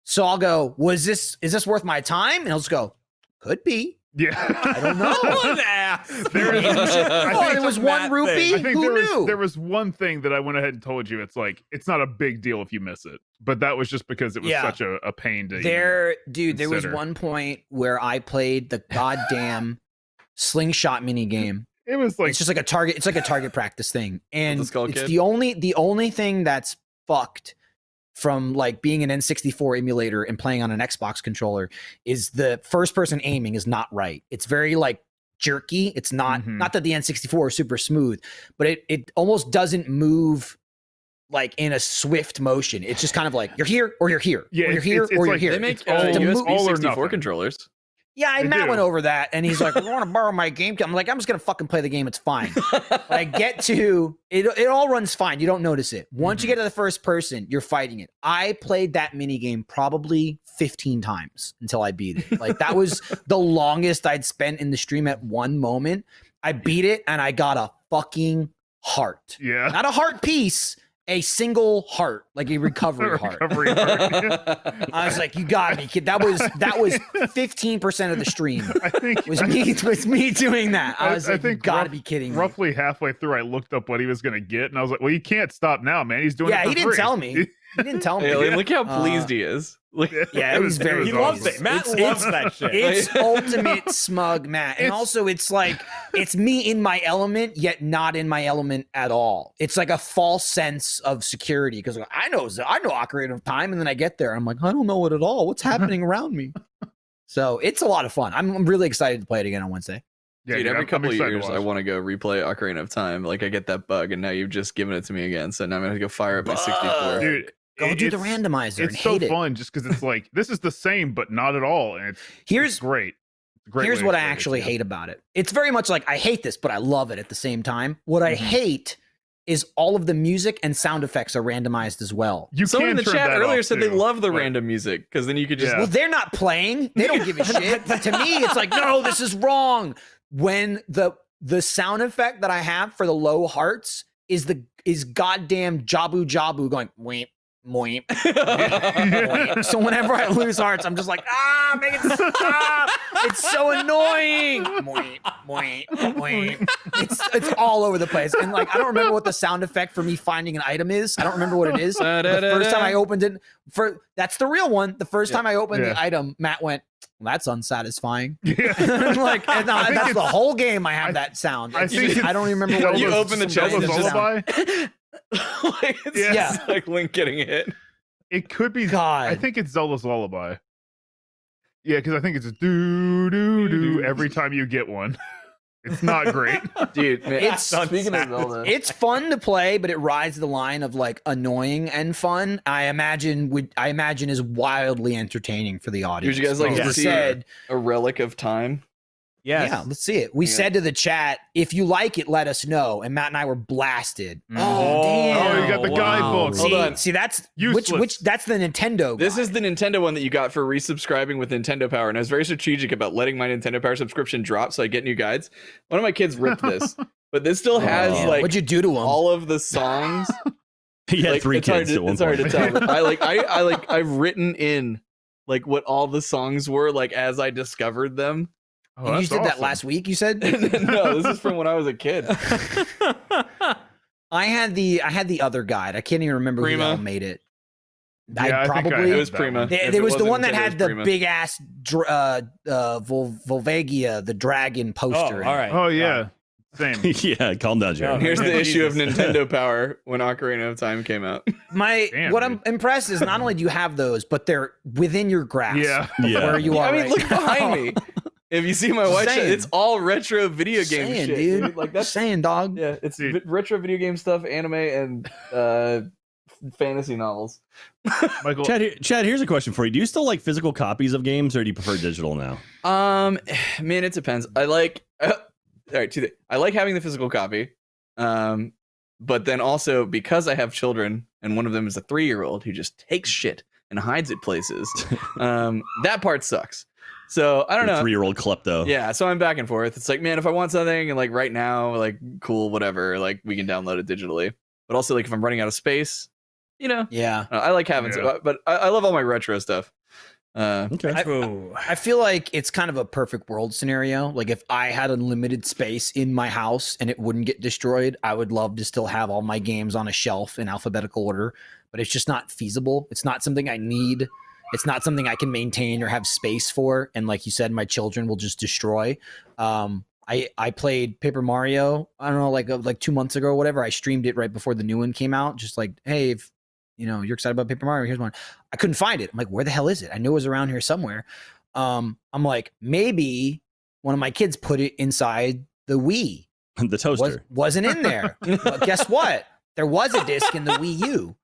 So I'll go, is this worth my time? And he'll just go, could be. Yeah. I don't know. What an ass. There is, Oh, it was Matt 1 rupee? I think Who knew? there was one thing that I went ahead and told you. It's like, it's not a big deal if you miss it, but that was just because it was such a pain to there was consider. one point where I played the goddamn slingshot mini game It was like It's just like a target. It's like a target practice thing, and Skull it's Kid? the only thing that's fucked from like being an N64 emulator and playing on an Xbox controller is the first person aiming is not right. It's very like jerky. It's not Mhm. not that the N64 is super smooth, but it almost doesn't move like in a swift motion. It's just kind of like you're here or you're here. Yeah, or you're it's- here it's or you're like- here. They make It's all- USB all or 64 nothing. controllers. Yeah, and They Matt do. went over that, and he's like, "I want to borrow my game." I'm like, "I'm just gonna fucking play the game. It's fine." But I get to it. It all runs fine. You don't notice it. Once you get to the first person, you're fighting it. I played that mini game probably 15 times until I beat it. Like that was the longest I'd spent in the stream at one moment. I beat it, and I got a fucking heart. yeah. Not a heart piece, a single heart, like a recovery heart. Recovery heart. I was like, "You got me, kid." That was 15% of the stream. I think Was me doing that. I was I like, "You think gotta be kidding me." roughly halfway through, I looked up what he was going to get, and I was like, "Well, you can't stop now, man. He's doing it Yeah, for he didn't free." tell me. He didn't tell me. Hey, look how pleased he is. Like, Yeah, it was very He awesome. loves it. Matt It's- loves that shit. It's ultimate smug Matt. And It's- also it's like it's me in my element, yet not in my element at all. It's like a false sense of security because I know Ocarina of Time, and then I get there and I'm like, I don't know it at all. What's happening around me? So it's a lot of fun. I'm really excited to play it again on Wednesday. Yeah, dude, every I'm couple of excited to years, I watch. want to go replay Ocarina of Time. Like, I get that bug, and now you've just given it to me again. So now I'm going to go fire up my 64. Dude, Go do the it's- randomizer and It's so hate it. fun just because it's like this is the same, but not at all, and it's Here's great. It's a great. Here's way to what I experience actually it. hate about it. It's very much like I hate this, but I love it at the same time. What I hate is all of the music and sound effects are randomized as well. You Someone can in the turn chat that earlier off, said they too, love the but- random music because then you could just. Yeah. Well, they're not playing. They don't give a shit. To me, it's like, no, this is wrong. When the sound effect that I have for the low hearts is goddamn Jabu Jabu going weep. Moink, moink. So whenever I lose hearts, I'm just like, make it stop. It's so annoying. Moink, moink, moink. It's all over the place. And like, I don't remember what the sound effect for me finding an item is. I don't remember what it is. The first time I opened it, that's the real one. The first time I opened Yeah. the item, Matt went, well, that's unsatisfying. Yeah. I'm like, and I think that's the it's- whole game. I have I- that sound. I It's think just- it's I don't even remember what it You is. open the It's chest some Zelda's and random just- sound. Lullaby. like, it's Yeah. just like Link getting hit. It could be. God. I think it's Zelda's Lullaby. Yeah, because I think it's doo doo doo every time you get one. It's not great. Dude, man, It's- speaking of Zelda. It's fun to play, but it rides the line of like annoying and fun. I imagine is wildly entertaining for the audience. Would you guys like Because to we see said, a relic of time? Yes. yeah, let's see it. We Yeah. said to the chat, if you like it, let us know. And Matt and I were blasted. Mm. Oh, damn. Oh, you got the guidebook. See, Hold on. see, that's Useless. which that's the Nintendo. This guide. is the Nintendo one that you got for resubscribing with Nintendo Power, and I was very strategic about letting my Nintendo Power subscription drop so I get new guides. One of my kids ripped this, but this still has Damn. like What'd you do to him? all of the songs. He had Like, 3 it's hard kids to, at one it's hard point. to tell. But I've written in like what all the songs were like as I discovered them. Oh, And you that's did that awesome. last week. You said. No, this is from when I was a kid. I had the other guide. I can't even remember Prima. who all made it. Yeah, I think I probably had It was that Prima. one. There, If there it was the wasn't one that Nintendo, it had was the Prima. big ass Volvagia, the dragon Oh, poster. all right. Oh yeah, same. Yeah, calm down, Jared. Here's the issue of Jesus. Nintendo Power when Ocarina of Time came out. Damn, What dude. I'm impressed is not only do you have those, but they're within your grasp. Yeah. Yeah. Where you are. I mean, right look now. behind me. If you see my Just white shirt, saying. it's all retro video game Saying, shit, dude. Like that's saying, dog. yeah, it's Dude. retro video game stuff, anime, and fantasy novels. Michael, Chad, here's a question for you. Do you still like physical copies of games, or do you prefer digital now? Man, it depends. I like all right. I like having the physical copy, but then also because I have children, and one of them is a 3-year-old who just takes shit and hides it places. That part sucks. So I don't know. 3-year-old klepto. Yeah, so I'm back and forth. It's like, man, if I want something and like right now, like cool, whatever, like we can download it digitally. But also, like if I'm running out of space, you know, Yeah. I like having Yeah. but I love all my retro stuff. Okay. True. I feel like it's kind of a perfect world scenario. Like if I had unlimited space in my house and it wouldn't get destroyed, I would love to still have all my games on a shelf in alphabetical order, but it's just not feasible. It's not something I need. It's not something I can maintain or have space for. And like you said, my children will just destroy. I I played Paper Mario. I don't know, like 2 months ago or whatever. I streamed it right before the new one came out. Just like, hey, if you're excited about Paper Mario, here's one. I couldn't find it. I'm like, where the hell is it? I knew it was around here somewhere. I'm like, maybe one of my kids put it inside the Wii. The toaster wasn't in there. But guess what? There was a disc in the Wii U.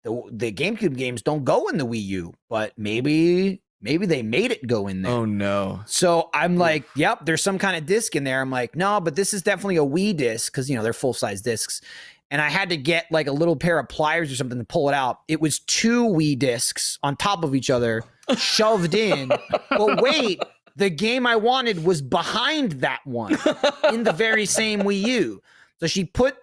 The GameCube games don't go in the Wii U, but maybe they made it go in there. Oh no. So I'm like, yep, there's some kind of disc in there. I'm like, no, but this is definitely a Wii disc because they're full-size discs. And I had to get like a little pair of pliers or something to pull it out. It was 2 Wii discs on top of each other, shoved in. But wait, the game I wanted was behind that one in the very same Wii U. So she put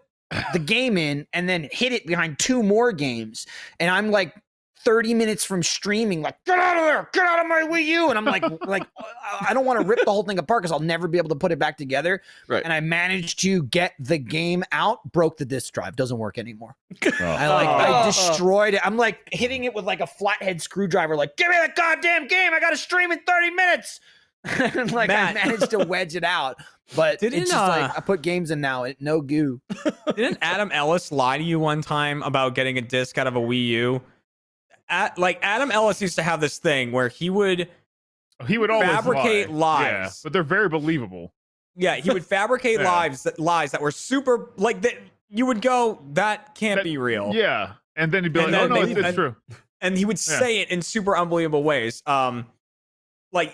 the game in and then hid it behind 2 more games. And I'm like 30 minutes from streaming, like, get out of there, get out of my Wii U. And I'm like, I don't want to rip the whole thing apart because I'll never be able to put it back together. Right. And I managed to get the game out, broke the disc drive, doesn't work anymore. I destroyed it. I'm like hitting it with like a flathead screwdriver, like, give me that goddamn game. I got to stream in 30 minutes. And like Matt. I managed to wedge it out, but it's just like I put games in now, no goo. Didn't Adam Ellis lie to you one time about getting a disc out of a Wii U? Adam Ellis used to have this thing where he would always fabricate lie. lies. Yeah, but they're very believable. Yeah, he would fabricate lies that were super like that. You would go, that can't be real. Yeah, and then he'd be And like, then "Oh no, it's true." And he would say it in super unbelievable ways.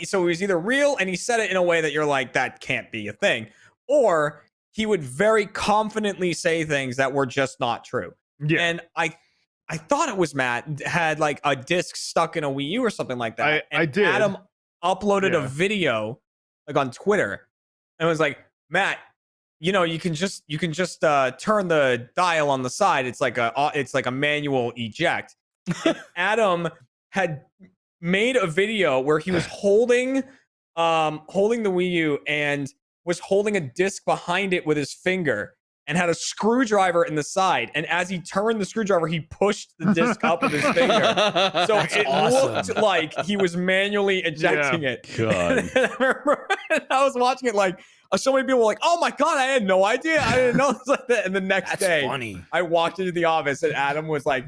So it was either real and he said it in a way that you're like, that can't be a thing, or he would very confidently say things that were just not true. Yeah, and I thought it was Matt had like a disc stuck in a Wii U or something like that. I did. Adam uploaded a video like on Twitter and was like, Matt, you can just turn the dial on the side. It's like a manual eject. Adam had made a video where he was holding the Wii U and was holding a disc behind it with his finger and had a screwdriver in the side. And as he turned the screwdriver, he pushed the disc up with his finger. So it looked like he was manually ejecting it. God. And I remember I was watching it like so many people were like, oh my God, I had no idea. I didn't know it was like that. And the next day, funny. I walked into the office and Adam was like,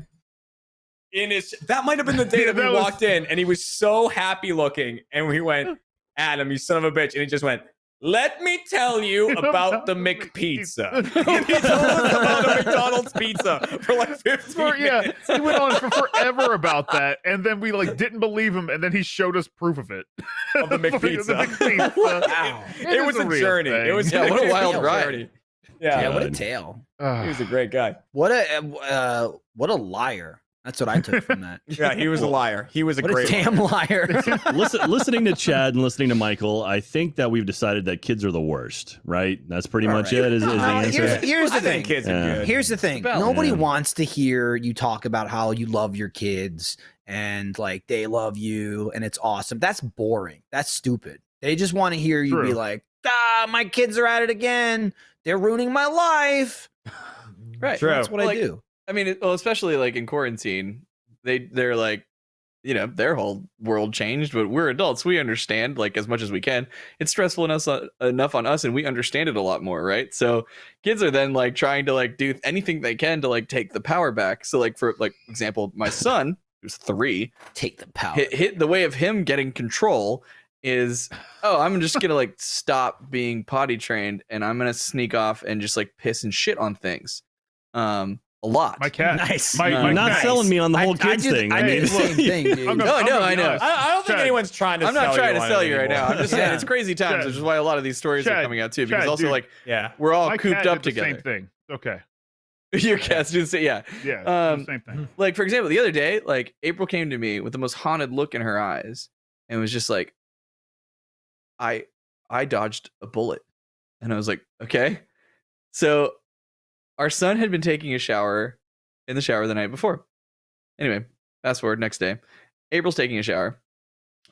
that might have been the day that we walked in, and he was so happy looking, and we went, Adam, you son of a bitch, and he just went, let me tell you about the McPizza. And he told us about a McDonald's pizza for like 15 minutes. He went on for forever about that, and then we like didn't believe him, and then he showed us proof of it. Of the McPizza. Wow. It was a journey. Thing. It was what a wild ride. journey. Yeah, What a tale. he was a great guy. What a liar. That's what I took from that. Yeah, he was a liar. He was a What a great damn liar. Listening to Chad and listening to Michael, I think that we've decided that kids are the worst, right? That's pretty much it. Is the answer? Here's the thing. Kids are good. Here's the thing. Nobody wants to hear you talk about how you love your kids and like they love you and it's awesome. That's boring. That's stupid. They just want to hear you be like, my kids are at it again. They're ruining my life. Right. True. That's what I do. I mean, especially like in quarantine, they're like, their whole world changed, but we're adults. We understand like as much as we can. It's stressful enough on us, and we understand it a lot more, right? So kids are then like trying to like do anything they can to like take the power back. So like for like example, my son, who's 3, Take the power. hit the way of him getting control is, I'm just gonna like stop being potty trained, and I'm gonna sneak off and just like piss and shit on things. A lot. My cat. Nice. You're not selling me on the whole I kids do the- thing. I do the same thing, dude. I'm No, I know. I don't think Chad, anyone's trying to I'm sell not trying to on sell it you right now. anymore. I'm just saying Yeah. it's crazy times, Chad. which is why a lot of these stories are Chad, coming out too. Because Chad, also dude. like Yeah. we're all My cooped cat up did the together. Same thing. Okay. Your cats do the same. Yeah. Yeah. Same thing. Like for example, the other day, like April came to me with the most haunted look in her eyes, and was just like, I dodged a bullet, and I was like, okay. So our son had been taking a shower in the shower the night before. Anyway, fast forward next day, April's taking a shower,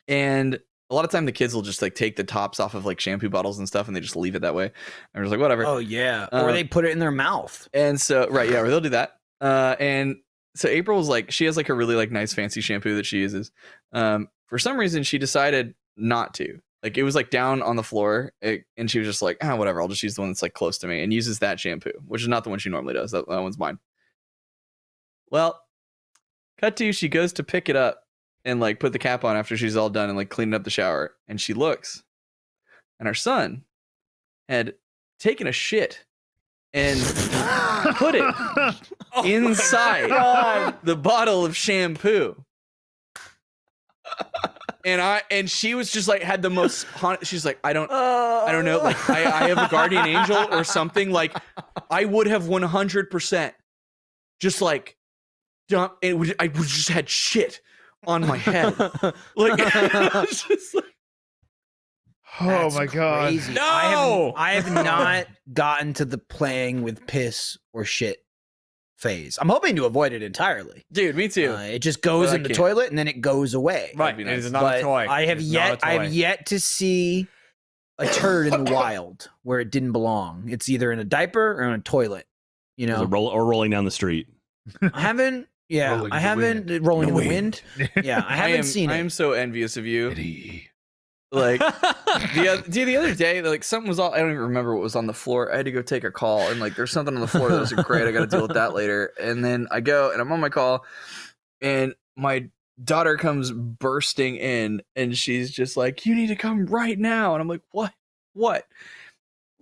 and a lot of time the kids will just like take the tops off of like shampoo bottles and stuff, and they just leave it that way. And we're just like, whatever. Oh yeah. Or they put it in their mouth. And so, right, yeah, or they'll do that. And so April's like, she has like a really like nice fancy shampoo that she uses. For some reason, she decided not to. Like it was like down on the floor, and she was just like, whatever, I'll just use the one that's like close to me, and uses that shampoo, which is not the one she normally does. That one's mine. Well, cut to, she goes to pick it up and like put the cap on after she's all done and like cleaning up the shower, and she looks, and our son had taken a shit and put it inside the bottle of shampoo. And she was just like, had the most she's like, I don't know, like I have a guardian angel or something. Like I would have 100% just like dump, I would just had shit on my head. Like, it's just like, Oh my god. Crazy. No! I have not gotten to the playing with piss or shit phase. I'm hoping to avoid it entirely. dude, me too. It just goes But I in the can't. toilet and then it goes away. Right, be it nice. is not But a toy. I have It's not a toy. yet to see a turd in the wild where it didn't belong. It's either in a diaper or in a toilet. You know, or rolling down the street. I haven't. Yeah, Rolling in I the haven't rolling in the wind. Yeah, I haven't seen I it. am so envious of you. Like the other day, like something was all, I don't even remember what was on the floor. I had to go take a call, and like there's something on the floor that wasn't great. I got to deal with that later. And then I go and I'm on my call, and my daughter comes bursting in, and she's just like, "You need to come right now." And I'm like, "What?"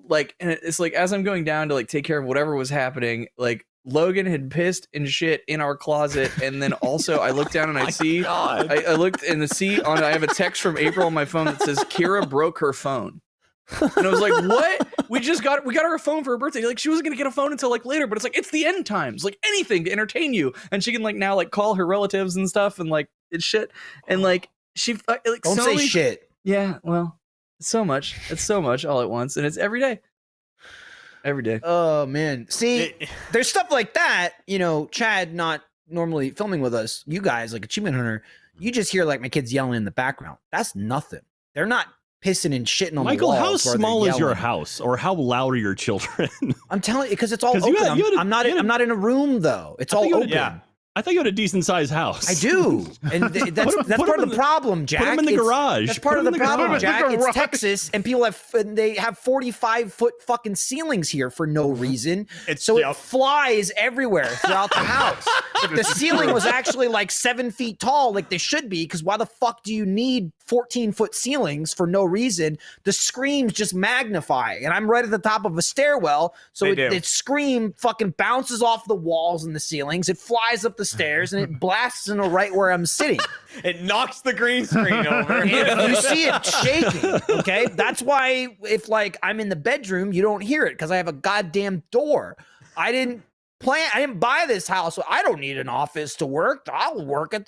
Like, and it's like as I'm going down to like take care of whatever was happening, like Logan had pissed and shit in our closet, and then also I looked down and I see, I looked in the see on. I have a text from April on my phone that says Kira broke her phone, and I was like, "What? We got her a phone for her birthday. Like she wasn't gonna get a phone until like later, but it's like it's the end times, like anything to entertain you, and she can like now like call her relatives and stuff, and like it's shit, and like she like Don't so say many- shit. Yeah, well, it's so much all at once, and it's every day. Every day. Oh man. See, there's stuff like that, you know, Chad not normally filming with us, you guys like Achievement Hunter, you just hear like my kids yelling in the background. That's nothing. They're not pissing and shitting on Michael, the how walls while they're small is your yelling. house, or how loud are your children? I'm telling you, because it's all 'Cause open. you had- you had a- I'm not you had a- I'm not in a room though. It's I all thought you had open. a- Yeah. I thought you had a decent sized house. I do. And that's Put 'em- that's put part 'em of the in problem, Jack. Put them in the It's- garage. That's part Put of 'em the in problem, garage. Jack. It's garage. Texas, and people they have 45-foot fucking ceilings here for no reason. It's So yeah. it flies everywhere throughout the house. If the ceiling was actually like 7 feet tall, like they should be, because why the fuck do you need 14-foot ceilings for no reason? The screams just magnify, and I'm right at the top of a stairwell, so They do. it scream fucking bounces off the walls and the ceilings. It flies up the stairs and it blasts into right where I'm sitting. It knocks the green screen over. And you see it shaking. Okay, that's why if like I'm in the bedroom, you don't hear it because I have a goddamn door. I didn't buy this house. I don't need an office to work. I'll work at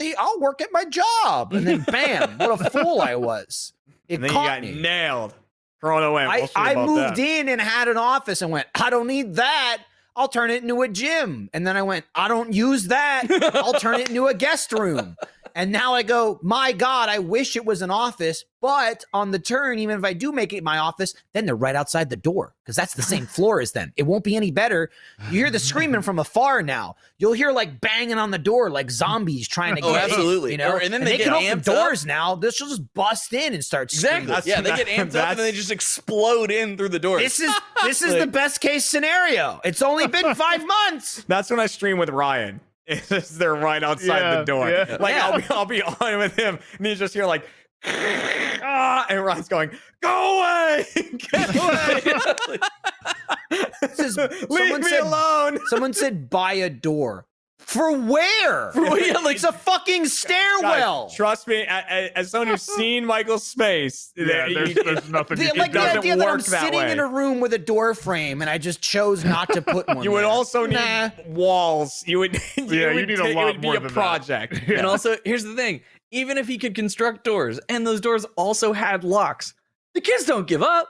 my job. And then bam, what a fool I was. It And then you caught got me. nailed. Thrown away. We'll see I about moved that. in and had an office and went, I don't need that. I'll turn it into a gym. And then I went, I don't use that. I'll turn it into a guest room. And now I go, my God, I wish it was an office. But on the turn, even if I do make it my office, then they're right outside the door because that's the same floor as them. It won't be any better. You hear the screaming from afar now. You'll hear like banging on the door like zombies trying to get in, absolutely. you know? And then they get can open amped up. doors now. This will just bust in and start screaming. Exactly. Yeah, they get amped up and then they just explode in through the door. This is the best case scenario. It's only been 5 months. That's when I stream with Ryan. They're right outside Yeah, the door. yeah. Like Yeah. I'll be on with him, and you just hear like, and Ryan's going, "Go away, get away, leave me alone." Someone said buy a door. For where? Yeah, like- it's a fucking stairwell. Guys, trust me, as someone who's seen Michael's space, Yeah, there's nothing you The, can like do. the doesn't idea that I'm work that sitting way. in a room with a door frame and I just chose not to put one. You would there. also need Nah. walls. You would. Yeah, you need a lot It would more be a than that. project. Yeah. And also, here's the thing: even if he could construct doors, and those doors also had locks, the kids don't give up.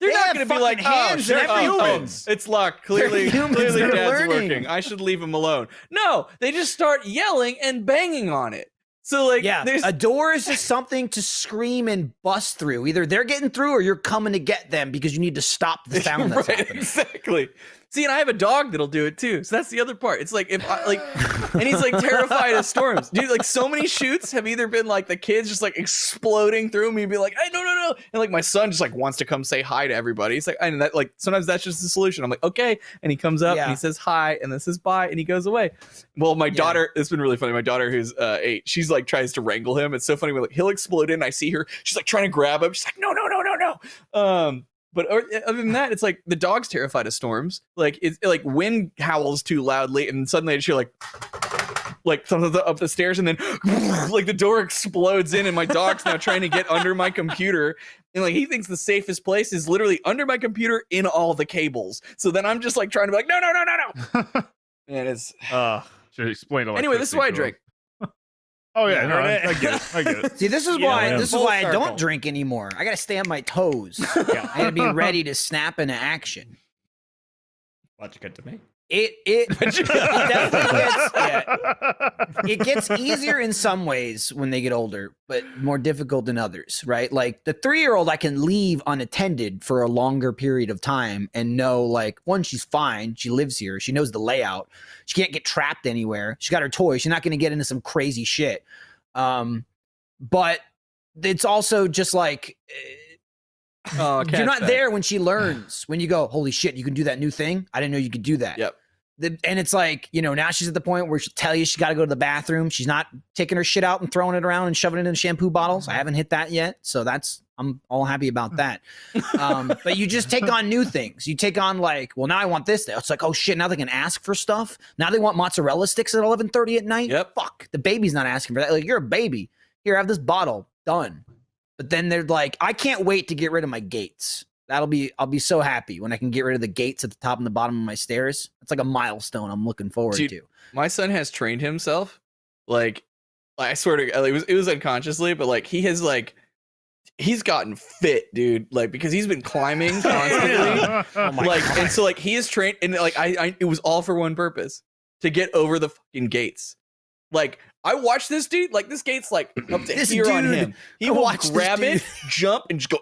They're They not have going to be like, fucking hands, "Oh, they're shit, humans." it's locked. Clearly, They're humans, clearly, they're Dad's learning. working. I should leave him alone." No, they just start yelling and banging on it. So, like, Yeah, there's a door is just something to scream and bust through. Either they're getting through or you're coming to get them because you need to stop the sound that's right, happening. exactly. See, and I have a dog that'll do it too. So that's the other part. It's like if I like, and he's like terrified of storms, dude. Like so many shoots have either been like the kids just like exploding through me and be like, hey, no, and like my son just like wants to come say hi to everybody. He's like, and that like sometimes that's just the solution. I'm like, okay, and he comes up and he says hi and then says bye and he goes away. Well, my daughter, it's been really funny. My daughter, who's 8, she's like tries to wrangle him. It's so funny. When like he'll explode in, I see her. She's like trying to grab him. She's like, no. But other than that, it's like the dog's terrified of storms. Like it's like wind howls too loudly, and suddenly I just hear like something up the stairs, and then like the door explodes in, and my dog's now trying to get under my computer, and like he thinks the safest place is literally under my computer in all the cables. So then I'm just like trying to be like, no. And it's should explain it. Anyway, this is why I drink. Oh yeah, no, I get it. See, this is why I circle. don't drink anymore. I gotta stay on my toes. I gotta be ready to snap into action. Watch it get to me. It definitely gets it gets easier in some ways when they get older, but more difficult than others, right? Like the 3-year-old I can leave unattended for a longer period of time and know, like, one, she's fine, she lives here, she knows the layout, she can't get trapped anywhere, she got her toys, she's not going to get into some crazy shit. But it's also just like you're not there when she learns, when you go, holy shit, you can do that new thing, I didn't know you could do that. Yep. And it's like, you know, now she's at the point where she'll tell you she got to go to the bathroom. She's not taking her shit out and throwing it around and shoving it in shampoo bottles. I haven't hit that yet. So I'm all happy about that. But you just take on new things. You take on like, well, now I want this. It's like, oh shit, now they can ask for stuff. Now they want mozzarella sticks at 11:30 at night. Yep. Fuck, the baby's not asking for that. Like, you're a baby. Here, have this bottle. Done. But then they're like, I can't wait to get rid of my gates. I'll be so happy when I can get rid of the gates at the top and the bottom of my stairs. It's like a milestone I'm looking forward to. My son has trained himself. Like I swear to God, it was unconsciously, but like he's gotten fit, dude. Like because he's been climbing constantly. And so like he is trained, and like I it was all for one purpose, to get over the fucking gates. Like I watched this dude, like this gate's like up to here on him. He will grab it, jump, and just go,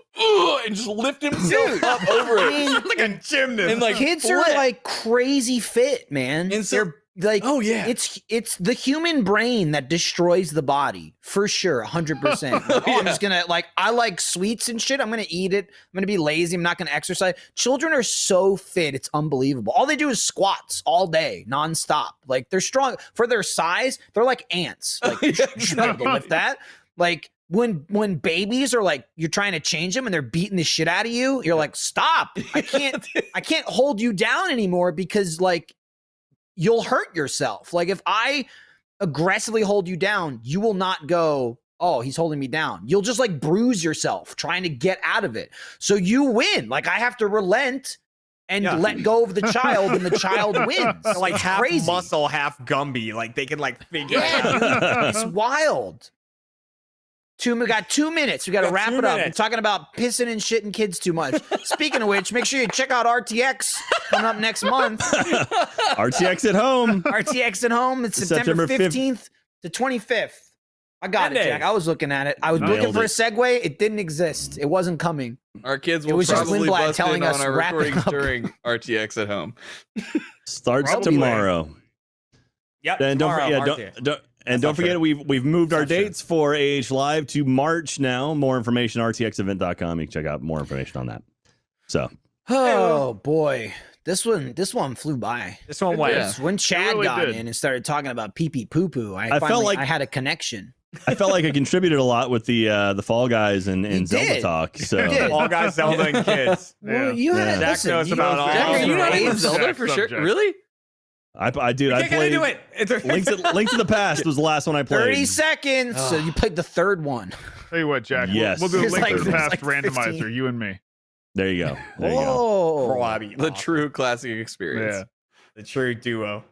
and just lift himself up over it. Like a gymnast. And like kids are like crazy fit, man. And so, they're like, oh yeah, it's the human brain that destroys the body for sure, 100%. I'm just gonna I like sweets and shit. I'm gonna eat it. I'm gonna be lazy. I'm not gonna exercise. Children are so fit, it's unbelievable. All they do is squats all day, nonstop. Like they're strong for their size. They're like ants. Like you should be able to lift that. Like when babies are like, you're trying to change them and they're beating the shit out of you. You're like, stop! I can't hold you down anymore because like, you'll hurt yourself. Like if I aggressively hold you down, you will not go, oh, he's holding me down. You'll just like bruise yourself trying to get out of it. So you win. Like I have to relent and let go of the child, and the child wins. Like it's half crazy. muscle, half Gumby. Like they can like figure it out. Dude, it's wild. We got 2 minutes. We got to wrap it up. I'm talking about pissing and shitting kids too much. Speaking of which, make sure you check out RTX coming up next month. RTX at home. RTX at home. It's September 15th to 25th. I got it, Jack. I was looking at it. I was looking for a segue. It didn't exist. It wasn't coming. Our kids will probably bust in on our recordings during RTX at home. Starts tomorrow. Yep. And don't forget, we've moved our dates for AH Live to March now. More information, rtxevent.com. You can check out more information on that. So, oh boy, this one flew by. This one went. Yeah. When Chad really got did. in and started talking about pee pee poo poo, I felt like I had a connection. I felt like I contributed a lot with the Fall Guys and Zelda did. talk. So did. All guys, Zelda, and kids. Well, you had Jack listen, knows you- about all Jack, are the you not into raves. Zelda for sure? Subject. Really? I Can't played get into it. Link to the Past was the last one I played. 30 seconds. So you played the third one. Tell you what, Jack. Yes. We'll do a There's link to the there's past 15. randomizer. You and me. There you go. There you go. Oh, Probably The awesome. true classic experience. Yeah. The true duo.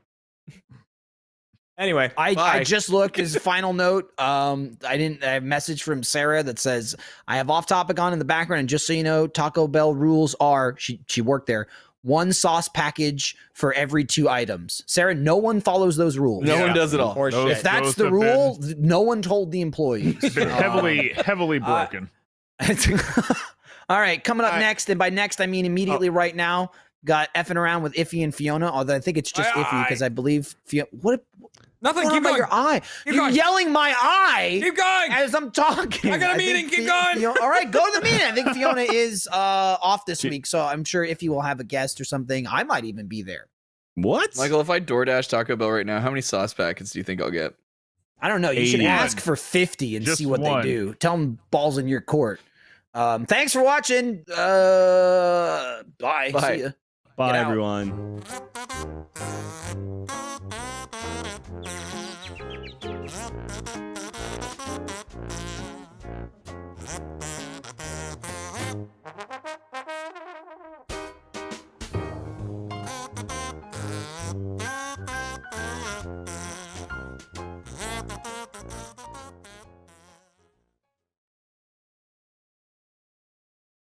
Anyway, I Bye. just looked as a final note. I have a message from Sarah that says, I have off topic on in the background. And just so you know, Taco Bell rules are, she worked there, 1 sauce package for every 2 items. Sarah, no one follows those rules. No Yeah. one does it all. or Those- If shit. that's the have rule, no one told the employees. Been heavily broken. All right, coming up All right. next, and by next I mean immediately right now. got effing around with Iffy and Fiona, although I think it's just Iffy because I believe Fiona. Nothing. What Keep about going. your eye? Keep You're going. yelling my eye Keep going. as I'm talking. I got a think meeting. Keep going. All right, go to the meeting. I think Fiona is off this She- week, so I'm sure Iffy will have a guest or something. I might even be there. What? Michael, if I DoorDash Taco Bell right now, how many sauce packets do you think I'll get? I don't know. You should 81. ask for 50 and Just see what one. they do. Tell them balls in your court. Thanks for watching. Bye. Bye. See ya. Bye, Get out. everyone.